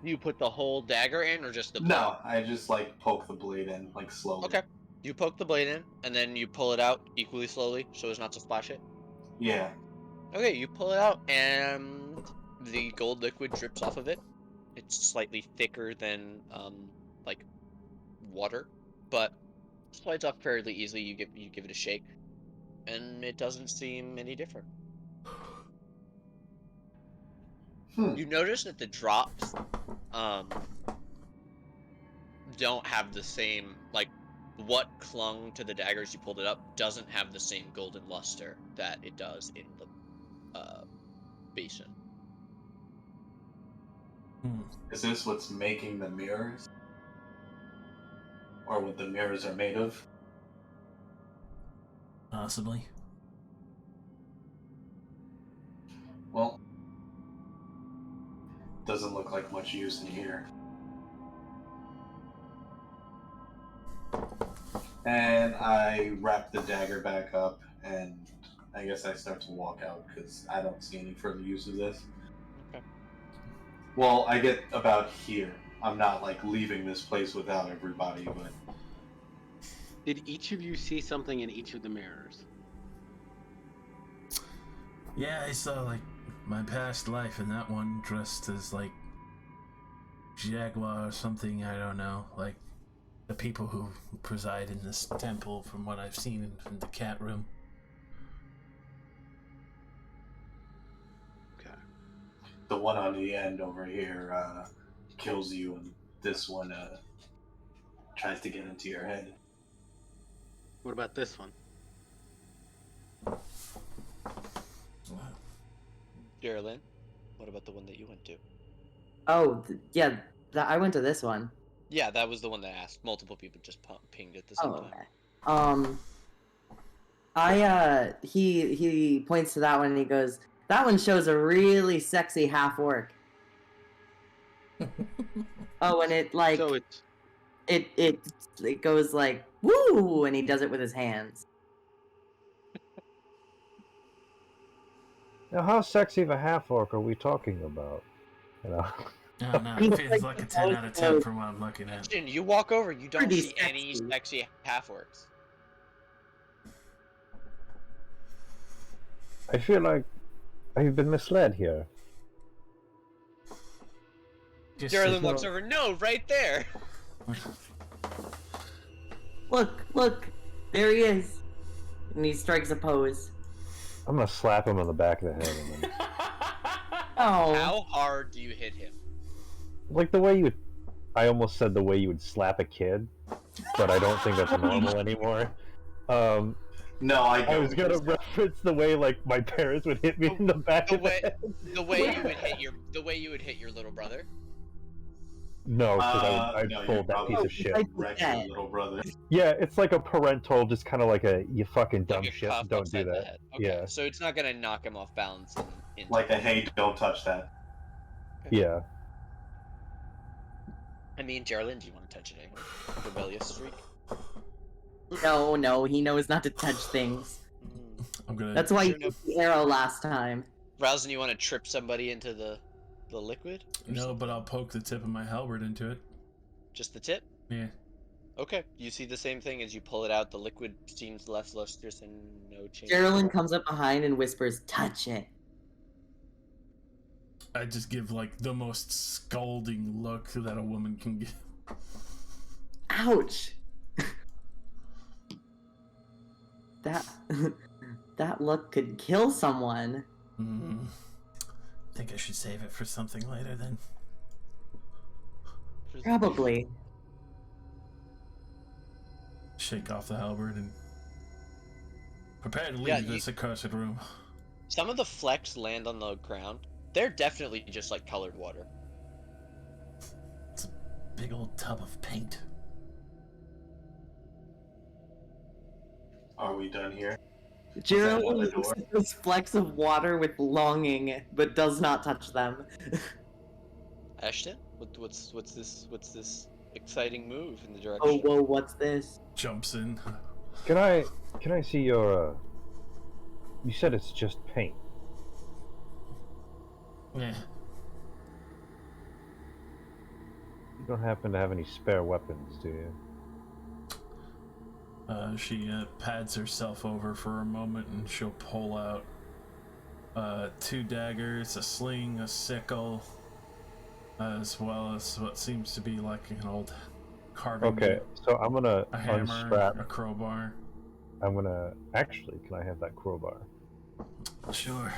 You put the whole dagger in, or just the blade? No, I just like poke the blade in, like slowly. Okay. You poke the blade in, and then you pull it out equally slowly, so as not to splash it. Yeah. Okay, you pull it out, and the gold liquid drips off of it. It's slightly thicker than like water, but slides off fairly easily. You give it a shake, and it doesn't seem any different. You notice that the drops don't have the same, like, what clung to the dagger as you pulled it up doesn't have the same golden luster that it does in the basin. Is this what's making the mirrors? Or what the mirrors are made of? Possibly. Well, doesn't look like much use in here. And I wrap the dagger back up, and I guess I start to walk out because I don't see any further use of this. Okay. Well, I get about here. I'm not like leaving this place without everybody, but Did each of you see something in each of the mirrors? Yeah, I saw like my past life in that one dressed as like Jaguar or something, I don't know. Like the people who preside in this temple from what I've seen in the cat room. Okay. the one on the end over here kills you, and this one tries to get into your head. What about this one? Geraldine, what about the one that you went to? Oh, yeah. I went to this one. Yeah, that was the one that I asked. Multiple people just pinged at the same time. Okay. He points to that one and he goes, "That one shows a really sexy half orc." Oh, and it like So it's it goes like woo, and he does it with his hands. Now, how sexy of a half orc are we talking about? You know, Oh no, it feels like a 10 out of 10 from what I'm looking at. Christian, you walk over, you don't Pretty see any sexy. sexy half orcs. I feel like I've been misled here. Just Geraldine like- looks over. No, right there. Look, there he is, and he strikes a pose. I'm gonna slap him on the back of the head, and then, Oh, How hard do you hit him? like the way you would. I almost said the way you would slap a kid, but I don't think that's normal anymore. No, I was gonna reference the way like my parents would hit me in the back The of the way, head. the way you would hit your little brother. No, because I'd no, pull you're that probably piece of shit. I- wreck your little brother. Yeah, it's like a parental, just kind of like a you fucking dumb Like a shit. cuff Don't upside do the that. head. Okay, Yeah, so it's not gonna knock him off balance. Into Like a hey, don't touch that. yeah. I mean, Geraldine, do you want to touch it anyway? Rebellious streak. no, he knows not to touch things. I'm gonna. That's why Sure you enough. used the arrow last time. Rousing, you want to trip somebody into the liquid? Or No, something? but I'll poke the tip of my halberd into it. Just the tip. Yeah. Okay, you see the same thing as you pull it out. The liquid seems less lustrous and no change. Geraldine comes up behind and whispers, "Touch it." I just give like the most scalding look that a woman can give. Ouch. That look could kill someone. I think I should save it for something later then. Probably. Shake off the halberd and prepare to leave Yeah, this accursed room. Some of the flecks land on the ground. They're definitely just like colored water. It's a big old tub of paint. Are we done here? Jiro on the looks door? at those flecks of water with longing, but does not touch them. Ashton, what's this exciting move in the Oh, direction? whoa, what's this? Jumps in. Can I see your? You said it's just paint. Yeah. You don't happen to have any spare weapons, do you? She pads herself over for a moment and she'll pull out 2 daggers, a sling, a sickle, as well as what seems to be like an old carving. Okay, so I'm gonna A hammer, unstrap. a crowbar. I'm gonna actually. Can I have that crowbar? Sure.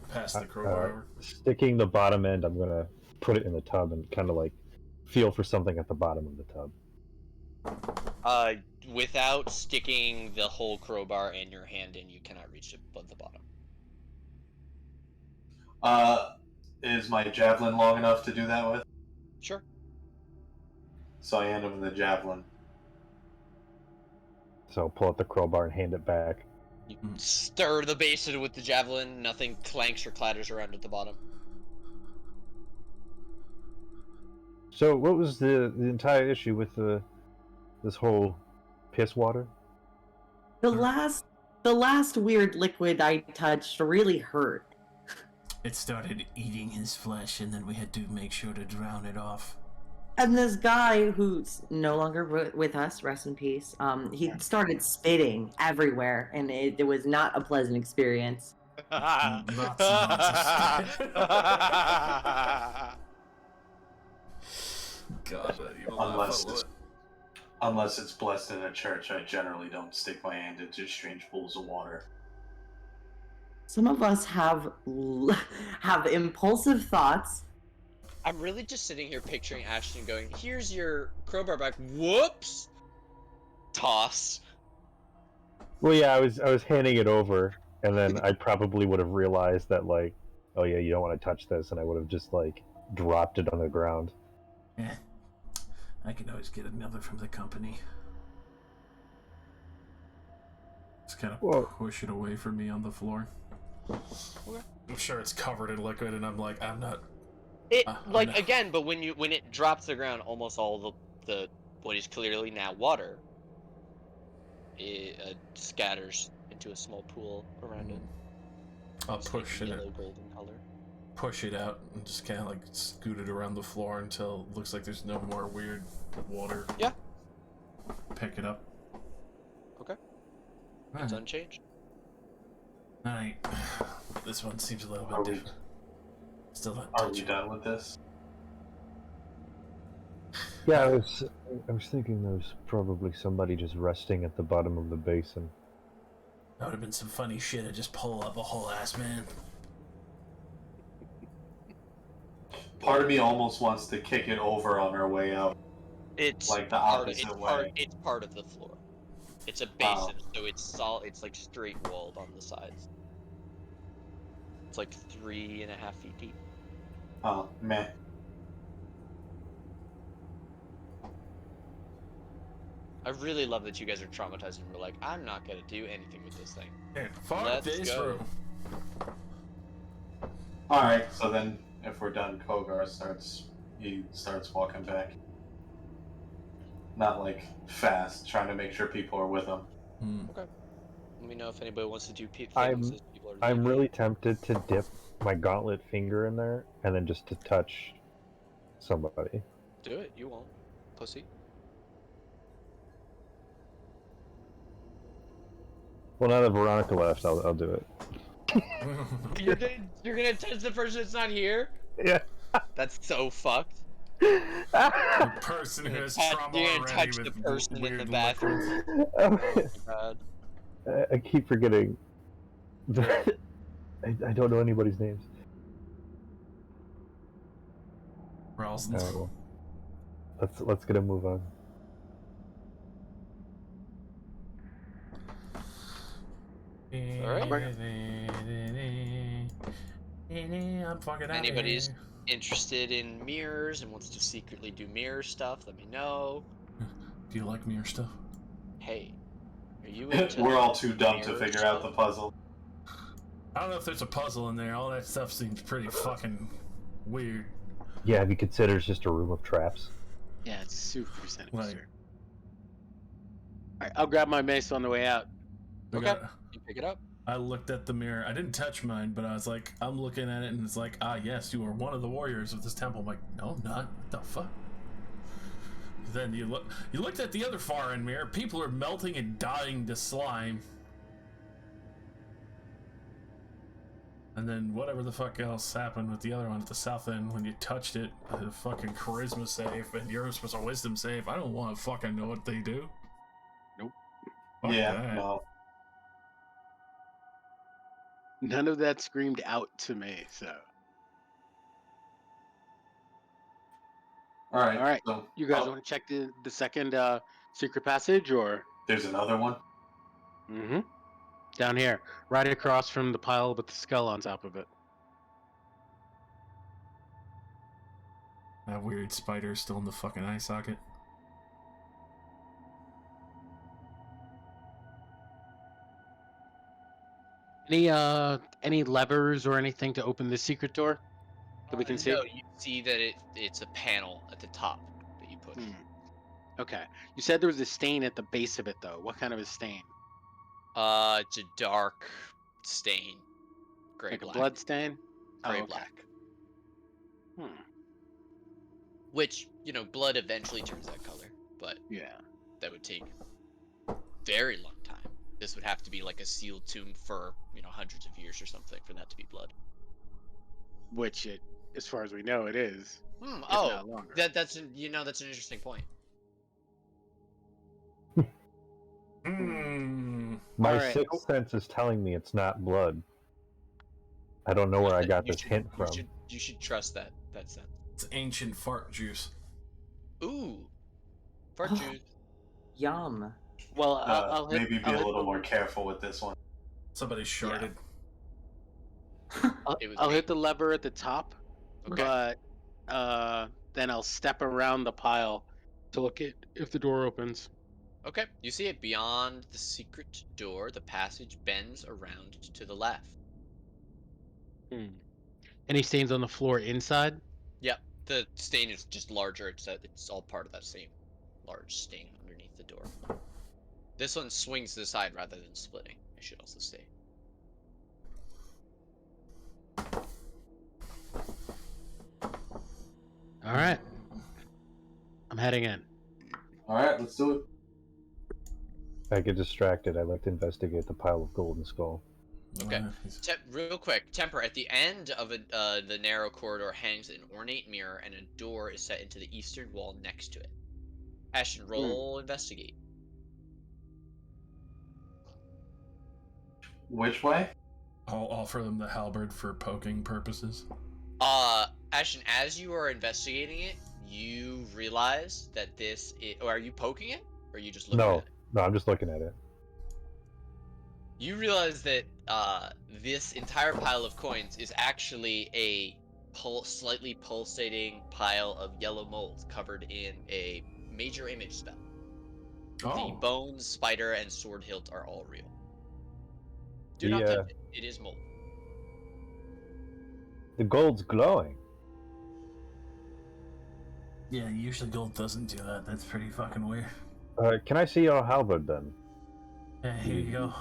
Pass the crowbar over. Sticking the bottom end, I'm gonna put it in the tub and kind of like feel for something at the bottom of the tub. Without sticking the whole crowbar and your hand in, you cannot reach it above the bottom. Is my javelin long enough to do that with? Sure. So I hand him the javelin. So I'll pull out the crowbar and hand it back. You stir the basin with the javelin, nothing clanks or clatters around at the bottom. So what was the entire issue with this whole piss water? The last weird liquid I touched really hurt. It started eating his flesh, and then we had to make sure to drown it off. And this guy who's no longer with us, rest in peace, he started spitting everywhere, and it was not a pleasant experience. Lots and lots of spit. God, you laugh a lot. Unless it's blessed in a church, I generally don't stick my hand into strange pools of water. Some of us have impulsive thoughts. I'm really just sitting here picturing Ashton going, here's your crowbar back. Whoops! Toss. Well, yeah, I was handing it over, and then I probably would have realized that, like, oh yeah, you don't want to touch this, and I would have just like dropped it on the ground. Yeah. I can always get another from the company. Just kind of Whoa. push it away from me on the floor. Okay. I'm sure it's covered in liquid, and I'm like, I'm not. It no. again, but when it drops to the ground, almost all the what is clearly now water, it scatters into a small pool around it. I'll It's push like it. yellow golden color. Push it out and just kind of like scoot it around the floor until it looks like there's no more weird water. Yeah. Pick it up. Okay. It's unchanged. Alright. This one seems a little Are bit we- different. Still not Are we touching. done with this? Yeah, I was thinking there's probably somebody just resting at the bottom of the basin. That would have been some funny shit to just pull up a whole ass man. Part of me almost wants to kick it over on our way out. It's Like the part opposite it's way. it's part of the floor. It's a basin, so it's solid. It's like straight walled on the sides. It's like 3.5 feet deep. Oh, meh. I really love that you guys are traumatized and we're like, I'm not gonna do anything with this thing. Hey, fuck Let's this go. room. Alright, so then if we're done, Kogar starts walking back. Not like fast, trying to make sure people are with him. Let me know if anybody wants to do things I'm- as people are I'm leaving. really tempted to dip my gauntlet finger in there and then just to touch somebody. Do it, you won't. Pussy. Well, now that Veronica left, I'll do it. You're gonna touch the person that's not here? Yeah. That's so fucked. The person who has You're trauma gonna already touch with the person in weird the bathroom. Oh, Oh my god. I keep forgetting. I don't know anybody's names. Ralston. Well, Let's get a move on. Alright. I'm fucking out of Anybody's here. interested in mirrors and wants to secretly do mirror stuff, let me know. Do you like mirror stuff? Hey, are you into We're all too dumb to mirror figure out the stuff? puzzle. I don't know if there's a puzzle in there. All that stuff seems pretty fucking weird. Yeah, have you considered it's just a room of traps? Yeah, it's super sinister. Like, Alright, I'll grab my mace on the way out. we Okay. got- You pick it up. I looked at the mirror. I didn't touch mine, but I was like, I'm looking at it, and it's like, ah, yes, you are one of the warriors of this temple. I'm like, no, I'm not. What the fuck? Then you looked at the other far end mirror. People are melting and dying to slime. And then whatever the fuck else happened with the other one at the south end when you touched it, the fucking charisma save, and yours was a wisdom save. I don't want to fucking know what they do. Nope. Fuck Yeah, that. no. None of that screamed out to me, so. Alright. Alright, So, you guys want to check the second secret passage, or? there's another one? Mm-hmm. Down here, right across from the pile with the skull on top of it. That weird spider still in the fucking eye socket. Any levers or anything to open this secret door that we can see? No, you see that it's a panel at the top that you push. Okay. You said there was a stain at the base of it, though. What kind of a stain? It's a dark stain. Gray Like black. a blood stain? Gray okay. black. Hmm. Which, blood eventually turns that color, but Yeah. that would take a very long time. This would have to be like a sealed tomb for, hundreds of years or something for that to be blood. Which it, as far as we know, it is. Hmm. If Oh, not longer. that's an interesting point. My Alright. sixth sense is telling me it's not blood. I don't know where I got You this should- hint from. You should trust that sense. It's ancient fart juice. Ooh, fart Oh. juice. Yum. Well, I'll hit, Maybe be I'll a hit little the- more careful with this one. Somebody sharded. It was I'll me. hit the lever at the top, Okay. but then I'll step around the pile to look at if the door opens. Okay, you see it beyond the secret door. The passage bends around to the left. Any stains on the floor inside? Yep, the stain is just larger. It's all part of that same large stain underneath the door. This one swings to the side rather than splitting, I should also say. All right. I'm heading in. Alright, let's do it. I get distracted. I like to investigate the pile of golden skull. Okay. Real quick, Temper, at the end of the narrow corridor hangs an ornate mirror, and a door is set into the eastern wall next to it. Ashton, roll investigate. Which way? I'll offer them the halberd for poking purposes. Ashton, as you are investigating it, you realize that or are you poking it? Or are you just looking at it? No, I'm just looking at it. You realize that this entire pile of coins is actually a slightly pulsating pile of yellow mold covered in a major image spell. The Oh, bones, spider, and sword hilt are all real. Do The, not touch it. It is mold. The gold's glowing. yeah, usually gold doesn't do that. That's pretty fucking weird. Can I see your halberd then? Yeah, here you go.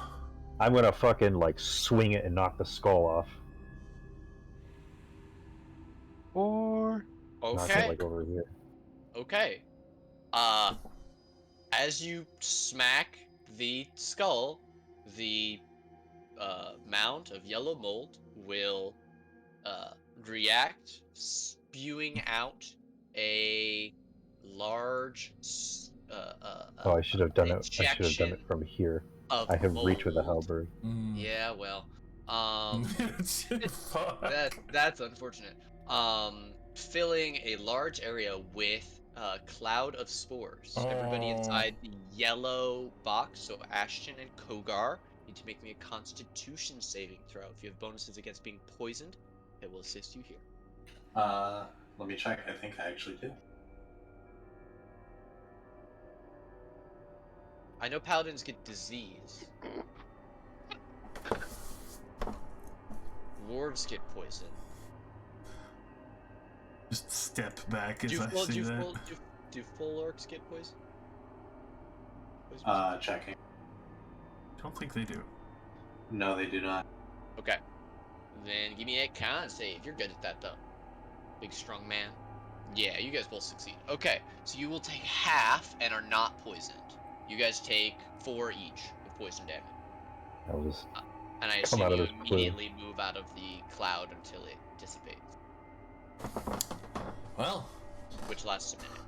I'm gonna fucking swing it and knock the skull off. Or Knock Okay. it over here. Okay. As you smack the skull, the mound of yellow mold will react, spewing out a large Oh, I should have done it. I should have done injection it from here. of I have reach with a mold. halberd. Yeah, well, Fuck. that's unfortunate. Filling a large area with cloud of spores. Everybody inside the yellow box, so Ashton and Kogar, need to make me a Constitution saving throw. If you have bonuses against being poisoned, it will assist you here. Let me check. I think I actually do. I know paladins get disease. Dwarves get poison. Just step back as I see that. Do full orcs get poison? Checking. Don't think they do. No, they do not. Okay. Then give me a con save. You're good at that, though. Big, strong man. Yeah, you guys both succeed. Okay, so you will take half and are not poisoned. You guys take 4 each of poison damage. I'll just And I come assume out of you this clue. immediately move out of the cloud until it dissipates, Well, which lasts a minute.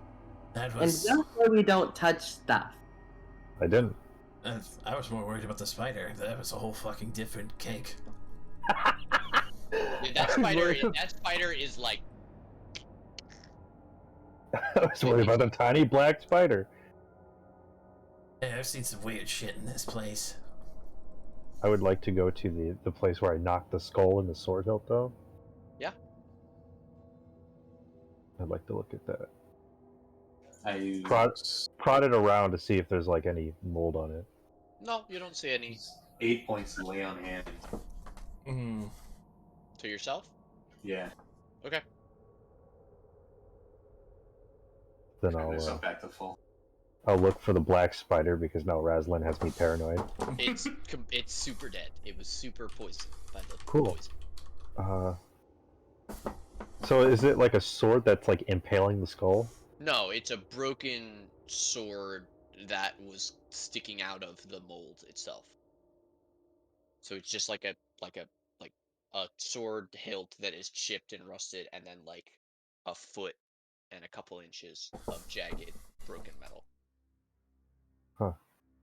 that And was. don't say we don't touch stuff. I didn't. I was more worried about the spider. That was a whole fucking different cake. Dude, that spider is like. I was worried about a tiny black spider. Hey, I've seen some weird shit in this place. I would like to go to the place where I knocked the skull in the sword hilt, though. Yeah. I'd like to look at that. I Prod it around to see if there's like any mold on it. No, you don't see any. 8 points to lay on hand. Hmm. To yourself? Yeah. Okay. Then Turn myself back to full. I'll look for the black spider because now Razlan has me paranoid. It's super dead. It was super poisoned by the Cool. poison. So is it like a sword that's like impaling the skull? No, it's a broken sword that was sticking out of the mold itself. So it's just like a sword hilt that is chipped and rusted, and then like a foot and a couple inches of jagged broken metal. Huh.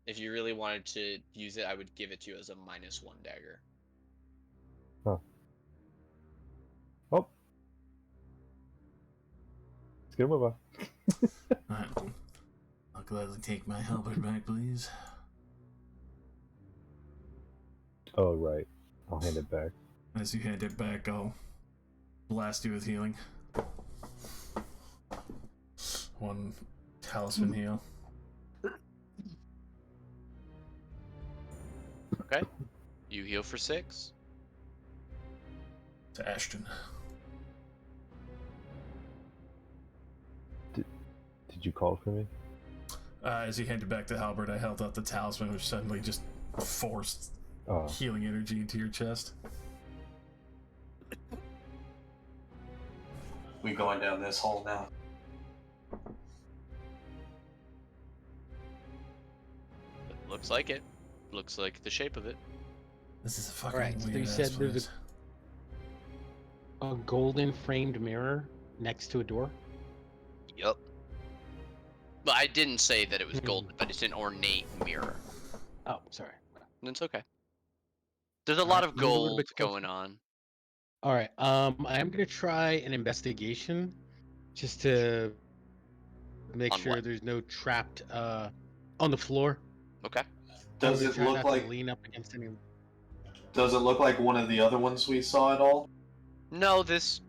If you really wanted to use it, I would give it to you as a -1 dagger. Huh. Oh. Let's get a move on. Alright. I'll gladly take my halberd back, please. Oh, right. I'll hand it back. As you hand it back, I'll blast you with healing. 1 talisman heal. Okay. You heal for 6. To Ashton. Did you call for me? As you handed back the halberd, I held out the talisman, which suddenly just forced healing energy into your chest. We going down this hole now. Looks like it. Looks like the shape of it. This is a fucking Alright, so weird you said there's place. a golden framed mirror next to a door? Yup. But I didn't say that it was golden, but it's an ornate mirror. Oh, sorry. It's okay. There's a lot of move a little gold bit closer. going on. All right. I am gonna try an investigation, just to make On sure what? there's no trapped on the floor. Okay. Does I'm gonna it try look not to like? lean up against any? Does it look like one of the other ones we saw at all? No, this,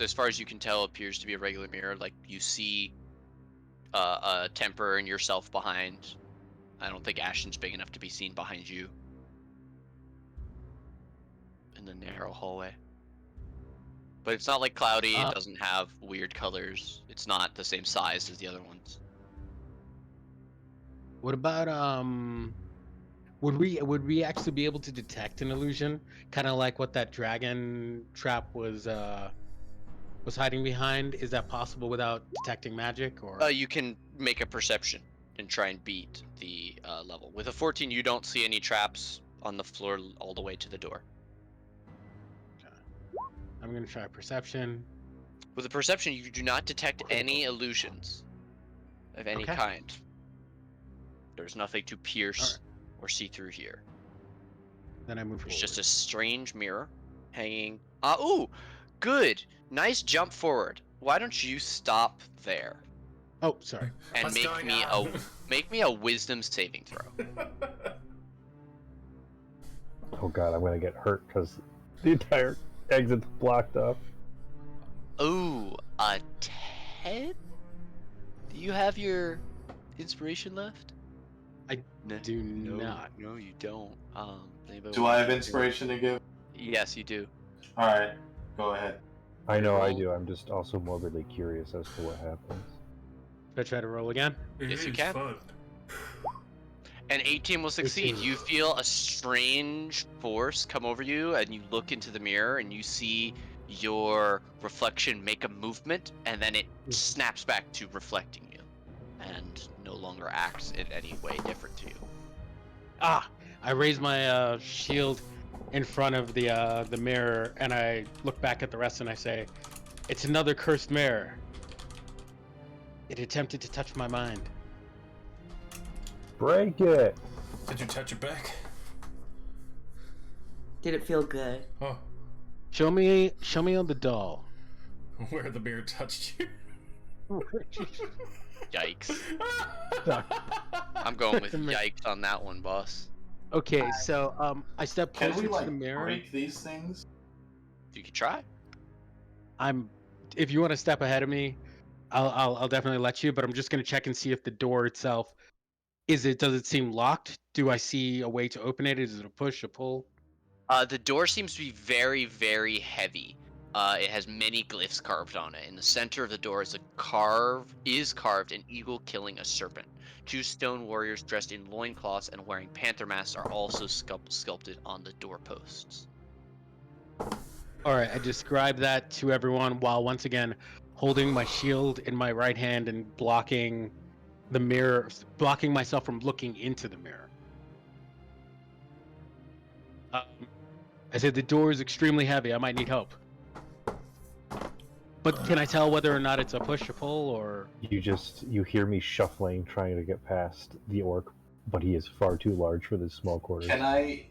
as far as you can tell, appears to be a regular mirror. Like, you see a Temper and yourself behind. I don't think Ashton's big enough to be seen behind you. In the narrow hallway. But it's not like cloudy, it doesn't have weird colors. It's not the same size as the other ones. What about would we actually be able to detect an illusion, kind of like what that dragon trap was hiding behind? Is that possible without detecting magic, or? You can make a perception and try and beat the level. With a 14, you don't see any traps on the floor all the way to the door. I'm gonna try perception. With a perception, you do not detect any illusions of any kind. There's nothing to pierce or see through here. Then I move forward. There's just a strange mirror hanging. Ooh, good. Nice jump forward. why don't you stop there Oh, sorry. and What's make going me on? make me a wisdom saving throw. Oh god, I'm gonna get hurt because the entire exit's blocked up. Ooh, a 10? Do you have your inspiration left? I do not. No, you don't. Anybody Do wanna I have do- inspiration to give? Yes, you do. All right, go ahead. I know I Roll. do. I'm just also morbidly curious as to what happens. Should I try to roll again? Yes, you It's can. fun. And 18 will succeed. 18. You feel a strange force come over you, and you look into the mirror, and you see your reflection make a movement, and then it snaps back to reflecting you, and no longer acts in any way different to you. Ah! I raise my shield in front of the mirror, and I look back at the rest, and I say, "It's another cursed mirror. It attempted to touch my mind." Break it! Did you touch it back? Did it feel good? Oh, Show me on the doll. where the mirror touched you. Yikes. I'm going with yikes on that one, boss. Okay, so I step Can closer we to like the mirror. break these things? You could try. If you want to step ahead of me, I'll definitely let you. But I'm just gonna check and see if the door itself does it seem locked? Do I see a way to open it? Is it a push, a pull? The door seems to be very, very heavy. It has many glyphs carved on it. In the center of the door is carved an eagle killing a serpent. Two stone warriors dressed in loincloths and wearing panther masks are also sculpted on the doorposts. All right, I describe that to everyone while once again holding my shield in my right hand and blocking the mirror, blocking myself from looking into the mirror. I said the door is extremely heavy. I might need help. But can I tell whether or not it's a push, a pull, or You hear me shuffling, trying to get past the orc, but he is far too large for this small quarters. Can I,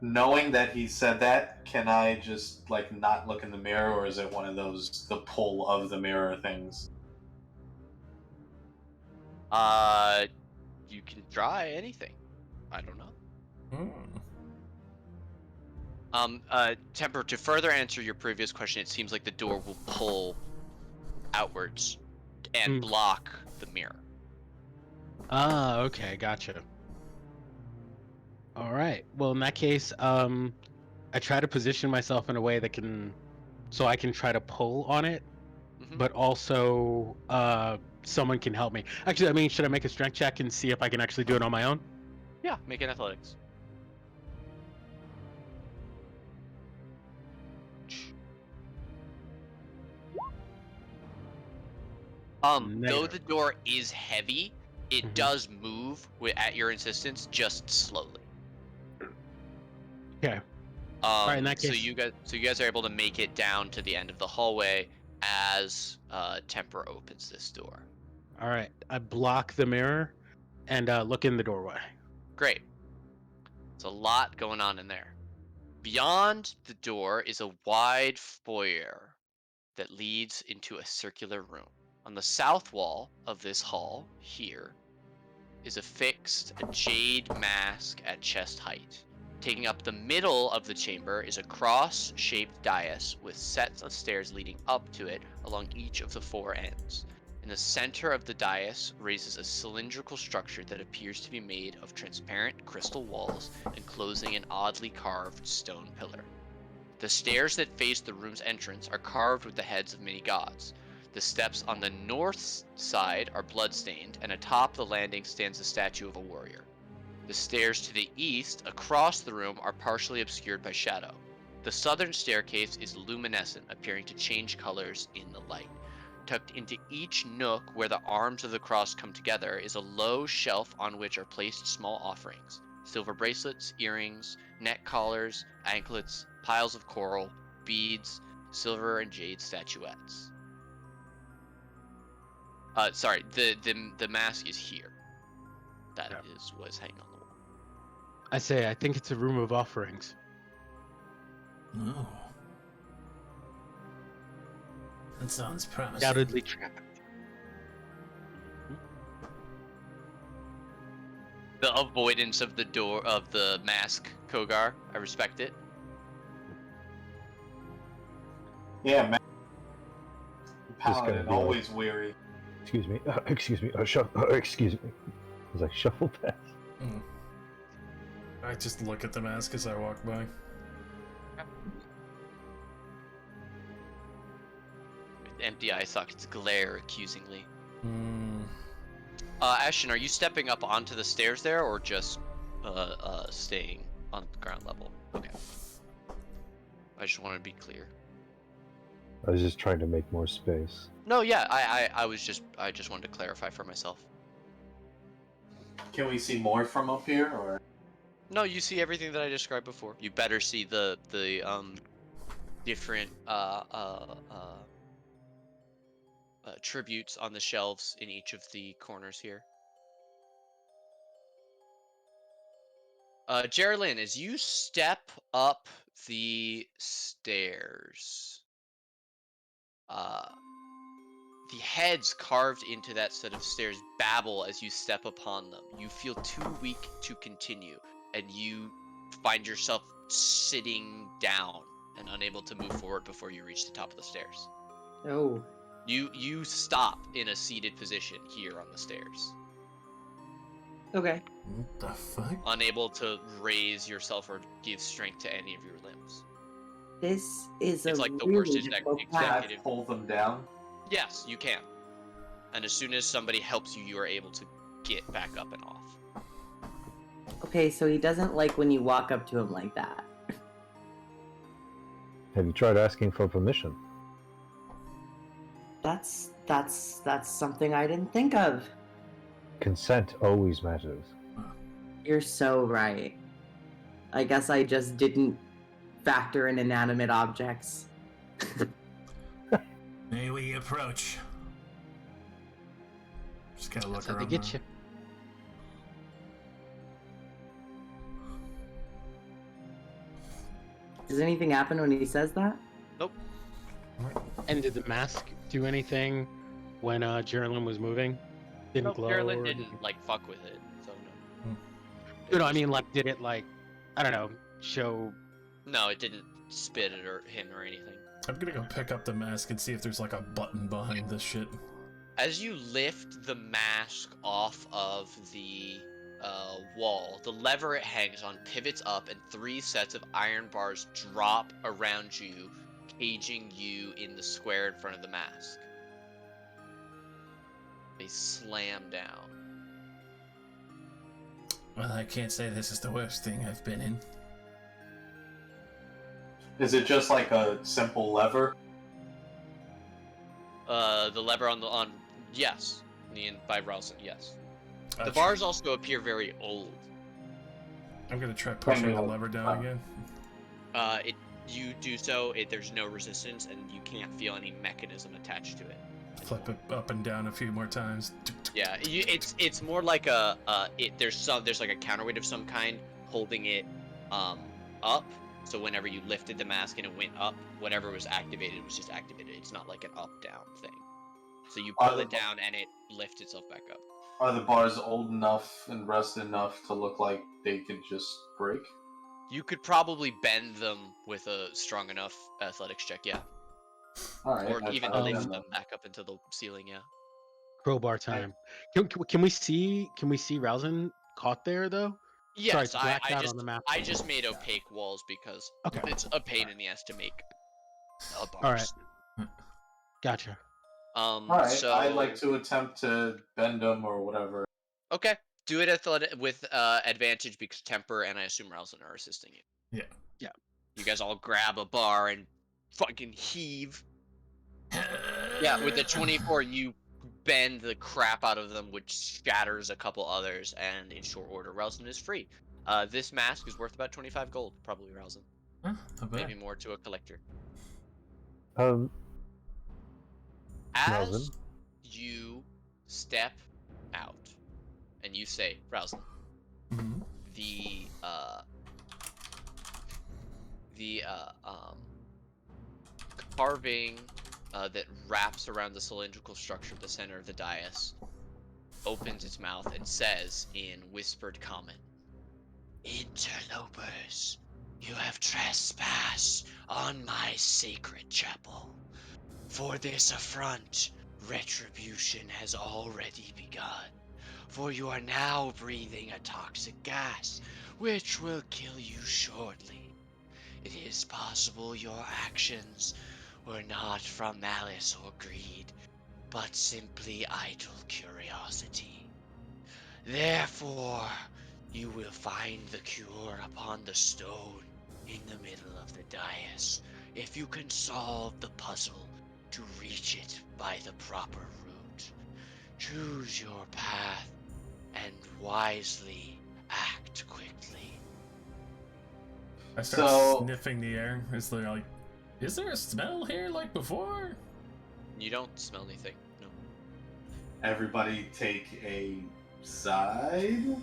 knowing that he said that, can I just like not look in the mirror, or is it one of those the pull of the mirror things? You can try anything. I don't know. Temper, to further answer your previous question, it seems like the door will pull outwards and block the mirror. Ah, okay, gotcha. All right. Well, in that case, I try to position myself in a way that so I can try to pull on it, but also someone can help me. Actually, I mean, should I make a strength check and see if I can actually do it on my own? Yeah, make an athletics. Though Negative. the door is heavy, it does move at your insistence, just slowly. Okay. Alright, in that So case- you guys are able to make it down to the end of the hallway as Temper opens this door. All right. I block the mirror and look in the doorway. Great. There's a lot going on in there. Beyond the door is a wide foyer that leads into a circular room. On the south wall of this hall, here, is affixed a jade mask at chest height. Taking up the middle of the chamber is a cross-shaped dais with sets of stairs leading up to it along each of the four ends. In the center of the dais raises a cylindrical structure that appears to be made of transparent crystal walls enclosing an oddly carved stone pillar. The stairs that face the room's entrance are carved with the heads of many gods. The steps on the north side are bloodstained, and atop the landing stands the statue of a warrior. The stairs to the east, across the room, are partially obscured by shadow. The southern staircase is luminescent, appearing to change colors in the light. Tucked into each nook where the arms of the cross come together is a low shelf on which are placed small offerings: silver bracelets, earrings, neck collars, anklets, piles of coral, beads, silver and jade statuettes. Sorry, the mask is here. That is what is hanging on the wall. I say, I think it's a room of offerings. No. That sounds promising. Undoubtedly trapped. The avoidance of the door of the mask, Kogar. I respect it. Yeah, man. Just gonna Paladin, be like- always weary. Excuse me. Excuse me. Excuse me. As I shuffle past. I just look at the mask as I walk by. Empty eye sockets glare accusingly. Hmm. Ashton, are you stepping up onto the stairs there, or just staying on the ground level? Okay. I just want to be clear. I was just trying to make more space. No, yeah, I just wanted to clarify for myself. Can we see more from up here, or? No, you see everything that I described before. You better see the different tributes on the shelves in each of the corners here. Geraldine, as you step up the stairs, the heads carved into that set of stairs babble as you step upon them. You feel too weak to continue, and you find yourself sitting down and unable to move forward before you reach the top of the stairs. Oh. You stop in a seated position here on the stairs, Okay. What the fuck? unable to raise yourself or give strength to any of your limbs. This is It's a like the really worst difficult Can I path. executive. pull them down? Yes, you can. And as soon as somebody helps you, you are able to get back up and off. Okay, so he doesn't like when you walk up to him like that. Have you tried asking for permission? That's something I didn't think of. Consent always matters. You're so right. I guess I just didn't factor in inanimate objects. May we approach? Just gotta look That's how they around. get you. Does anything happen when he says that? And did the mask do anything when Geraldine was moving? Didn't No, glow? Carolyn or didn't anything? like fuck with it, so no. You know, I mean, like, did it like, I don't know, show? No, it didn't spit at him or anything. I'm gonna go pick up the mask and see if there's like a button behind this shit. As you lift the mask off of the wall, the lever it hangs on pivots up, and 3 sets of iron bars drop around you, caging you in the square in front of the mask. They slam down. Well, I can't say this is the worst thing I've been in. Is it just like a simple lever? The lever on yes, by Ralston, yes. The Gotcha. bars also appear very old. I'm gonna try pushing the Manual. lever down again. You do so, there's no resistance, and you can't feel any mechanism attached to it. Flip it up and down a few more times. Yeah, it's more like there's like a counterweight of some kind holding it up. So whenever you lifted the mask and it went up, whatever was activated was just activated. It's not like an up-down thing. So you pull it down and it lifts itself back up. Are the bars old enough and rusted enough to look like they could just break? You could probably bend them with a strong enough athletics check, yeah. Alright. Or even fine. lift them back up into the ceiling, yeah. Crowbar time. Can we see Ralston caught there though? Yes, Sorry, it's blacked out on the map. I just made opaque walls because Okay. it's a pain in the ass to make bars. All right. Gotcha. Alright, So I'd like to attempt to bend them or whatever. okay, do it with advantage because Temper and I assume Ralston are assisting you. Yeah. You guys all grab a bar and fucking heave. Yeah, with the 24, you bend the crap out of them, which shatters a couple others, and in short order, Ralston is free. This mask is worth about 25 gold, probably, Ralston. Huh, not bad. Maybe more to a collector. As Ralston? you step out, and you say, Ralston, Mhm. the carving that wraps around the cylindrical structure at the center of the dais, opens its mouth and says in whispered common, "Interlopers, you have trespassed on my sacred chapel. For this affront, retribution has already begun. For you are now breathing a toxic gas, which will kill you shortly. It is possible your actions were not from malice or greed, but simply idle curiosity. Therefore, you will find the cure upon the stone in the middle of the dais, if you can solve the puzzle to reach it by the proper route. Choose your path and wisely act quickly." I start So- sniffing the air. Is there a smell here like before? You don't smell anything. No. Everybody take a side.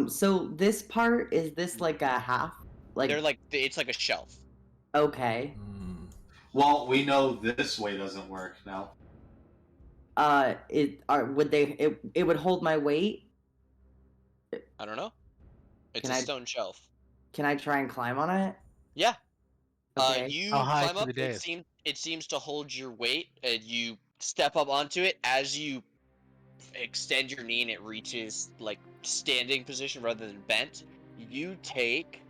So this part, is this like a half? They're it's like a shelf. Okay. Hmm. Well, we know this way doesn't work now. It would hold my weight? I don't know. It's Can a I- stone shelf. Can I try and climb on it? Yeah. Okay. You How high climb to up. the dais? It seems to hold your weight, and you step up onto it. As you extend your knee, and it reaches like standing position rather than bent. You take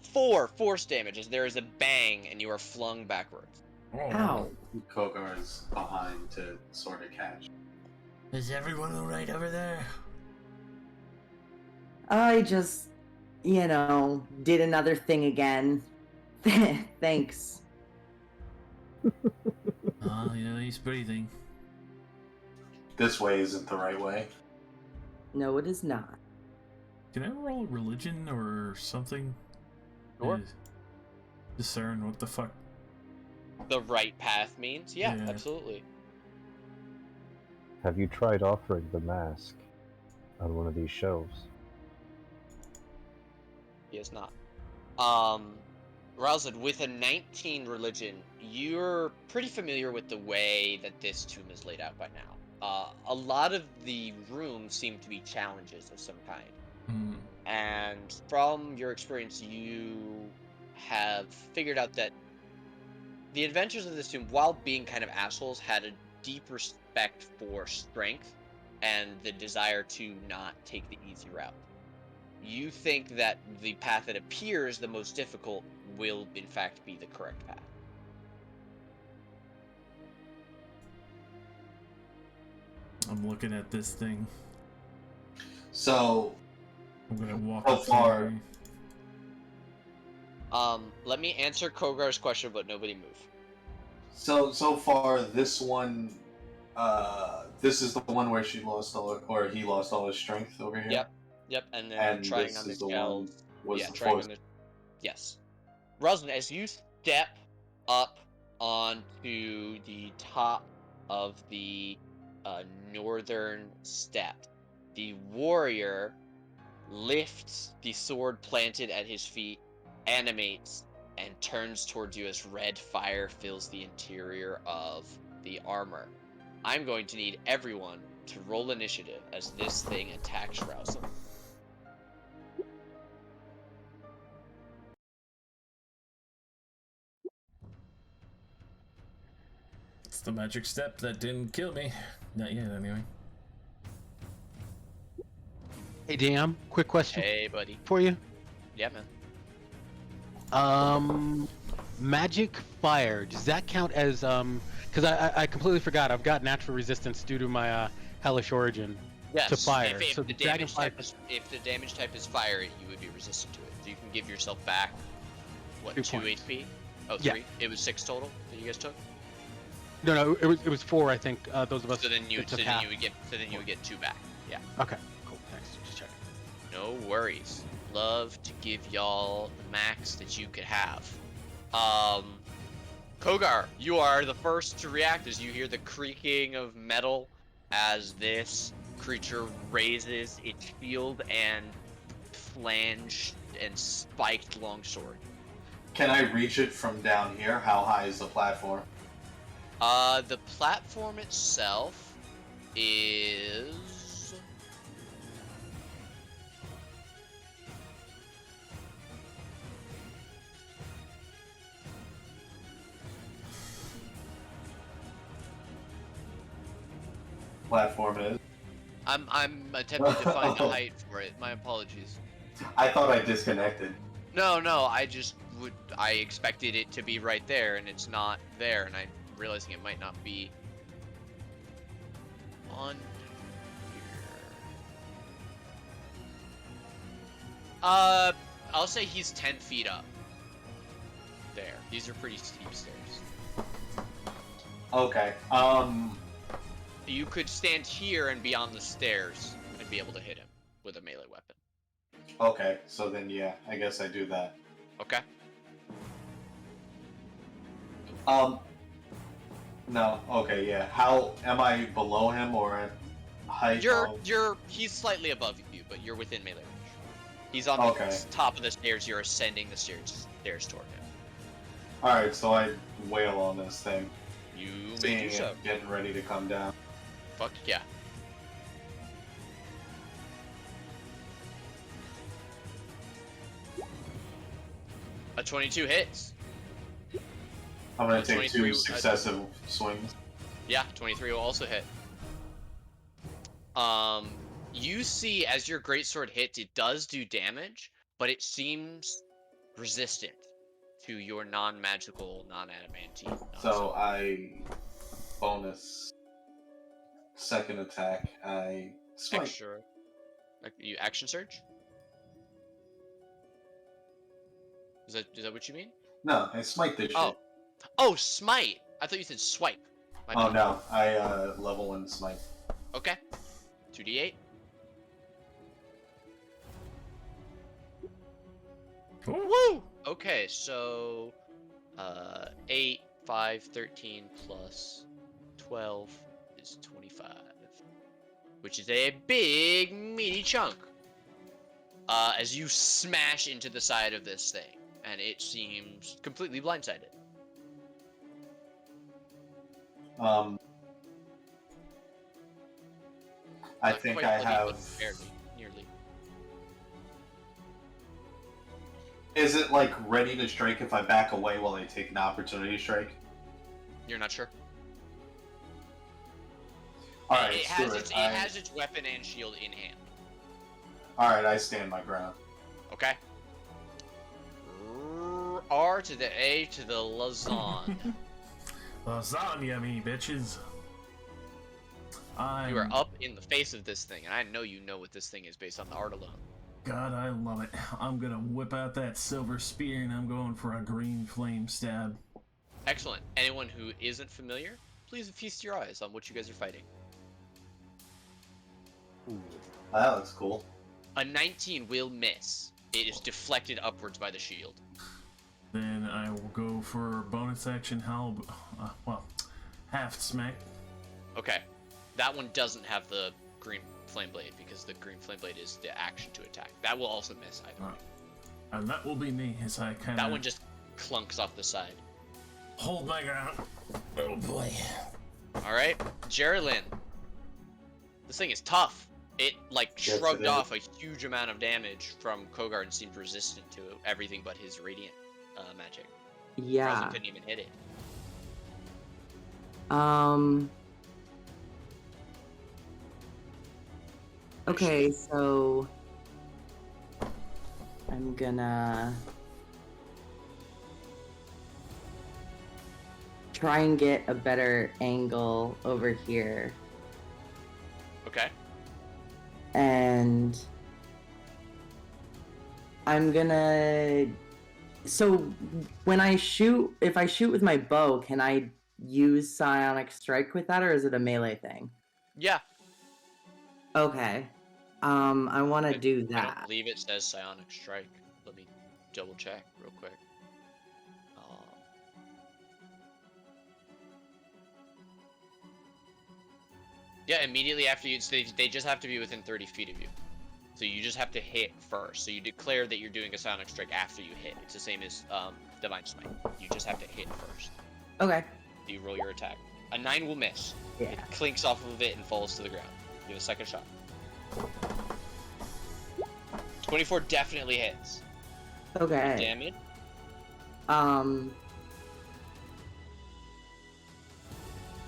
4 force damages. There is a bang, and you are flung backwards. Oh. Ow. Kogar's behind to sort of catch. Is everyone alright over there? I just, did another thing again. Thanks. Oh, yeah, he's breathing. This way isn't the right way. No, it is not. Can I roll religion or something? Sure. To discern what the fuck. The right path means, yeah, Yeah. absolutely. Have you tried offering the mask on one of these shelves? He is not. Ralston, with a 19 religion, you're pretty familiar with the way that this tomb is laid out by now. A lot of the rooms seem to be challenges of some kind. Hmm. And from your experience, you have figured out that the adventures of this tomb, while being kind of assholes, had a deep respect for strength and the desire to not take the easy route. You think that the path that appears the most difficult will, in fact, be the correct path. I'm looking at this thing. So, I'm gonna walk So up to far- it. Let me answer Kogar's question, but nobody move. so far, this one, this is the one where she lost or he lost all his strength over here. Yep, and then And trying this on the is the shells. one was Yeah, the trying fourth. on the. Yes. Rosalind, as you step up onto the top of the northern step, the warrior lifts the sword planted at his feet, animates, and turns towards you as red fire fills the interior of the armor. I'm going to need everyone to roll initiative as this thing attacks Rosalind. It's the magic step that didn't kill me. Not yet, anyway. Hey, Dan, quick question Hey, buddy. for you. Yeah, man. Magic fire, does that count as, because I completely forgot, I've got natural resistance due to my hellish origin Yes. to fire. If So the the damage dragonfly, type is fire, you would be resistant to it. So you can give yourself back what 2 2 points. HP? Oh, Yeah. 3. It was 6 total that you guys took. no, it was 4, I think. Those of us So then you that took half. would get 2 back. Yeah. Okay, cool, thanks, just checking. No worries. Love to give y'all the max that you could have. Kogar, you are the first to react as you hear the creaking of metal as this creature raises its shield and flanged and spiked longsword. Can I reach it from down here? How high is the platform? The platform itself is... Platform is. I'm attempting to find the height for it. My apologies. I thought I disconnected. No, I expected it to be right there, and it's not there, and I'm realizing it might not be on here. I'll say he's 10 feet up. There. These are pretty steep stairs. Okay. You could stand here and be on the stairs and be able to hit him with a melee weapon. Okay. So then, yeah, I guess I do that. Okay. No. Okay. Yeah. How am I below him or at height? He's slightly above you, but you're within melee range. He's on the top of the stairs. You're ascending the stairs toward him. All right. So I wail on this thing. You may Seeing do so. it getting ready to come down. Fuck yeah. A 22 hits. I'm gonna take 23 2 successive swings. Yeah, 23 will also hit. You see as your greatsword hits, it does do damage, but it seems resistant to your non-magical, non-adamantine. So I bonus second attack. I smite. Extra. Like, you action surge? Is that what you mean? No, I smite this shit. Oh, smite! I thought you said swipe. My Oh bad. no, I level and smite. Okay. 2d8. Woo! Okay, so 8, 5, 13 plus 12 is 25, which is a big meaty chunk. As you smash into the side of this thing, and it seems completely blindsided. I Not think quite I bloody, have. but barely, nearly. Is it like ready to strike if I back away while I take an opportunity strike? You're not sure? Alright, It has its weapon and shield in hand. Alright, I stand my ground. Okay. R to the A to the lasagna. Lasagna, me bitches. You are up in the face of this thing, and I know you know what this thing is based on the art alone. God, I love it. I'm gonna whip out that silver spear and I'm going for a green flame stab. Excellent. Anyone who isn't familiar, please feast your eyes on what you guys are fighting. Wow, that's cool. A 19 will miss. It is deflected upwards by the shield. Then I will go for bonus action half smack. Okay. That one doesn't have the green flame blade because the green flame blade is the action to attack. That will also miss either way. And that will be me as I kind of... That one just clunks off the side. hold my ground. Oh boy. Alright, Jerilyn. This thing is tough. It, like, Yes, shrugged it is. off a huge amount of damage from Kogar and seemed resistant to everything but his radiant magic. Yeah. Frozen couldn't even hit it. Okay, so I'm gonna try and get a better angle over here. Okay. And I'm gonna... So when I shoot, if I shoot with my bow, can I use Psionic Strike with that, or is it a melee thing? Yeah. Okay. I want to do I that. don't believe it says Psionic Strike. Let me double check real quick. Yeah, immediately after you, they just have to be within 30 feet of you. So you just have to hit first. So you declare that you're doing a psionic strike after you hit. It's the same as divine smite. You just have to hit first. Okay. So you roll your attack. A 9 will miss. Yeah. It clinks off of it and falls to the ground. You have a second shot. 24 definitely hits. Okay. Damage. And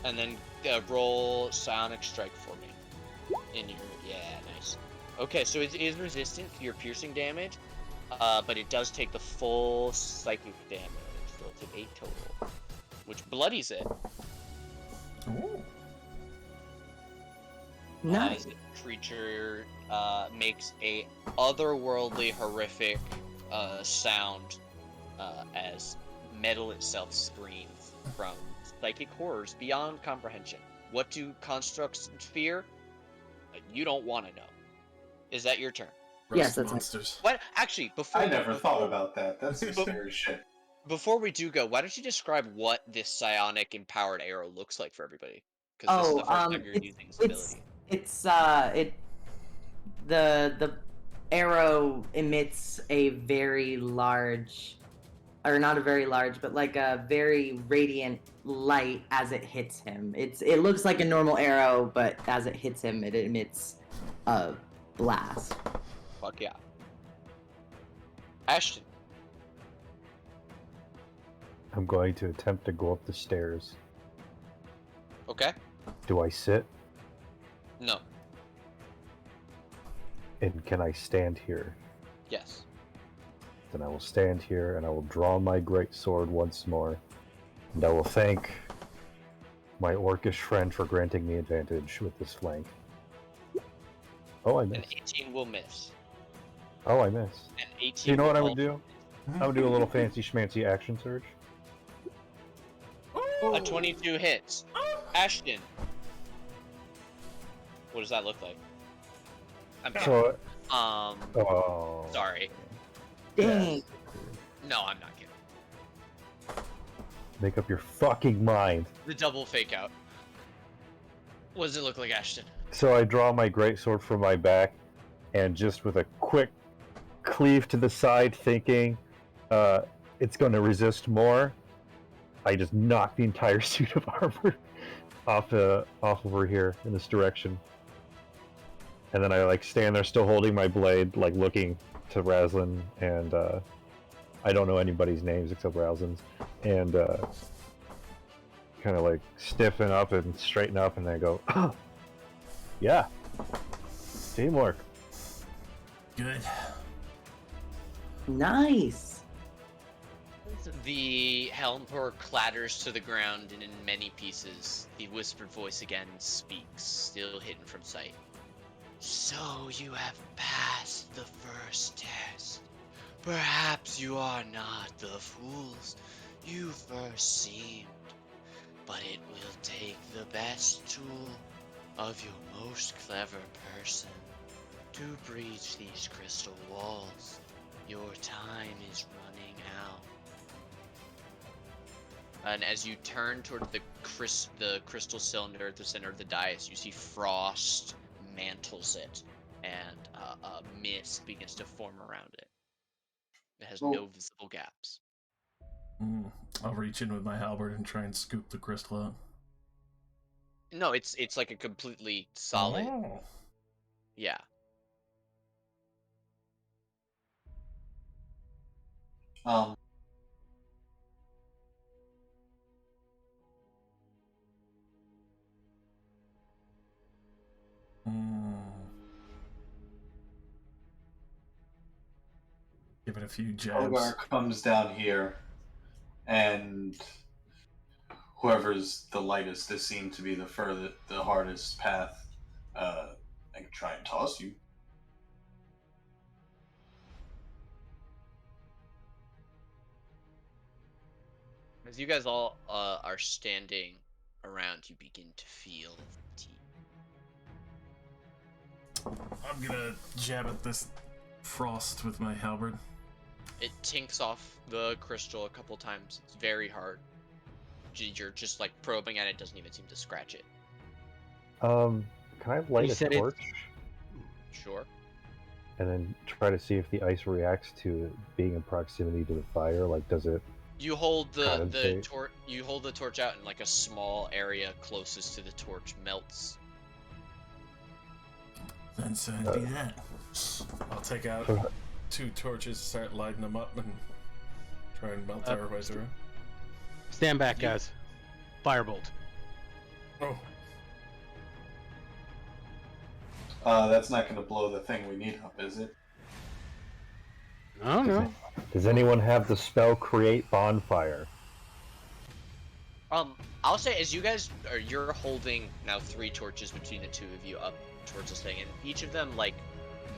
then roll psionic strike for me. Nice. Okay, so it is resistant to your piercing damage, but it does take the full psychic damage. So it'll take 8 total, which bloodies it. Ooh. Nice. As the creature makes a otherworldly, horrific sound as metal itself screams from psychic horrors beyond comprehension. What do constructs fear? You don't want to know. Is that your turn? Yes, Rust that's it. monsters. What? Actually, I never thought about that. That's some scary shit. Before we do go, why don't you describe what this psionic empowered arrow looks like for everybody? Because this is the first time you're using this ability. The arrow emits a very large, or not a very large, but like a very radiant light as it hits him. It looks like a normal arrow, but as it hits him, it emits a blast. Fuck yeah. Ashton. I'm going to attempt to go up the stairs. Okay. Do I sit? No. And can I stand here? Yes. Then I will stand here and I will draw my great sword once more. And I will thank my orcish friend for granting me advantage with this flank. Oh, I An missed. 18 will miss. Oh, I missed. An 18 So you know what I will would do? I would do a little fancy schmancy action surge. A 22 hits. Ashton. What does that look like? I'm kidding. So, oh. Sorry. Dang. No, I'm not kidding. Make up your fucking mind. The double fake out. What does it look like, Ashton? So I draw my greatsword from my back, and just with a quick cleave to the side, thinking it's going to resist more, I just knock the entire suit of armor off over here in this direction. And then I like stand there still holding my blade, like looking to Razlin, and I don't know anybody's names except Razlin's, and kind of like stiffen up and straighten up, and then I go, oh, yeah, teamwork. Good. Nice. The helm door clatters to the ground, and in many pieces, the whispered voice again speaks, still hidden from sight. So you have passed the first test. Perhaps you are not the fools you first seemed, but it will take the best tool of your most clever person to breach these crystal walls. Your time is running out. And as you turn toward the crystal cylinder at the center of the dais, you see frost mantles it, and a mist begins to form around it. It has no visible gaps. I'll reach in with my halberd and try and scoop the crystal out. No, it's like a completely solid. Oh. Yeah. Give it a few jabs. Elgar comes down here, and whoever's the lightest, this seemed to be the hardest path. I can try and toss you. As you guys all are standing around, you begin to feel fatigue. I'm gonna jab at this frost with my halberd. It tinks off the crystal a couple times. It's very hard. You're just like probing at it, doesn't even seem to scratch it. Can I light You a said it's- torch? Sure. and then try to see if the ice reacts to being in proximity to the fire. Like, does it? You hold the Condensate. torch. You hold the torch out, and like a small area closest to the torch melts. Then so be that. I'll take out 2 torches, start lighting them up, and try and melt our way through. Stand back, guys. Firebolt. Oh, That's not going to blow the thing we need up, is it? I don't know. Does anyone have the spell Create Bonfire? I'll say as you're holding now 3 torches between the 2 of you up towards this thing, and each of them like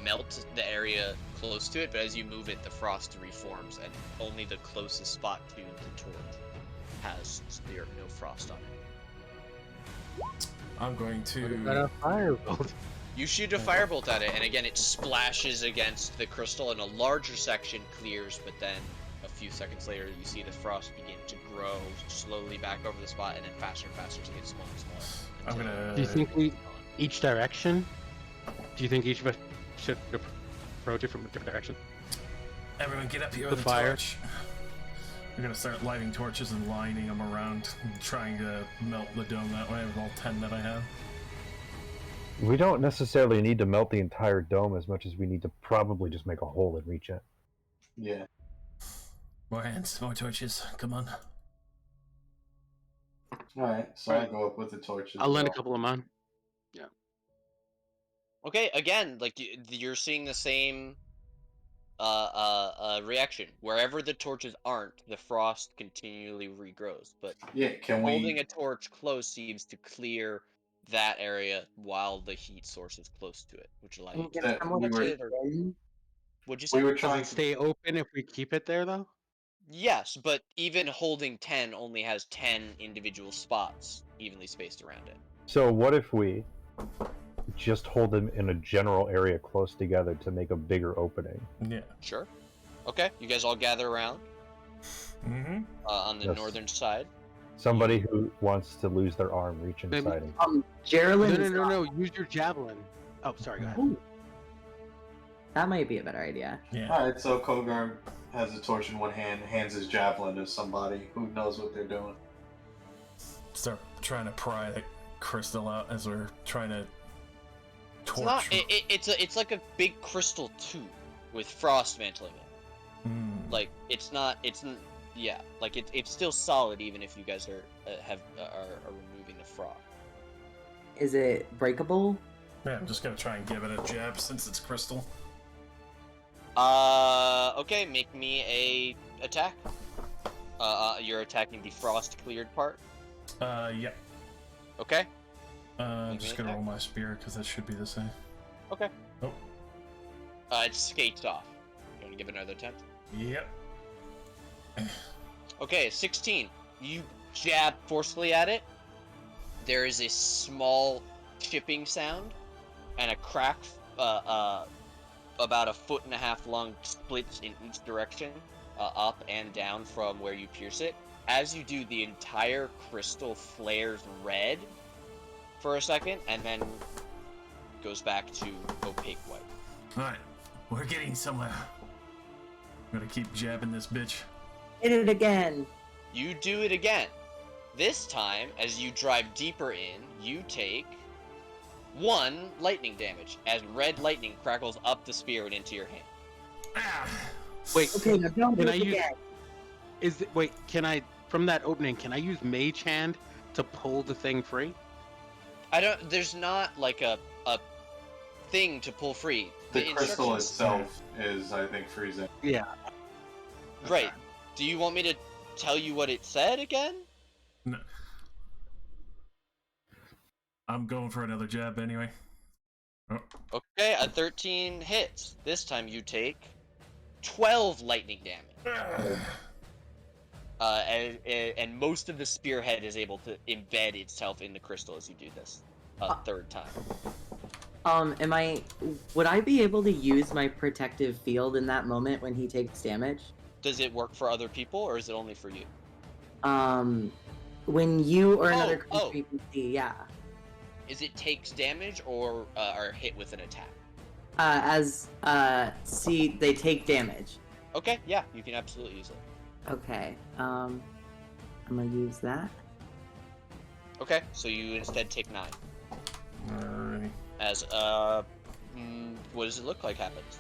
melt the area close to it, but as you move it, the frost reforms, and only the closest spot to the torch has no frost on it. I'm going Got a to. firebolt. You shoot a firebolt at it, and again it splashes against the crystal, and a larger section clears, but then a few seconds later you see the frost begin to grow slowly back over the spot, and then faster and faster to get smaller and smaller. I'm gonna. Do you think we each direction? Do you think each of us should approach it from a different direction? Everyone get up here The with a fire. torch. We're gonna start lighting torches and lining them around, and trying to melt the dome that way with all 10 that I have. We don't necessarily need to melt the entire dome as much as we need to probably just make a hole and reach it. Yeah. More hands, more torches. Come on. Alright, so I go up with the torches. I'll lend a couple of mine. Okay, again, like you're seeing the same reaction. Wherever the torches aren't, the frost continually regrows. But Yeah, can holding we... a torch close seems to clear that area while the heat source is close to it, which allows you to That we were- it, or would you say? We were Does trying it stay open if we keep it there, though? Yes, but even holding 10 only has 10 individual spots evenly spaced around it. So what if we just hold them in a general area close together to make a bigger opening? Yeah. Sure. Okay, you guys all gather around Mm-hmm. on the Yes. northern side. Somebody who wants to lose their arm reach Maybe- inside him. No, Geraldine. no. Use your javelin. Oh, sorry. Go ahead. Ooh. That might be a better idea. Yeah. Alright, so Kogar has a torch in one hand, hands his javelin to somebody who knows what they're doing. Start trying to pry the crystal out as we're trying to It's torch. not. It's like a big crystal tube with frost mantling it. Hmm. Like it's not. Yeah. Like it's still solid even if you guys are removing the frost. Is it breakable? Yeah, I'm just gonna try and give it a jab since it's crystal. Okay. Make me a attack. You're attacking the frost cleared part. Yeah. Okay. I'm Make just me an gonna roll my spear because that should be the same. Okay. Oh. It skates off. You want to give it another attempt? Yep. Okay, 16. You jab forcefully at it. There is a small chipping sound, and a crack, about 1.5 foot long, splits in each direction, up and down from where you pierce it. As you do, the entire crystal flares red for a second, and then goes back to opaque white. Alright, we're getting somewhere. I'm gonna keep jabbing this bitch. Hit it again. You do it again. This time, as you drive deeper in, you take 1 lightning damage as red lightning crackles up the spear and into your hand. Ah! Wait. Okay, now don't do Can it I use? again. Can I from that opening? Can I use Mage Hand to pull the thing free? There's not like a thing to pull free. The crystal instructions- itself is, I think, freezing. Yeah. Right. Do you want me to tell you what it said again? No. I'm going for another jab anyway. Oh. Okay, a 13 hits. This time you take 12 lightning damage. And most of the spearhead is able to embed itself in the crystal as you do this a third time. Would I be able to use my protective field in that moment when he takes damage? Does it work for other people, or is it only for you? When you or another Oh, creature you can see, yeah. Is it takes damage or are hit with an attack? see they take damage. Okay, yeah, you can absolutely use it. Okay. I'm gonna use that. Okay, so you instead take 9. Alrighty. As what does it look like happens?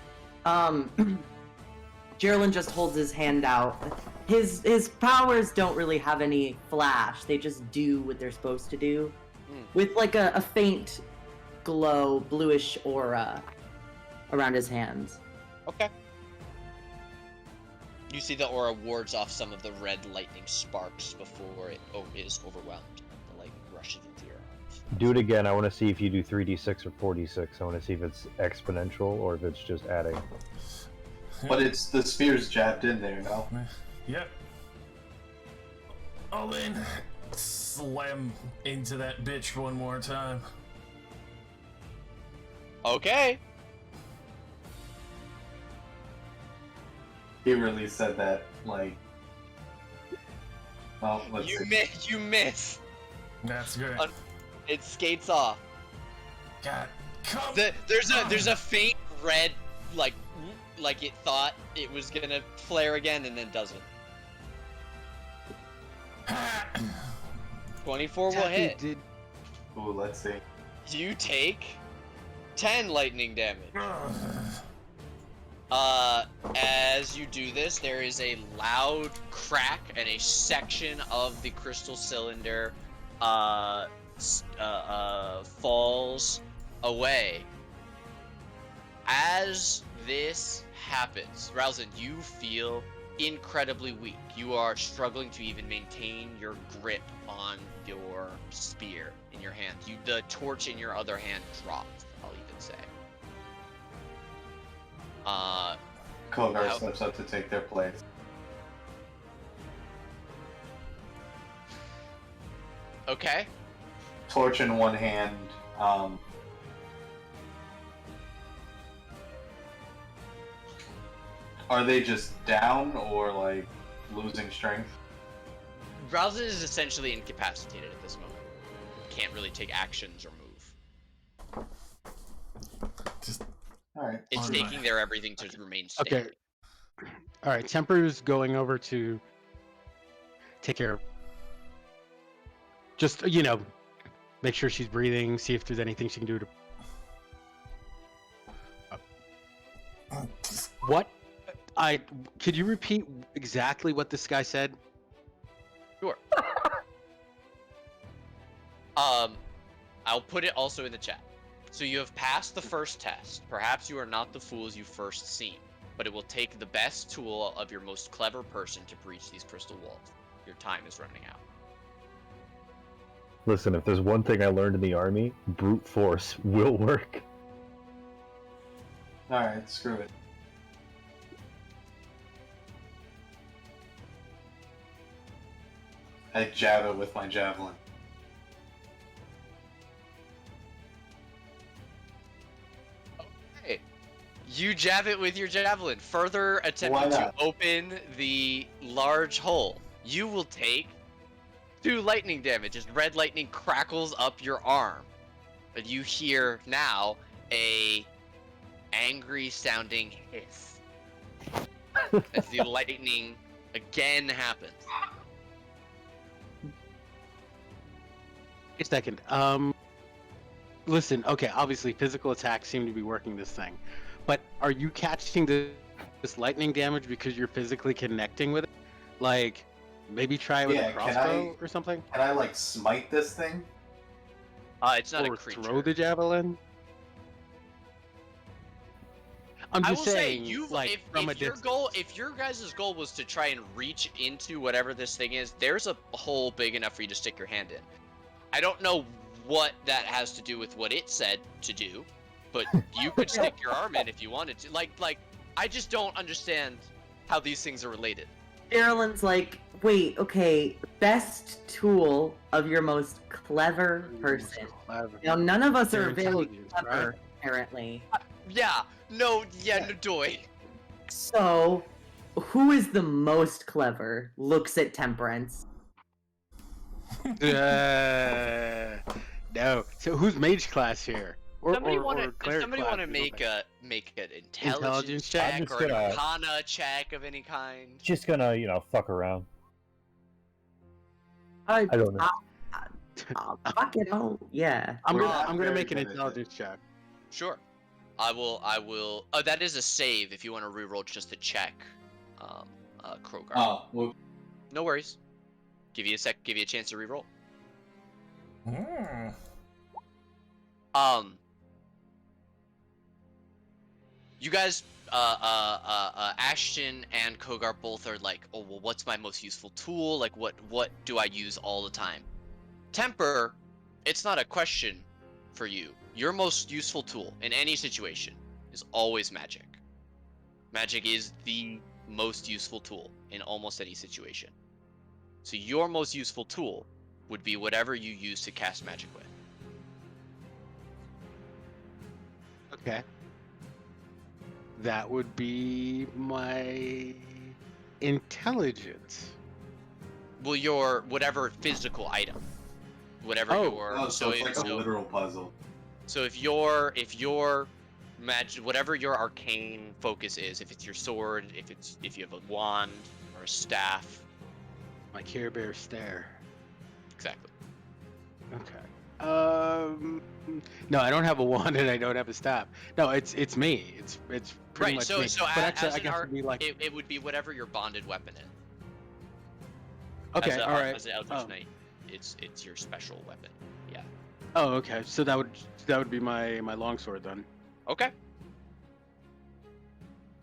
Geraldine just holds his hand out. His powers don't really have any flash. They just do what they're supposed to do. With like a faint glow, bluish aura around his hands. Okay. You see the aura wards off some of the red lightning sparks before it is overwhelmed. The lightning rushes into your arms. Do it again. I want to see if you do 3d6 or 4d6. I want to see if it's exponential or if it's just adding. But it's the spear's jabbed in there, no? Yep. All in. Slam into that bitch one more time. Okay. He really said that, like... Well, let's see. You miss. That's good. It skates off. God, come. There's a faint red, like it thought it was gonna flare again and then doesn't. 24 will hit. Ooh, let's see. You take 10 lightning damage. As you do this, there is a loud crack and a section of the crystal cylinder falls away. As this happens, Ralston, you feel incredibly weak. You are struggling to even maintain your grip on your spear in your hand. The torch in your other hand drops, I'll even say. Kogar steps up to take their place. Okay. Torch in one hand. Are they just down or like losing strength? Ralston is essentially incapacitated at this moment. Can't really take actions or move. Alright. It's taking their everything to remain standing. Okay. All right. Temper's going over to take care of. Just make sure she's breathing. See if there's anything she can do to. What? Could you repeat exactly what this guy said? Sure. I'll put it also in the chat. So you have passed the first test. Perhaps you are not the fools you first seem, but it will take the best tool of your most clever person to breach these crystal walls. Your time is running out. Listen, if there's one thing I learned in the army, brute force will work. Alright, screw it. I jab it with my javelin. Okay. You jab it with your javelin, further attempting to open the large hole. You will take 2 lightning damage as red lightning crackles up your arm. But you hear now a angry sounding hiss as the lightning again happens. Wait a second. Listen. Okay. Obviously, physical attacks seem to be working this thing, but are you catching this lightning damage because you're physically connecting with it? Like, maybe try it with a crossbow or something. Can I like smite this thing? It's not or a creature. throw the javelin. I'm I just will saying, say, you like, from a distance. if your guys' goal was to try and reach into whatever this thing is, there's a hole big enough for you to stick your hand in. I don't know what that has to do with what it said to do, but you could stick your arm in if you wanted to. Like, I just don't understand how these things are related. Geraldine's like, wait, okay, best tool of your most clever person. Now, none of us Their are very intelligence, clever, right? apparently. No doy. So, who is the most clever? Looks at Temperance. No. So who's mage class here? Somebody want to? Does cleric somebody want to class, you know, make an intelligence Intelligence check check? I'm just or an gonna- Arcana check of any kind? Just gonna, fuck around. I I don't know. fuck it all. Yeah. I'm We're gonna not I'm gonna very make an good at it. intelligence check. Sure. I will. Oh, that is a save if you want to reroll just to check. Krogar. Oh, well, No worries. Give you a sec. Give you a chance to reroll. Hmm. You guys, Ashton and Kogar both are like, oh well, what's my most useful tool? Like, what do I use all the time? Temper, it's not a question for you. Your most useful tool in any situation is always magic. Magic is the most useful tool in almost any situation. So your most useful tool would be whatever you use to cast magic with. Okay. That would be my intelligence. Well, your whatever physical item, whatever your oh, so it's like a literal puzzle. So if your magic, whatever your arcane focus is, if it's your sword, if you have a wand or a staff, My Care Bear stare. exactly. Okay. No, I don't have a wand and I don't have a staff. No, it's me. It's pretty Right. much So me. so but actually, as I an guess art, it'd be like. it would be whatever your bonded weapon is. Okay, As all right. As an Eldritch Oh. Knight, it's your special weapon. Yeah. Oh, okay. So that would be my longsword then. Okay.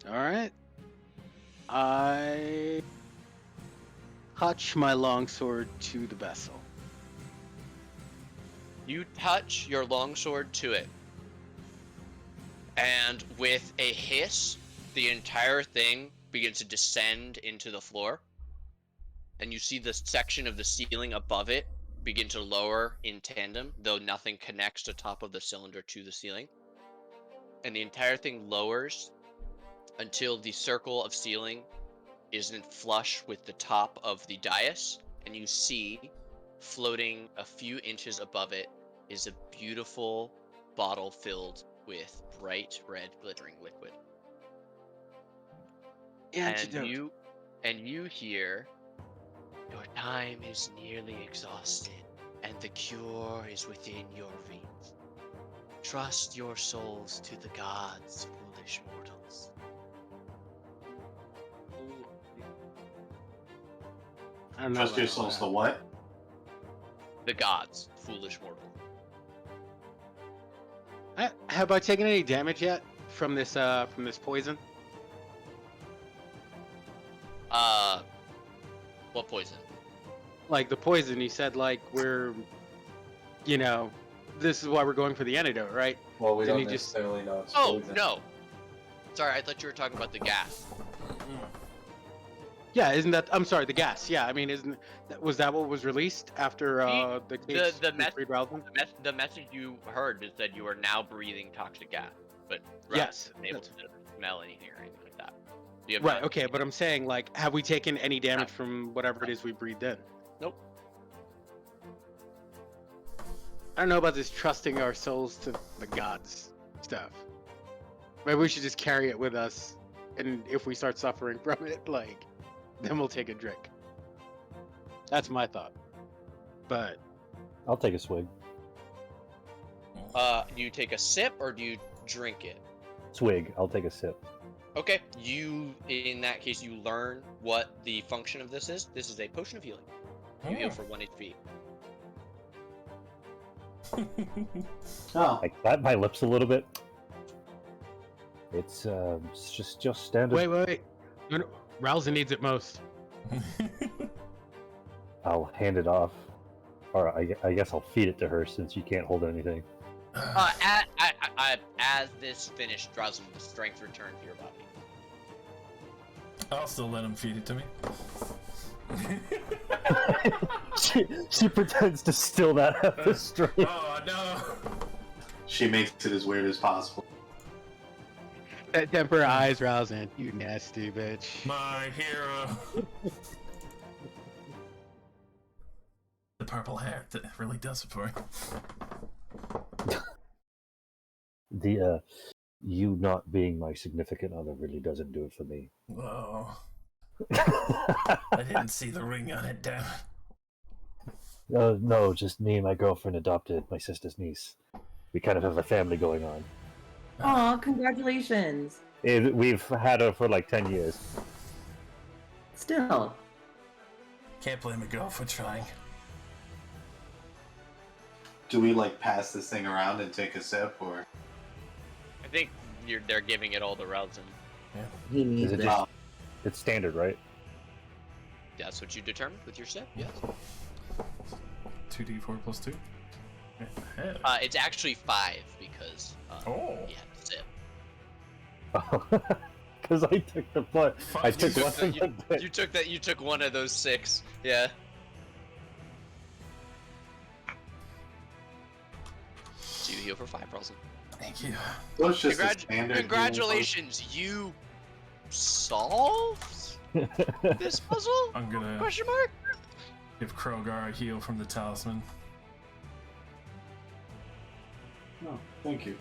All right. I touch my longsword to the vessel. You touch your longsword to it, and with a hiss, the entire thing begins to descend into the floor, and you see the section of the ceiling above it begin to lower in tandem, though nothing connects the top of the cylinder to the ceiling. And the entire thing lowers until the circle of ceiling isn't flush with the top of the dais, and you see, floating a few inches above it, is a beautiful bottle filled with bright red glittering liquid. Antidote. And you hear, your time is nearly exhausted, and the cure is within your reach. Trust your souls to the gods, foolish mortals. I don't know Trust about your all souls that. to what? The gods, foolish mortal. Have I taken any damage yet from this poison? What poison? Like the poison, you said like we're, this is why we're going for the antidote, right? Well, we Didn't don't he just- necessarily know it's Oh, poison. no. Sorry, I thought you were talking about the gas. Yeah, isn't that? I'm sorry, the gas. Yeah, I mean, was that what was released after the case? the mess- freed Ralph? The message you heard is that you are now breathing toxic gas, but Yes, isn't able to smell anything or anything like that. You have Right. not- Okay, but I'm saying like, have we taken any damage from whatever it is we breathed in? Nope. I don't know about this trusting our souls to the gods stuff. Maybe we should just carry it with us, and if we start suffering from it, like, then we'll take a drink. That's my thought. But I'll take a swig. Do you take a sip or do you drink it? Swig. I'll take a sip. Okay, in that case, you learn what the function of this is. This is a potion of healing. You heal for 1 HP. Oh, I clap my lips a little bit. It's just standard. wait. Rousing needs it most. I'll hand it off, or I guess I'll feed it to her since you can't hold anything. As this finished, Drowsy, the strength return to your body. I'll still let him feed it to me. she pretends to still not have the strength. Oh no! she makes it as weird as possible. That temper eyes, Rousing. You nasty bitch. My hero. The purple hair that really does it for you. You not being my significant other really doesn't do it for me. Oh, I didn't see the ring on it, damn it. No, just me and my girlfriend adopted my sister's niece. We kind of have a family going on. Aw, congratulations. We've had her for like 10 years. Still. Can't blame a girl for trying. Do we like pass this thing around and take a sip, or I think they're giving it all to Relton. He needs Is it it. just, it's standard, right? That's what you determined with your step, yes. 2d4 plus 2? Yeah. It's actually 5 because Oh. yeah, sip. Because I took the blood. I Fuck, took you one took of the bit. You took that. You took one of those 6. Yeah. So you heal for 5, Relton. Thank you. so it's just a standard? Congratulations, you solved this puzzle? I'm gonna Question mark? give Krogar a heal from the talisman. No, thank you.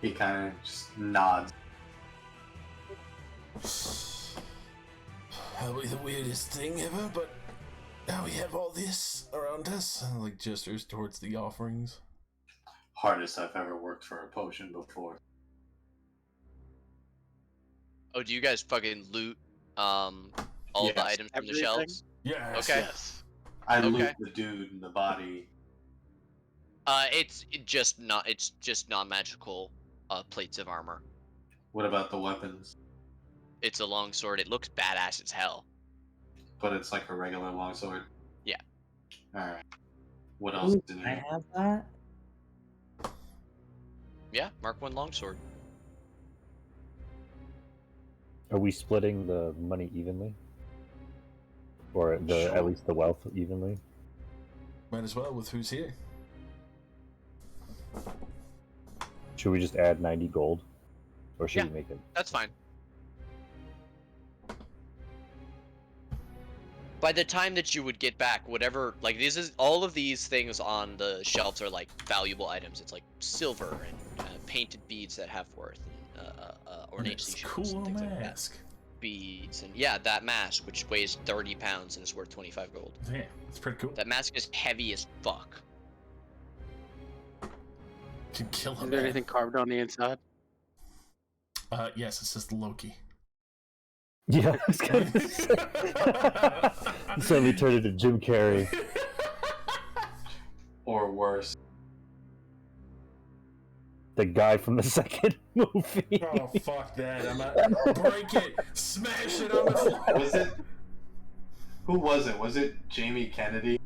He kind of just nods. Probably the weirdest thing ever, but now we have all this around us. And like gestures towards the offerings. Hardest I've ever worked for a potion before. Oh, do you guys fucking loot all the Yes. items from the Everything? shelves? Yes. Okay. Yes. I Okay. loot the dude in the body. It's just non-magical plates of armor. What about the weapons? It's a longsword. It looks badass as hell. But it's like a regular longsword. Yeah. Alright. What else Ooh, is in can I here? have that? Yeah, Mark 1 longsword. Are we splitting the money evenly? Or Sure. at least the wealth evenly? Might as well with who's here. Should we just add 90 gold? Or should Yeah. we make it? That's fine. By the time that you would get back, whatever, like all of these things on the shelves are like valuable items. It's like silver and painted beads that have worth, and ornate It's seashells cool and things like that. mask. Beads and yeah, that mask which weighs 30 pounds and is worth 25 gold. Yeah, it's pretty cool. That mask is heavy as fuck. Can kill Is him. there anything carved on the inside? Yes, it says Loki. Yeah, I was gonna say. Suddenly turned into Jim Carrey. Or worse. The guy from the second movie. Oh, fuck that. I'm not. Break it. Smash it on the floor. Was it? Who was it? Was it Jamie Kennedy?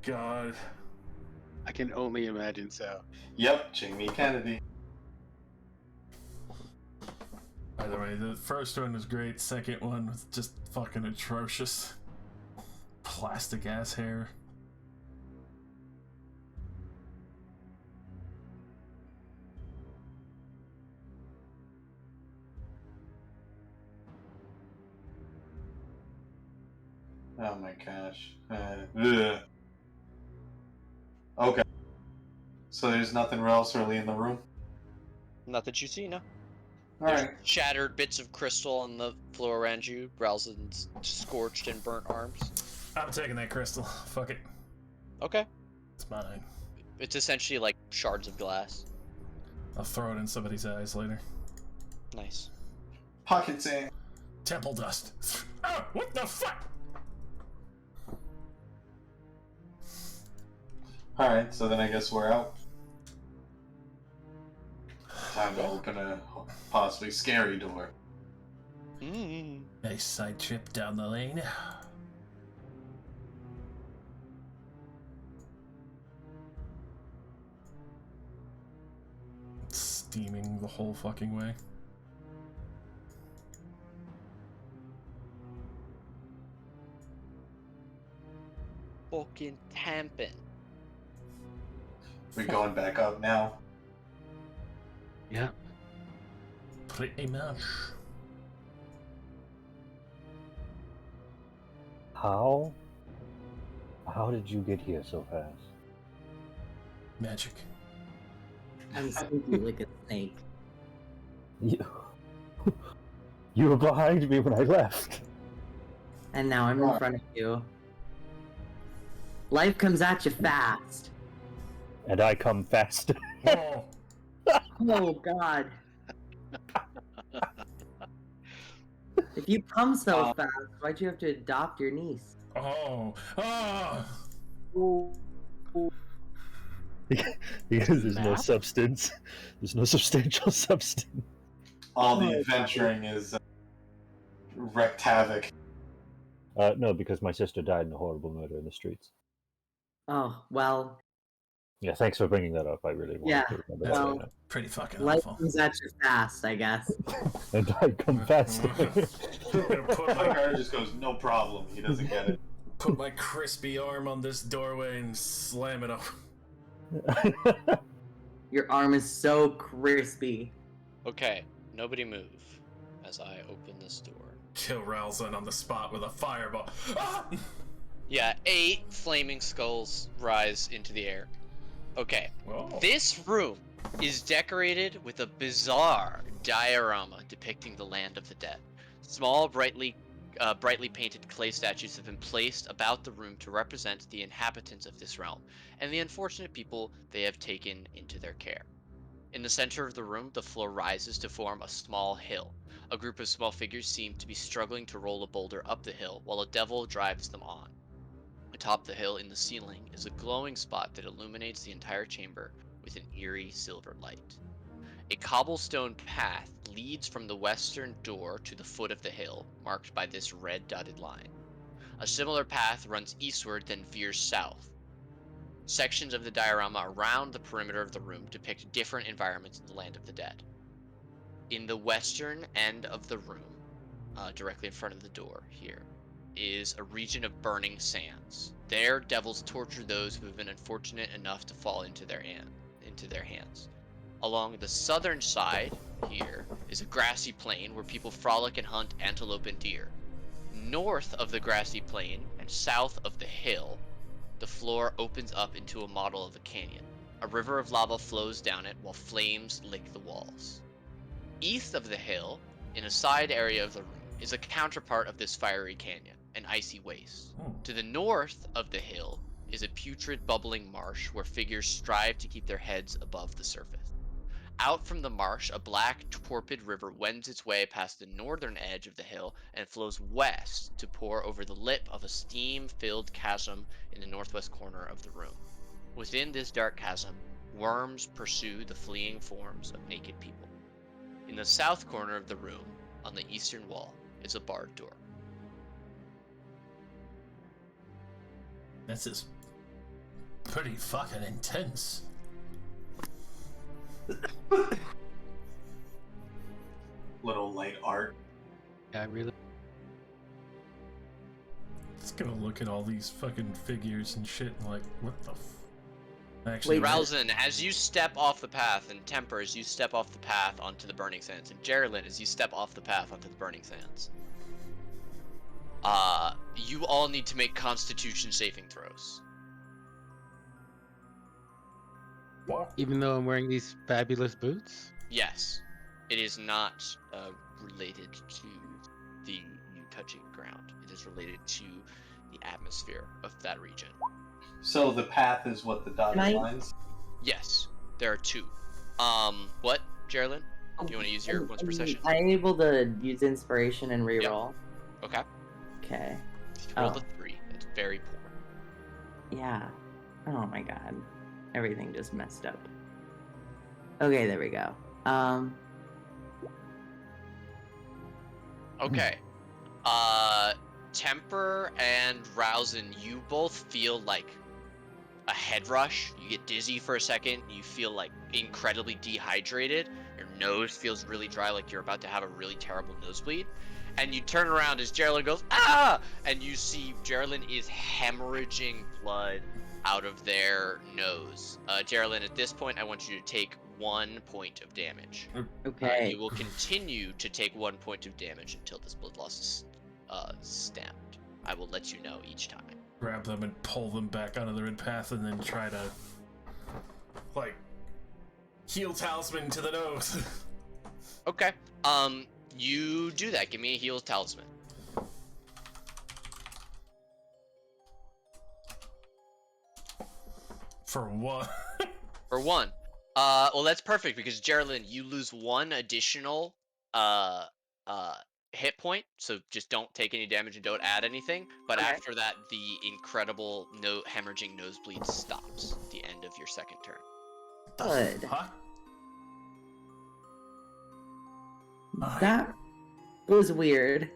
God. I can only imagine so. Yep, Jamie Kennedy. By the way, the first one was great. Second one was just fucking atrocious. Plastic ass hair. Oh my gosh. Ugh. Okay. So there's nothing else really in the room? Not that you see, no. Alright. There's shattered bits of crystal on the floor around you, Browson's scorched and burnt arms. I'm taking that crystal. Fuck it. Okay. It's mine. It's essentially like shards of glass. I'll throw it in somebody's eyes later. Nice. Pocket sand. Temple dust. Oh, what the fuck? Alright, so then I guess we're out. Time to open a possibly scary door. Nice side trip down the lane. It's steaming the whole fucking way. Fucking tampin'. We're going back up now. Yeah. Pretty much. How? How did you get here so fast? Magic. I'm sneaky like a snake. You were behind me when I left. And now I'm in front of you. Life comes at you fast. And I come faster. Oh, Oh god. If you come so fast, why'd you have to adopt your niece? oh, ah! Because there's no Math? substance. There's no substantial substance. All the adventuring is wreaked havoc. No, because my sister died in a horrible murder in the streets. Oh, well, Yeah, thanks for bringing that up. I really wanted Yeah, to remember well, that Pretty fucking life awful. comes at you fast, I guess. later. And I come faster. I'm gonna put My my, guard just goes, no problem. He doesn't get it. Put my crispy arm on this doorway and slam it open. Your arm is so crispy. Okay, nobody move as I open this door. Kill Ralzan on the spot with a fireball. Ah! Yeah, 8 flaming skulls rise into the air. Okay, Whoa. this room is decorated with a bizarre diorama depicting the land of the dead. Small, brightly painted clay statues have been placed about the room to represent the inhabitants of this realm and the unfortunate people they have taken into their care. In the center of the room, the floor rises to form a small hill. A group of small figures seem to be struggling to roll a boulder up the hill while a devil drives them on. Atop the hill in the ceiling is a glowing spot that illuminates the entire chamber with an eerie silver light. A cobblestone path leads from the western door to the foot of the hill, marked by this red dotted line. A similar path runs eastward then veers south. Sections of the diorama around the perimeter of the room depict different environments in the land of the dead. In the western end of the room, directly in front of the door here, is a region of burning sands. There, devils torture those who have been unfortunate enough to fall into their hands. Along the southern side here is a grassy plain where people frolic and hunt antelope and deer. North of the grassy plain and south of the hill, the floor opens up into a model of a canyon. A river of lava flows down it while flames lick the walls. East of the hill, in a side area of the room, is a counterpart of this fiery canyon, an icy waste. To the north of the hill is a putrid bubbling marsh where figures strive to keep their heads above the surface. Out from the marsh, a black, torpid river wends its way past the northern edge of the hill and flows west to pour over the lip of a steam-filled chasm in the northwest corner of the room. Within this dark chasm, worms pursue the fleeing forms of naked people. In the south corner of the room, on the eastern wall, is a barred door. This is pretty fucking intense. Little light art. Yeah, really. Just gonna look at all these fucking figures and shit and like, what the Actually, Wait, Ralzan, as you step off the path, and Temper, as you step off the path onto the burning sands, and Geraldine, as you step off the path onto the burning sands, you all need to make Constitution saving throws. Even though I'm wearing these fabulous boots? Yes, it is not related to you touching ground. It is related to the atmosphere of that region. So the path is what the dotted Can I- lines? Yes, there are 2. What, Geraldine? Do you want to use your once per session? I'm able to use inspiration and reroll. Okay. Okay. If you roll Oh. the 3, it's very poor. Yeah. Oh my god. Everything just messed up. Okay, there we go. Okay. Temper and Ralzan, you both feel like a head rush. You get dizzy for a second. You feel like incredibly dehydrated. Your nose feels really dry, like you're about to have a really terrible nosebleed. And you turn around as Geraldine goes, ah! And you see Geraldine is hemorrhaging blood out of their nose. Geraldine, at this point, I want you to take 1 point of damage. Okay. You will continue to take 1 point of damage until this blood loss is stamped. I will let you know each time. grab them and pull them back onto the red path and then try to like, heal talisman to the nose. Okay. You do that. Give me a heal talisman. For what? For one. Well, that's perfect because Geraldine, you lose one additional uh hit point, so just don't take any damage and don't add anything. But Okay. after that, the incredible hemorrhaging nosebleed stops at the end of your second turn. Good. Huh? That was weird.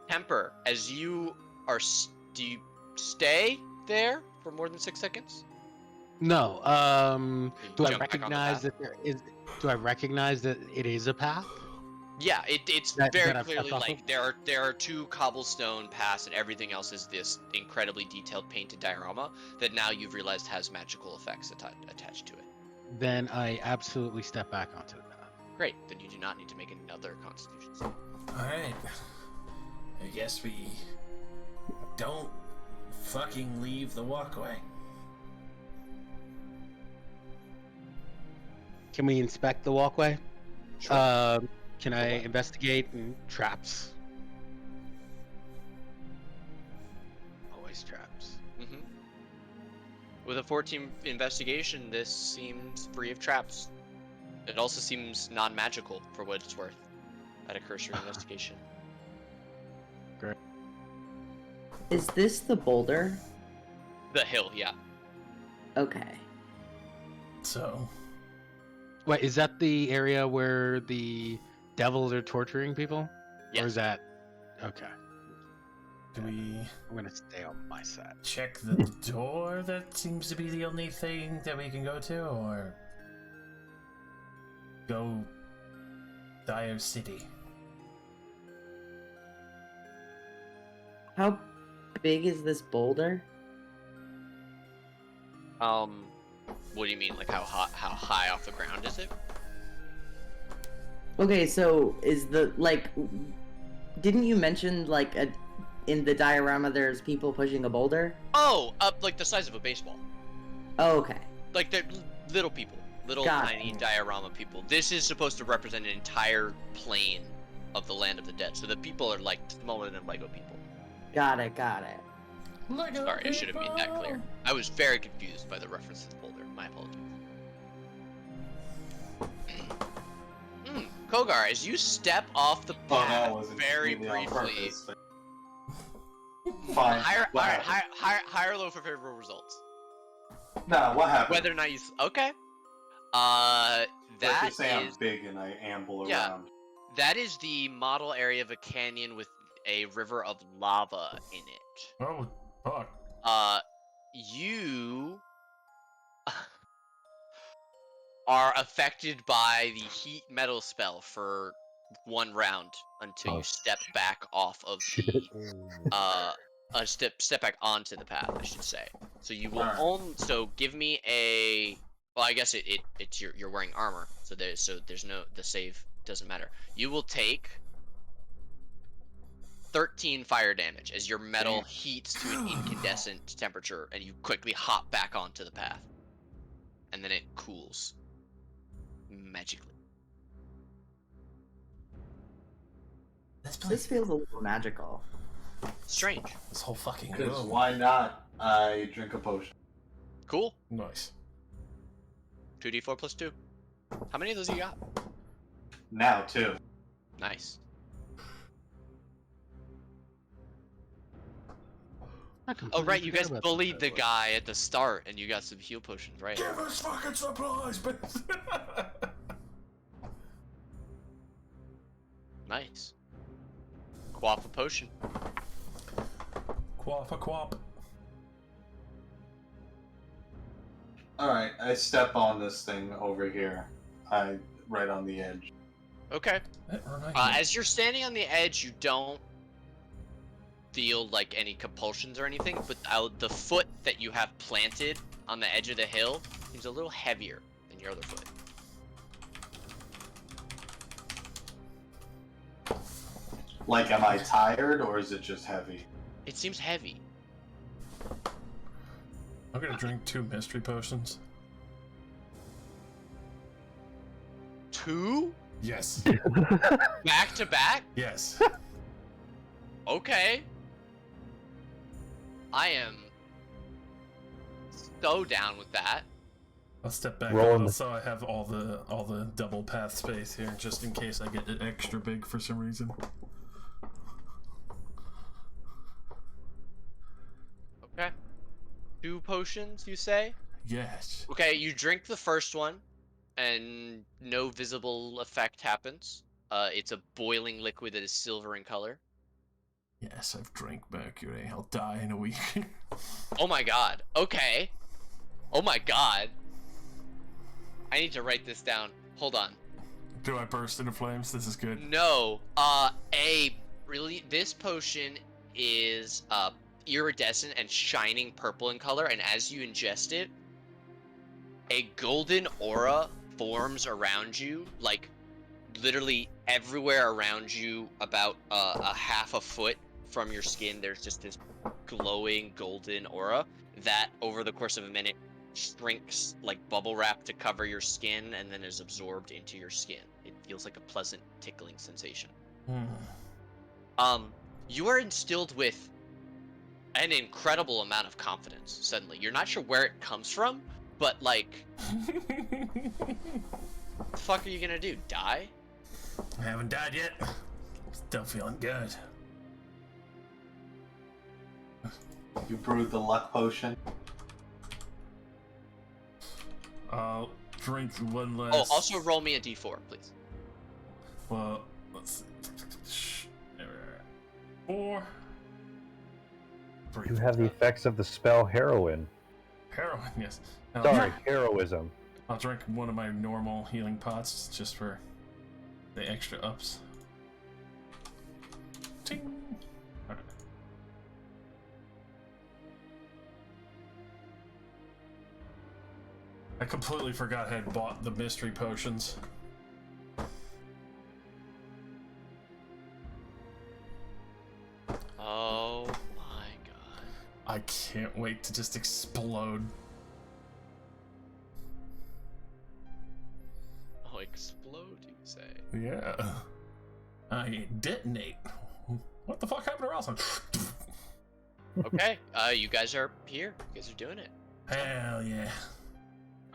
Temper, as you are, do you stay there for more than 6 seconds? No. You Do I jump back on the recognize path? that there is? Do I recognize that it is a path? Yeah, it's That very I've clearly stepped off like there are 2 cobblestone paths and everything else is this incredibly detailed painted diorama that now you've realized has magical effects attached to it. Then I absolutely step back onto the path. Great, then you do not need to make another Constitution save. Alright. I guess we don't fucking leave the walkway. Can we inspect the walkway? Sure. Can I investigate and traps? Always traps. Mm-hmm. With a 14 investigation, this seems free of traps. It also seems non-magical for what it's worth at a cursory investigation. Great. Is this the boulder? The hill, yeah. Okay. So, Wait, is that the area where the devils are torturing people? Or Yes. is that okay? do we I'm gonna stay on my side. check the door that seems to be the only thing that we can go to, or go Dire City? How big is this boulder? What do you mean? Like how high off the ground is it? Okay, so is the didn't you mention in the diorama there's people pushing a boulder? Oh, up like the size of a baseball. Oh, okay. Like they're little people, little Got tiny it. diorama people. This is supposed to represent an entire plane of the land of the dead. So the people are like smaller than Lego people. Got it. Sorry, I should have made that clear. I was very confused by the reference to the boulder. My apologies. Kogar, as you step off the Oh no, path it wasn't very completely on briefly, purpose, but- Fine. What happened? higher or low for favorable results. Nah, what happened? Whether or not you okay. Let's That just say I'm is big and I amble Yeah. around. that is the model area of a canyon with a river of lava in it. Oh, fuck. You are affected by the heat metal spell for 1 round until Oh, you step back off of Shit. the step back onto the path, I should say. So you will Alright. so give me a well, I guess it's you're wearing armor, so there's no the save doesn't matter. You will take 13 fire damage as your metal Damn. heats to an incandescent temperature and you quickly hop back onto the path. And then it cools magically. This feels a little magical. Strange. This whole fucking Because room. why not? I drink a potion. Cool. Nice. 2d4 plus 2. How many of those you got? Now, too. Nice. Oh right, you guys bullied the guy at the start and you got some heal potions, right? Give us fucking supplies, bitch! Nice. Quaff a potion. Quap. Alright, I step on this thing over here. Right on the edge. Okay. That reminds me. As you're standing on the edge, you don't feel like any compulsions or anything, but the foot that you have planted on the edge of the hill seems a little heavier than your other foot. Like, am I tired or is it just heavy? It seems heavy. I'm gonna drink 2 mystery potions. 2 Yes. back to back? Yes. Okay. I am so down with that. I'll step back a Rolling little the- so I have all the double path space here, just in case I get it extra big for some reason. Okay. 2 potions, you say? Yes. Okay, you drink the first one, and no visible effect happens. It's a boiling liquid that is silver in color. Yes, I've drank mercury. I'll die in a week. Oh my god. Okay. Oh my god. I need to write this down. Hold on. Do I burst into flames? This is good. No. This potion is iridescent and shining purple in color, and as you ingest it, a golden aura forms around you, like literally everywhere around you, about a half a foot from your skin. There's just this glowing golden aura that, over the course of a minute, shrinks like bubble wrap to cover your skin and then is absorbed into your skin. It feels like a pleasant tickling sensation. You are instilled with an incredible amount of confidence suddenly. You're not sure where it comes from, but like, what the fuck are you gonna do? Die? I haven't died yet. Still feeling good. You brewed the luck potion. I'll drink one last. Oh, also roll me a d4, please. Well, let's see. 4. You have the effects of the spell heroin. Heroin, yes. Now, Sorry, heroism. I'll drink one of my normal healing pots just for the extra ups. Ting. Okay. I completely forgot I had bought the mystery potions. Oh my god. I can't wait to just explode. Oh, explode, you say? Yeah. I detonate. What the fuck happened to Ralston? Okay, you guys are here. You guys are doing it. Hell yeah.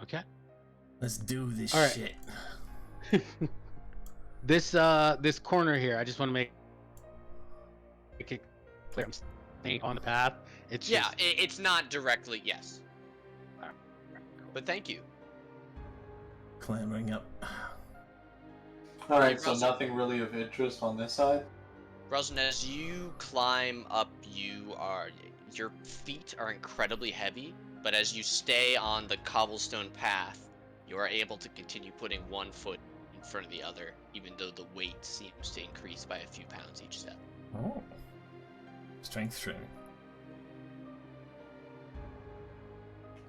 Okay. Let's do this All right. shit. This corner here, I just want to make it clear. I'm staying on the path. It's Yeah, just, it's not directly, yes. But thank you. Clambering up. Alright, so Russell. nothing really of interest on this side? Rosin, as you climb up, your feet are incredibly heavy, but as you stay on the cobblestone path, you are able to continue putting one foot in front of the other, even though the weight seems to increase by a few pounds each step. Oh. Strength training.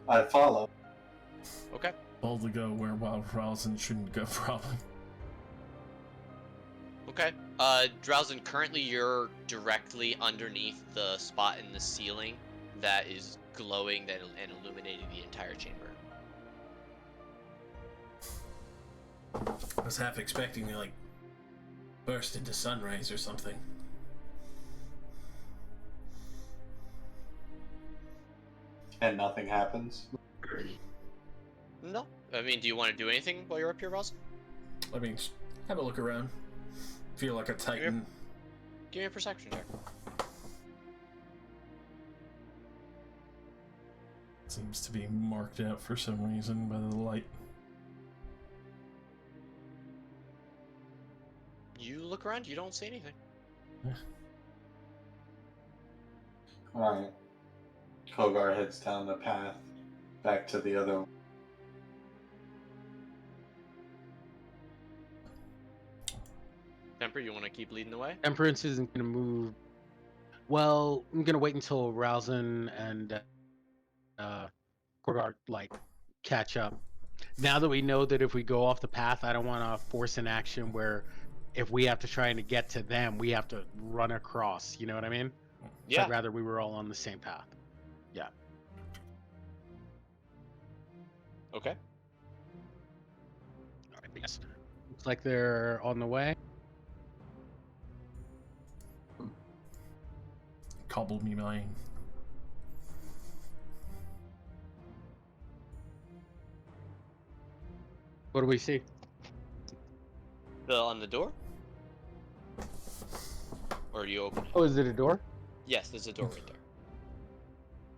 I follow. Okay. Boldly go where Wild Ralston shouldn't go, probably. Okay. Drowsin, currently you're directly underneath the spot in the ceiling that is glowing and illuminating the entire chamber. I was half expecting to, like, burst into sun rays or something. And nothing happens. No. I mean, do you want to do anything while you're up here, Rosin? I mean, just have a look around. Feel like a titan. Give me a perception check. Seems to be marked out for some reason by the light. You look around, you don't see anything. Alright. Kogar heads down the path back to the other one. Temper, you want to keep leading the way? Temperance isn't going to move. Well, I'm going to wait until Ralston and Korgar, like, catch up. Now that we know that if we go off the path, I don't want to force an action where if we have to try and get to them, we have to run across. You know what I mean? So Yeah. I'd rather we were all on the same path. Yeah. Okay. All right, yes. Looks like they're on the way. Cobble me mine. What do we see? On the door? Or do you open it? Oh, is it a door? Yes, there's a door right there.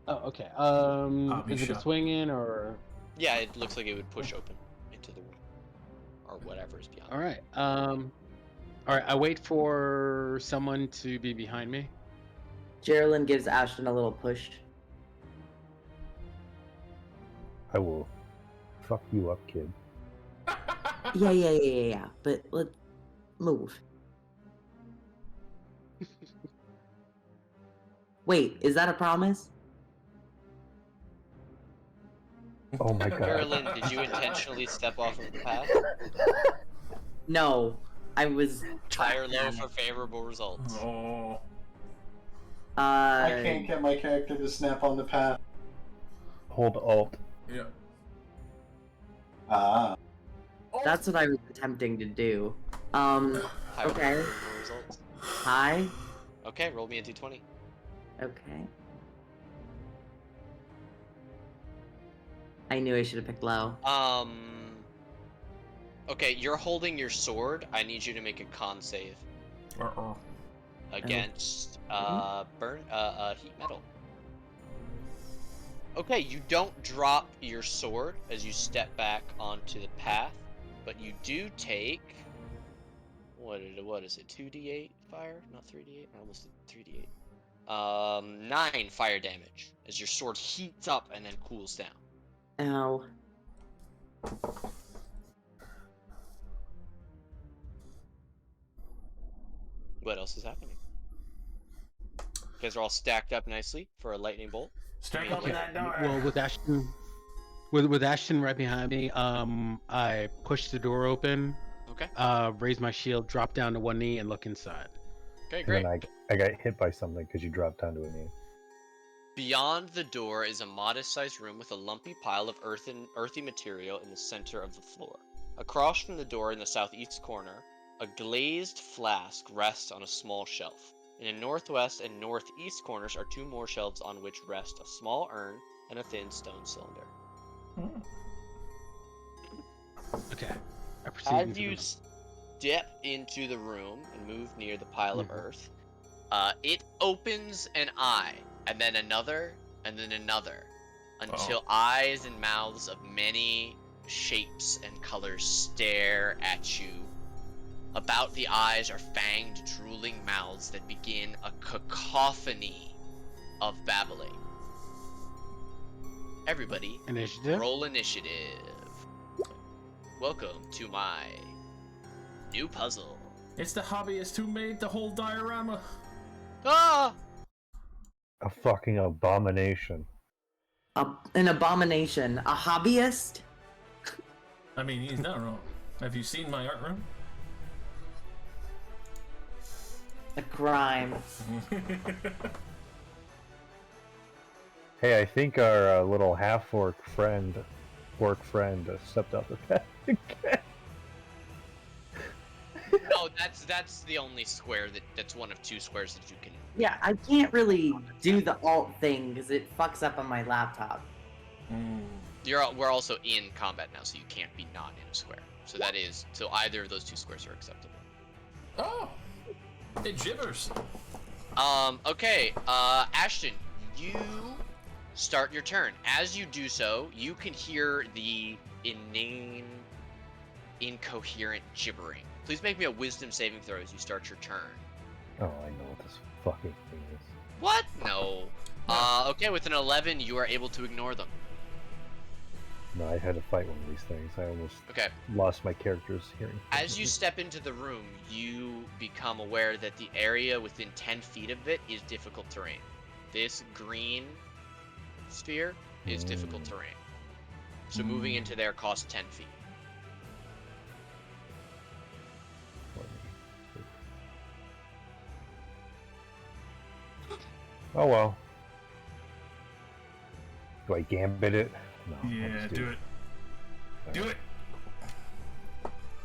Oh, okay. Hobby Is it a shop. swing in or? Yeah, it looks like it would push open into the room. Or whatever is beyond. All right. All right. I wait for someone to be behind me. Geraldine gives Ashton a little push. I will fuck you up, kid. Yeah. But let's move. Wait, is that a promise? Oh my god. Carolyn, did you intentionally step off of the path? No, I was. High or low for favorable results? Oh. I can't get my character to snap on the path. Hold Alt. Yeah. Ah. That's what I was attempting to do. High or low Okay. for favorable results? Hi. Okay, roll me a d20. Okay. I knew I should have picked low. Okay, you're holding your sword. I need you to make a con save Uh-oh. against heat metal. Okay, you don't drop your sword as you step back onto the path, but you do take what is it? 2d8 fire, not 3d8. I almost did 3d8. 9 fire damage as your sword heats up and then cools down. Ow. What else is happening? You guys are all stacked up nicely for a lightning bolt. Strike open that door. Well, with Ashton, with Ashton right behind me, I push the door open. Okay. Raise my shield, drop down to one knee, and look inside. Okay, And great. then I got hit by something because you dropped down to a knee. Beyond the door is a modest-sized room with a lumpy pile of earthy material in the center of the floor. Across from the door in the southeast corner, a glazed flask rests on a small shelf. In the northwest and northeast corners are 2 more shelves on which rest a small urn and a thin stone cylinder. Okay. I proceed As into the you room. step into the room and move near the pile of earth, it opens an eye, and then another, until eyes and mouths of many shapes and colors stare at you. About the eyes are fanged, drooling mouths that begin a cacophony of babbling. Everybody, Initiative. roll initiative. Welcome to my new puzzle. It's the hobbyist who made the whole diorama. Ah! A fucking abomination. An abomination. A hobbyist? I mean, he's not wrong. Have you seen my art room? A crime. Hey, I think our little half-orc friend, stepped off the path again. No, that's the only square that's one of 2 squares that you can. Yeah, I can't really do the alt thing because it fucks up on my laptop. We're also in combat now, so you can't be not in a square. So either of those 2 squares are acceptable. Oh! It gibbers. Okay, Ashton, you start your turn. As you do so, you can hear the inane, incoherent gibbering. Please make me a wisdom saving throw as you start your turn. Oh, I know what this fucking thing is. What? No. Okay, with an 11, you are able to ignore them. No, I had to fight one of these things. I almost Okay. lost my character's hearing. As you step into the room, you become aware that the area within 10 feet of it is difficult terrain. This green sphere is difficult terrain. So moving into there costs 10 feet. Oh well. Do I gambit it? No. I'll Yeah, just do it. Do it.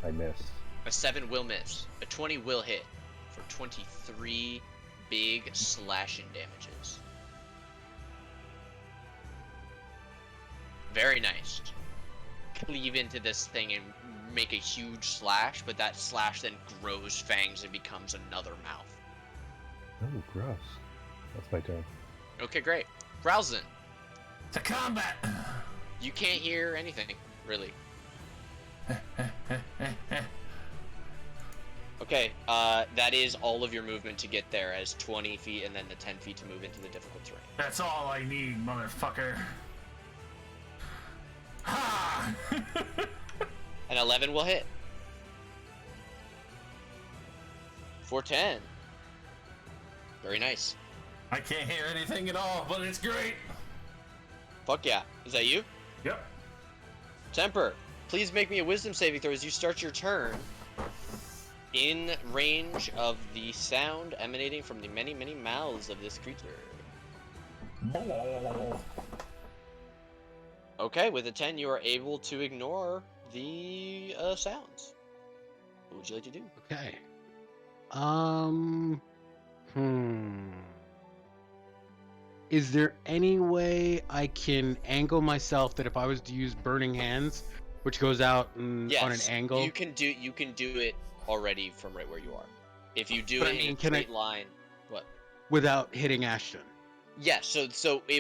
I miss. A 7 will miss. A 20 will hit for 23 big slashing damages. Very nice. Cleave into this thing and make a huge slash, but that slash then grows fangs and becomes another mouth. Oh, gross. That's my turn. Okay, great. Ralston, To combat! you can't hear anything, really. Okay, that is all of your movement to get there, as 20 feet and then the 10 feet to move into the difficult terrain. That's all I need, motherfucker. Ha! An 11 will hit. For 10. Very nice. I can't hear anything at all, but it's great. Fuck yeah. Is that you? Yep. Temper, please make me a wisdom saving throw as you start your turn in range of the sound emanating from the many, many mouths of this creature. Okay, with a 10, you are able to ignore the sounds. What would you like to do? Okay. Is there any way I can angle myself that if I was to use Burning Hands, which goes out on an angle? You can do it already from right where you are. If you do But it I mean, in a can I- straight line, what? without hitting Ashton. Yes,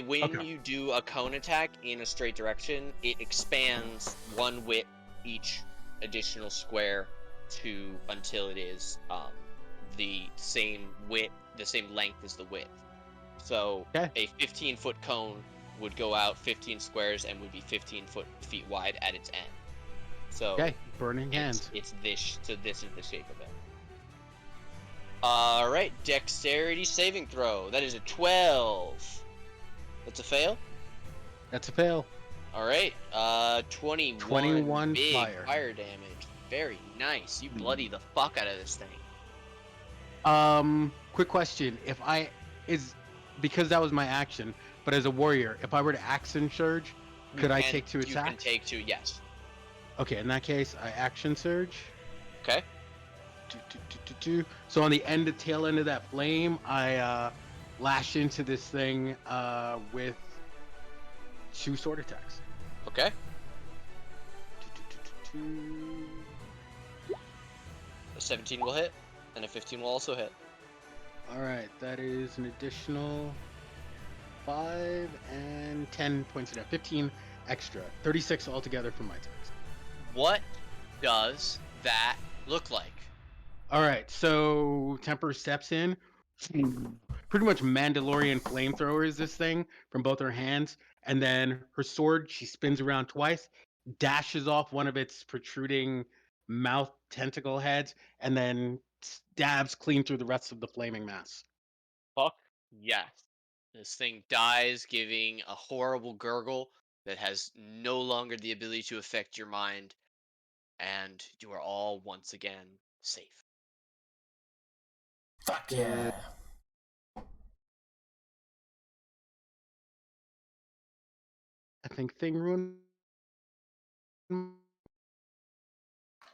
when Okay. you do a cone attack in a straight direction, it expands one width each additional square to until it is the same width, the same length as the width. So Okay. a 15-foot cone would go out 15 squares and would be 15 feet wide at its end. So Okay, Burning Hands. it's this. So this is the shape of it. All right, dexterity saving throw. That is a 12. That's a fail. That's a fail. All right, 21. 21 big fire. damage. Very nice. You bloody the fuck out of this thing. Quick question. Because that was my action, but as a warrior, if I were to action surge, could I take 2 attacks? You can take 2, yes. Okay, in that case, I action surge. Okay. So on the tail end of that flame, I lash into this thing with 2 sword attacks. Okay. A 17 will hit, and a 15 will also hit. All right, that is an additional 5 and 10 points of damage. 15 extra. 36 altogether for my attacks. What does that look like? All right, so Temper steps in. Pretty much Mandalorian flamethrower is this thing from both her hands. And then her sword, she spins around twice, dashes off one of its protruding mouth tentacle heads, and then stabs clean through the rest of the flaming mass. Fuck yes. This thing dies, giving a horrible gurgle that has no longer the ability to affect your mind, and you are all once again safe. Fuck yeah. I think thing ruined.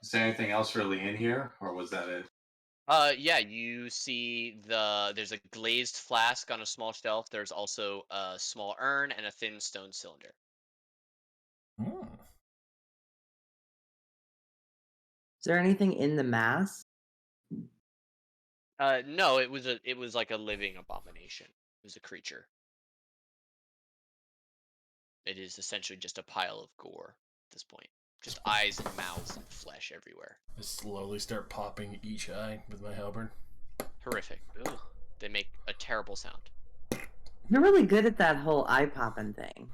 Is there anything else really in here, or was that it? Yeah, you see there's a glazed flask on a small shelf. There's also a small urn and a thin stone cylinder. Mm. Is there anything in the mass? No, it was like a living abomination. It was a creature. It is essentially just a pile of gore at this point. Just eyes and mouths and flesh everywhere. I slowly start popping each eye with my halberd. Horrific. Ugh. They make a terrible sound. You're really good at that whole eye popping thing.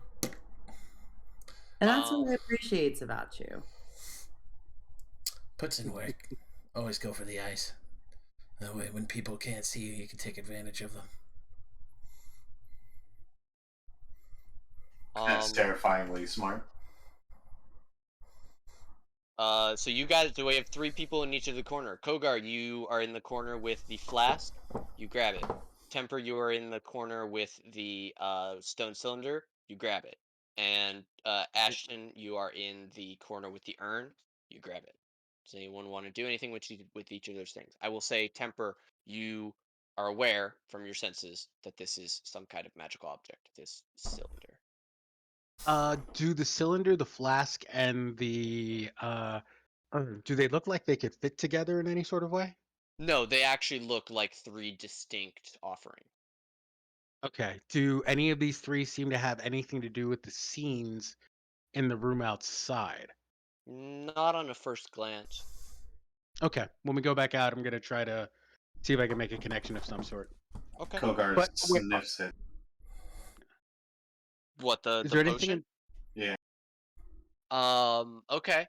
And that's what I appreciate about you. Puts in work. Always go for the eyes. That way, when people can't see you, you can take advantage of them. That's terrifyingly smart. So you guys, we have 3 people in each of the corner. Kogar, you are in the corner with the flask. You grab it. Temper, you are in the corner with the stone cylinder. You grab it. And Ashton, you are in the corner with the urn. You grab it. Does anyone want to do anything with each of those things? I will say, Temper, you are aware from your senses that this is some kind of magical object. This cylinder. Do the cylinder, the flask, and the do they look like they could fit together in any sort of way? No, they actually look like 3 distinct offerings. Okay. Do any of these 3 seem to have anything to do with the scenes in the room outside? Not on a first glance. Okay. When we go back out, I'm gonna try to see if I can make a connection of some sort. Okay. Kogar But wait, sniffs it. What is the there anything potion? Yeah. Okay.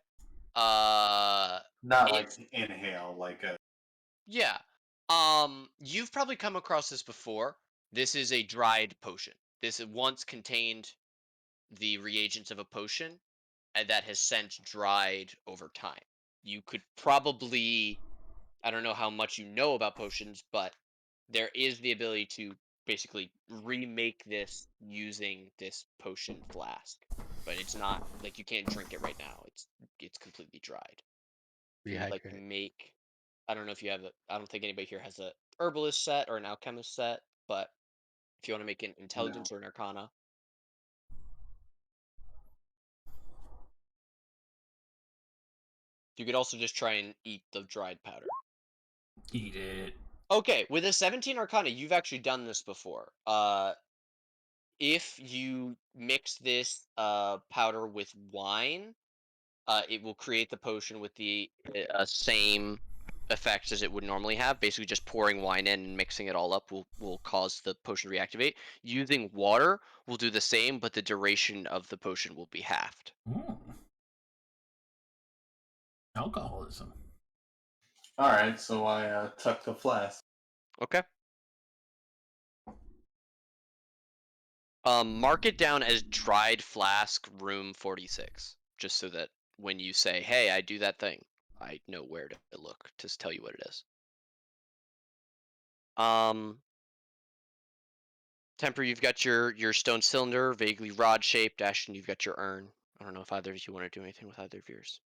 Uh, Not it like inhale, like a. Yeah. You've probably come across this before. This is a dried potion. This once contained the reagents of a potion, and that has since dried over time. You could probably, I don't know how much you know about potions, but there is the ability to basically remake this using this potion flask. But it's not like you can't drink it right now. It's completely dried. If you would like to rehydrate? make, I don't know if you have I don't think anybody here has a herbalist set or an alchemist set, but if you want to make an No. intelligence or an arcana, you could also just try and eat the dried powder. Eat it. Okay, with a 17 arcana, you've actually done this before. If you mix this powder with wine, it will create the potion with the same effects as it would normally have. Basically, just pouring wine in and mixing it all up will cause the potion to reactivate. Using water will do the same, but the duration of the potion will be halved. Alcoholism. All right, so I tuck the flask. Okay. Mark it down as dried flask room 46, just so that when you say, "Hey, I do that thing," I know where to look to tell you what it is. Temper, you've got your stone cylinder, vaguely rod shaped. Ashton, you've got your urn. I don't know if either of you want to do anything with either of yours.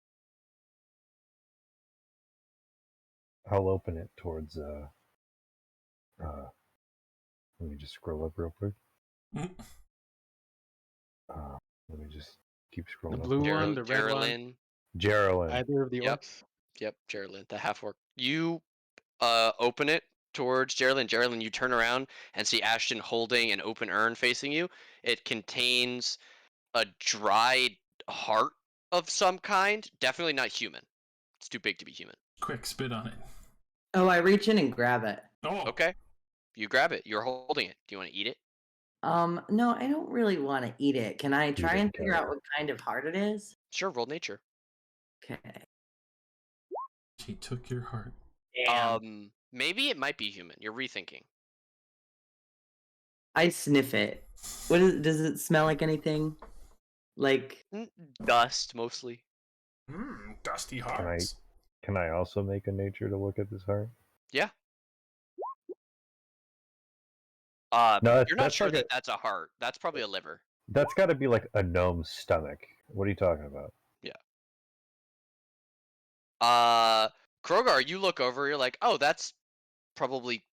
I'll open it towards. Let me just scroll up real quick. Mm. Let me just keep The scrolling up. blue one, the red one, Geraldine. Geraldine. either of the Yep. orcs? Yep, Geraldine, the half orc. You open it towards Geraldine. Geraldine, you turn around and see Ashton holding an open urn facing you. It contains a dried heart of some kind. Definitely not human. It's too big to be human. Quick, spit on it. Oh, I reach in and grab it. Oh, Okay. You grab it. You're holding it. Do you want to eat it? No, I don't really want to eat it. Can I try it, and figure out Kara. what kind of heart it is? Sure, roll nature. Okay. she took your heart. Maybe it might be human. You're rethinking. I sniff it. Does it smell like anything? Like Dust, mostly. Dusty hearts. Can I also make a nature to look at this heart? Yeah. No, you're not that's sure like that that's a heart. That's probably a liver. That's got to be like a gnome's stomach. What are you talking about? Krogar, you look over, you're like, oh, that's probably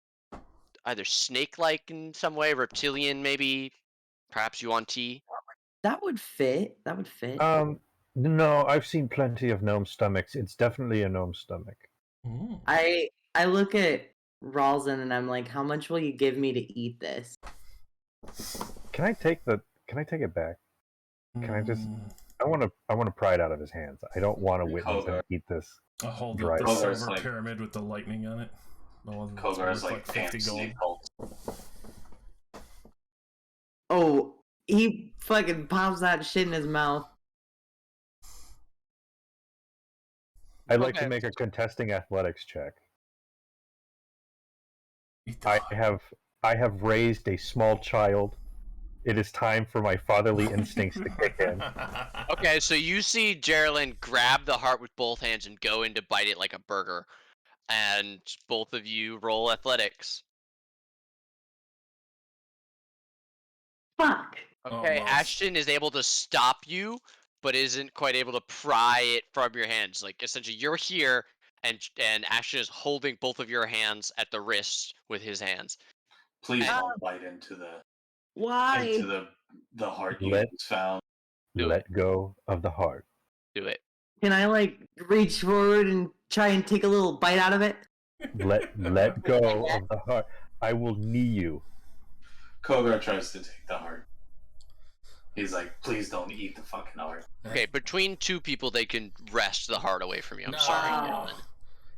either snake-like in some way, reptilian maybe, perhaps yuan-ti. that would fit. That would fit. No, I've seen plenty of gnome stomachs. It's definitely a gnome stomach. Mm. I look at Ralston and I'm like, how much will you give me to eat this? Can I take it back? Can I just? I want to pry it out of his hands. I don't want to witness him eat this. I'll hold Dry. up the Kogar's silver like- pyramid with the lightning on it. The one that's Kogar's worth like 50 pants gold. snake cult. Oh, he fucking pops that shit in his mouth. I'd like Okay. to make a contesting athletics check. Eat the I have raised a small child. It is time for my fatherly instincts to kick in. Okay, so you see Geraldine grab the heart with both hands and go in to bite it like a burger. And both of you roll athletics. Fuck. Okay, Almost. Ashton is able to stop you but isn't quite able to pry it from your hands. Like essentially, you're here, and Ashton is holding both of your hands at the wrists with his hands. Please And- don't bite into Why? the heart you Let- just found. Let go of the heart. Do it. Can I like reach forward and try and take a little bite out of it? Let go of the heart. I will knee you. Kogar tries to take the heart. He's like, please don't eat the fucking heart. Okay, between two people, they can wrest the heart away from you. I'm No. sorry, Wow. Dylan.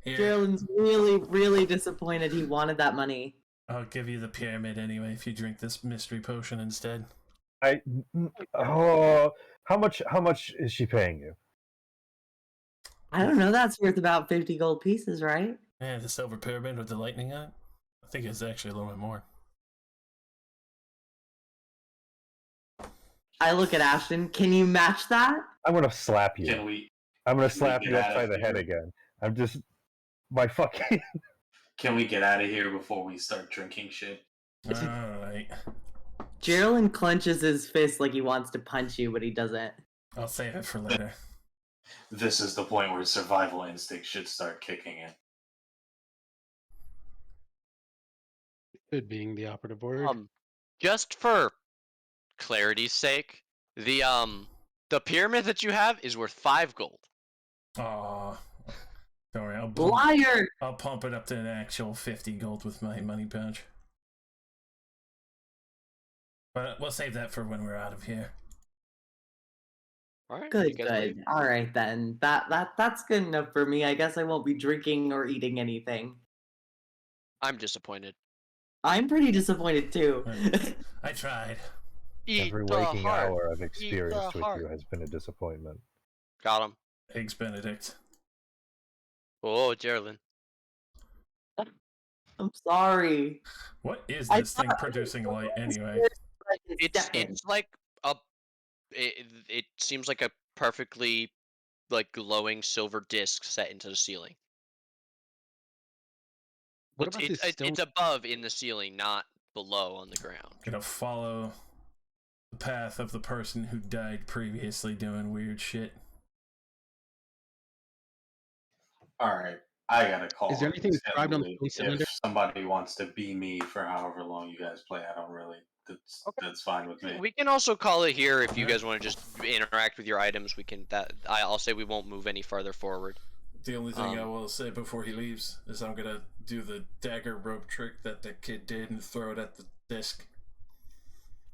Here, Gerald's really, really disappointed. He wanted that money. I'll give you the pyramid anyway if you drink this mystery potion instead. Oh, how much is she paying you? I don't know. That's worth about 50 gold pieces, right? Yeah, the silver pyramid with the lightning on it. I think it's actually a little bit more. I look at Ashton. Can you match that? I'm gonna slap you. Can we I'm gonna can we slap get you out of upside the head here? again. I'm just my fucking. can we get out of here before we start drinking shit? Alright. Gerald clenches his fist like he wants to punch you, but he doesn't. I'll save it for later. This is the point where survival instinct should start kicking in. Good being the operative word. Just for clarity's sake, the pyramid that you have is worth 5 gold. Aw. Don't worry, Liar! I'll pump it up to an actual 50 gold with my money pouch. But we'll save that for when we're out of here. All right. Good, you guys good. leave? All right then. That's good enough for me. I guess I won't be drinking or eating anything. I'm disappointed. I'm pretty disappointed too. I tried. Eat Every the waking heart. hour I've Eat experienced the with heart. you has been a disappointment. Got him. Eggs Benedict. Oh, Geraldine. I'm sorry. What is I this thing thought- producing light anyway? I can step in. It's like a. It seems like a perfectly like glowing silver disc set into the ceiling. What about this stone? It's above in the ceiling, not below on the ground. Gonna follow the path of the person who died previously doing weird shit. Alright, I gotta call. Is there it anything described on the assembly. stone cylinder? If somebody wants to be me for however long you guys play, I don't really. That's fine with me. We can also call it here if you Alright. guys want to just interact with your items. We can. I'll say we won't move any farther forward. The only thing I Um, will say before he leaves is I'm gonna do the dagger rope trick that the kid did and throw it at the disc.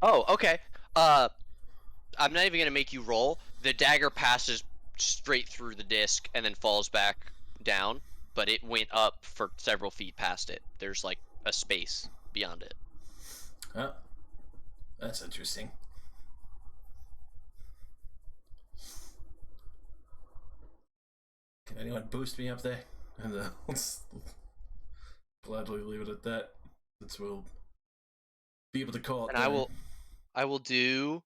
Oh, okay. I'm not even gonna make you roll. The dagger passes straight through the disc and then falls back down, but it went up for several feet past it. There's like a space beyond it. Oh, that's interesting. Can anyone boost me up there? And let's gladly leave it at that, since we'll be able to call it. And there. I will do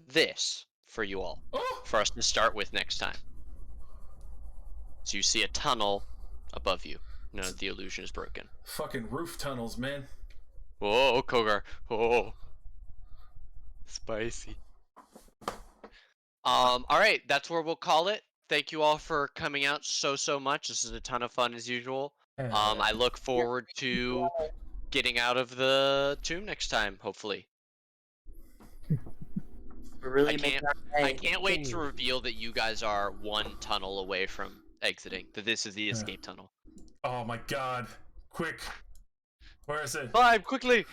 this for you all Oh! for us to start with next time. So you see a tunnel above you. No, the illusion is broken. Fucking roof tunnels, man. Oh, Kogar. Oh, spicy. All right, that's where we'll call it. Thank you all for coming out so much. This is a ton of fun as usual. I look forward to getting out of the tomb next time, hopefully. We're really I making can't- our way. I can't wait to reveal that you guys are one tunnel away from exiting. That this is the escape tunnel. Oh my god. Quick. Where is it? Climb quickly.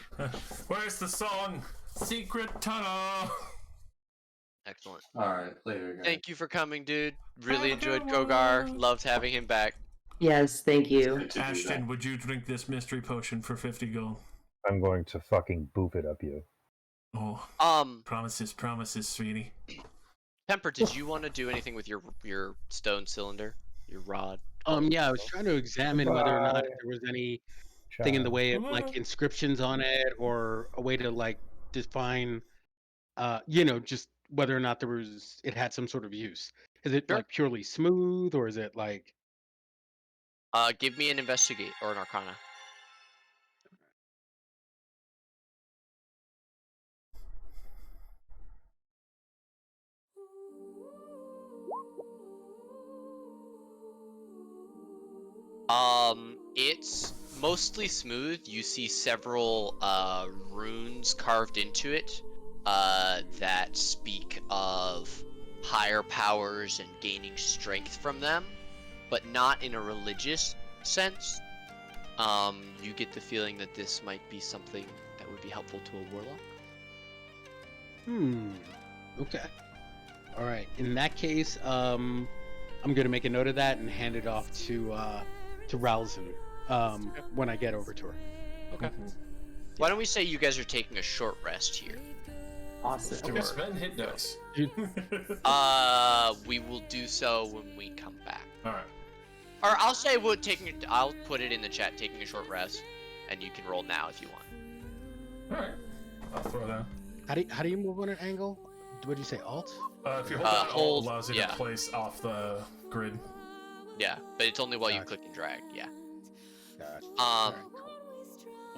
Where's the song? Secret tunnel. Excellent. Alright, later, guys. Thank you for coming, dude. Really Have a enjoyed good Kogar. one. Loved having him back. Yes, thank you. Good to do Ashton, that. would you drink this mystery potion for 50 gold? I'm going to fucking boop it up you. Oh, promises, sweetie. Temper, did you want to do anything with your stone cylinder, your rod? Yeah, I was trying to examine whether or not Bye. there was anything in the way of like Bye. inscriptions on it or a way to like define, just whether or not it had some sort of use. Is it Sure. like purely smooth or is it like? Give me an investigate or an arcana. It's mostly smooth. You see several runes carved into it that speak of higher powers and gaining strength from them, but not in a religious sense. You get the feeling that this might be something that would be helpful to a warlock. Okay. All right. In that case, I'm gonna make a note of that and hand it off to Ralston when I get over to her. Okay. Why don't we say you guys are taking a short rest here? Awesome. Okay, spend hit dice. We will do so when we come back. All right. Or I'll say I'll put it in the chat, taking a short rest, and you can roll now if you want. All right. I'll throw that. How do you move on an angle? What did you say? Alt? If you hold down hold, Alt, allows you yeah. to place off the grid. Yeah, but it's only while you Gotcha. click and drag. Yeah. Gotcha. Um,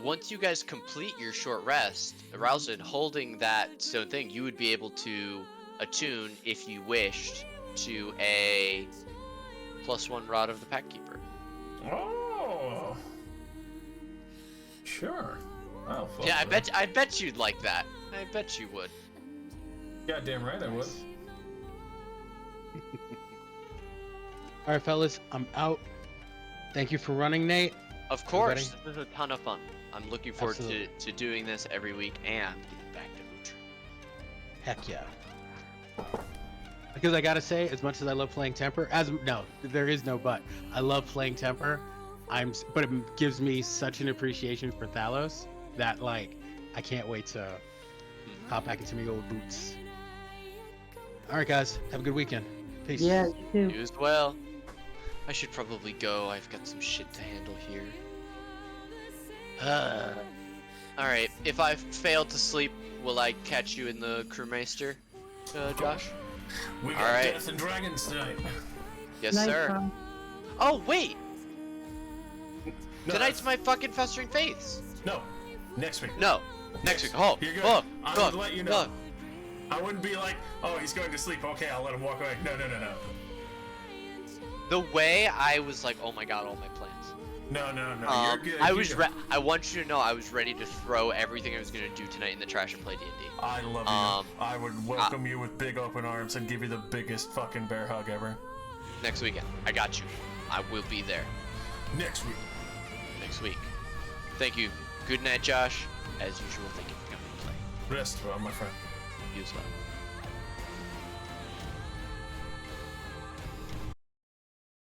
once you guys complete your short rest, Ralston, holding that stone thing, you would be able to attune, if you wished, to a +1 Rod of the Packkeeper. Oh. Sure. I'll fuck Yeah, with I bet you'd like that. I bet you would. that. Goddamn right I would. All right, fellas, I'm out. Thank you for running, Nate. Of course, Everybody? this is a ton of fun. I'm looking forward Absolutely. to doing this every week and getting back to Moocher. Heck yeah. Because I gotta say, as much as I love playing Temper, there is no but. I love playing Temper. But it gives me such an appreciation for Thalos that like I can't wait to hop back into my old boots. All right, guys, have a good weekend. Peace. Yeah, you too. You as well. I should probably go. I've got some shit to handle here. Alright, if I fail to sleep, will I catch you in the crewmeister, Josh? We got Alright. Death and Dragons tonight. Yes, Night, sir. Tom. Oh, wait! No, Tonight's my fucking Festering Faiths! No, next week. No, next week. Oh, You're good. look, I look, would let you know. look. I wouldn't be like, oh, he's going to sleep. Okay, I'll let him walk away. No. The way I was like, oh my god, all my plans. No. You're good. I was I want you to know I was ready to throw everything I was gonna do tonight in the trash and play D&D. I love you. I would welcome you with big open arms and give you the biggest fucking bear hug ever. Next weekend, I got you. I will be there Next week. next week. Thank you. Good night, Josh. As usual, thank you for coming to play. Rest well, my friend. You as well.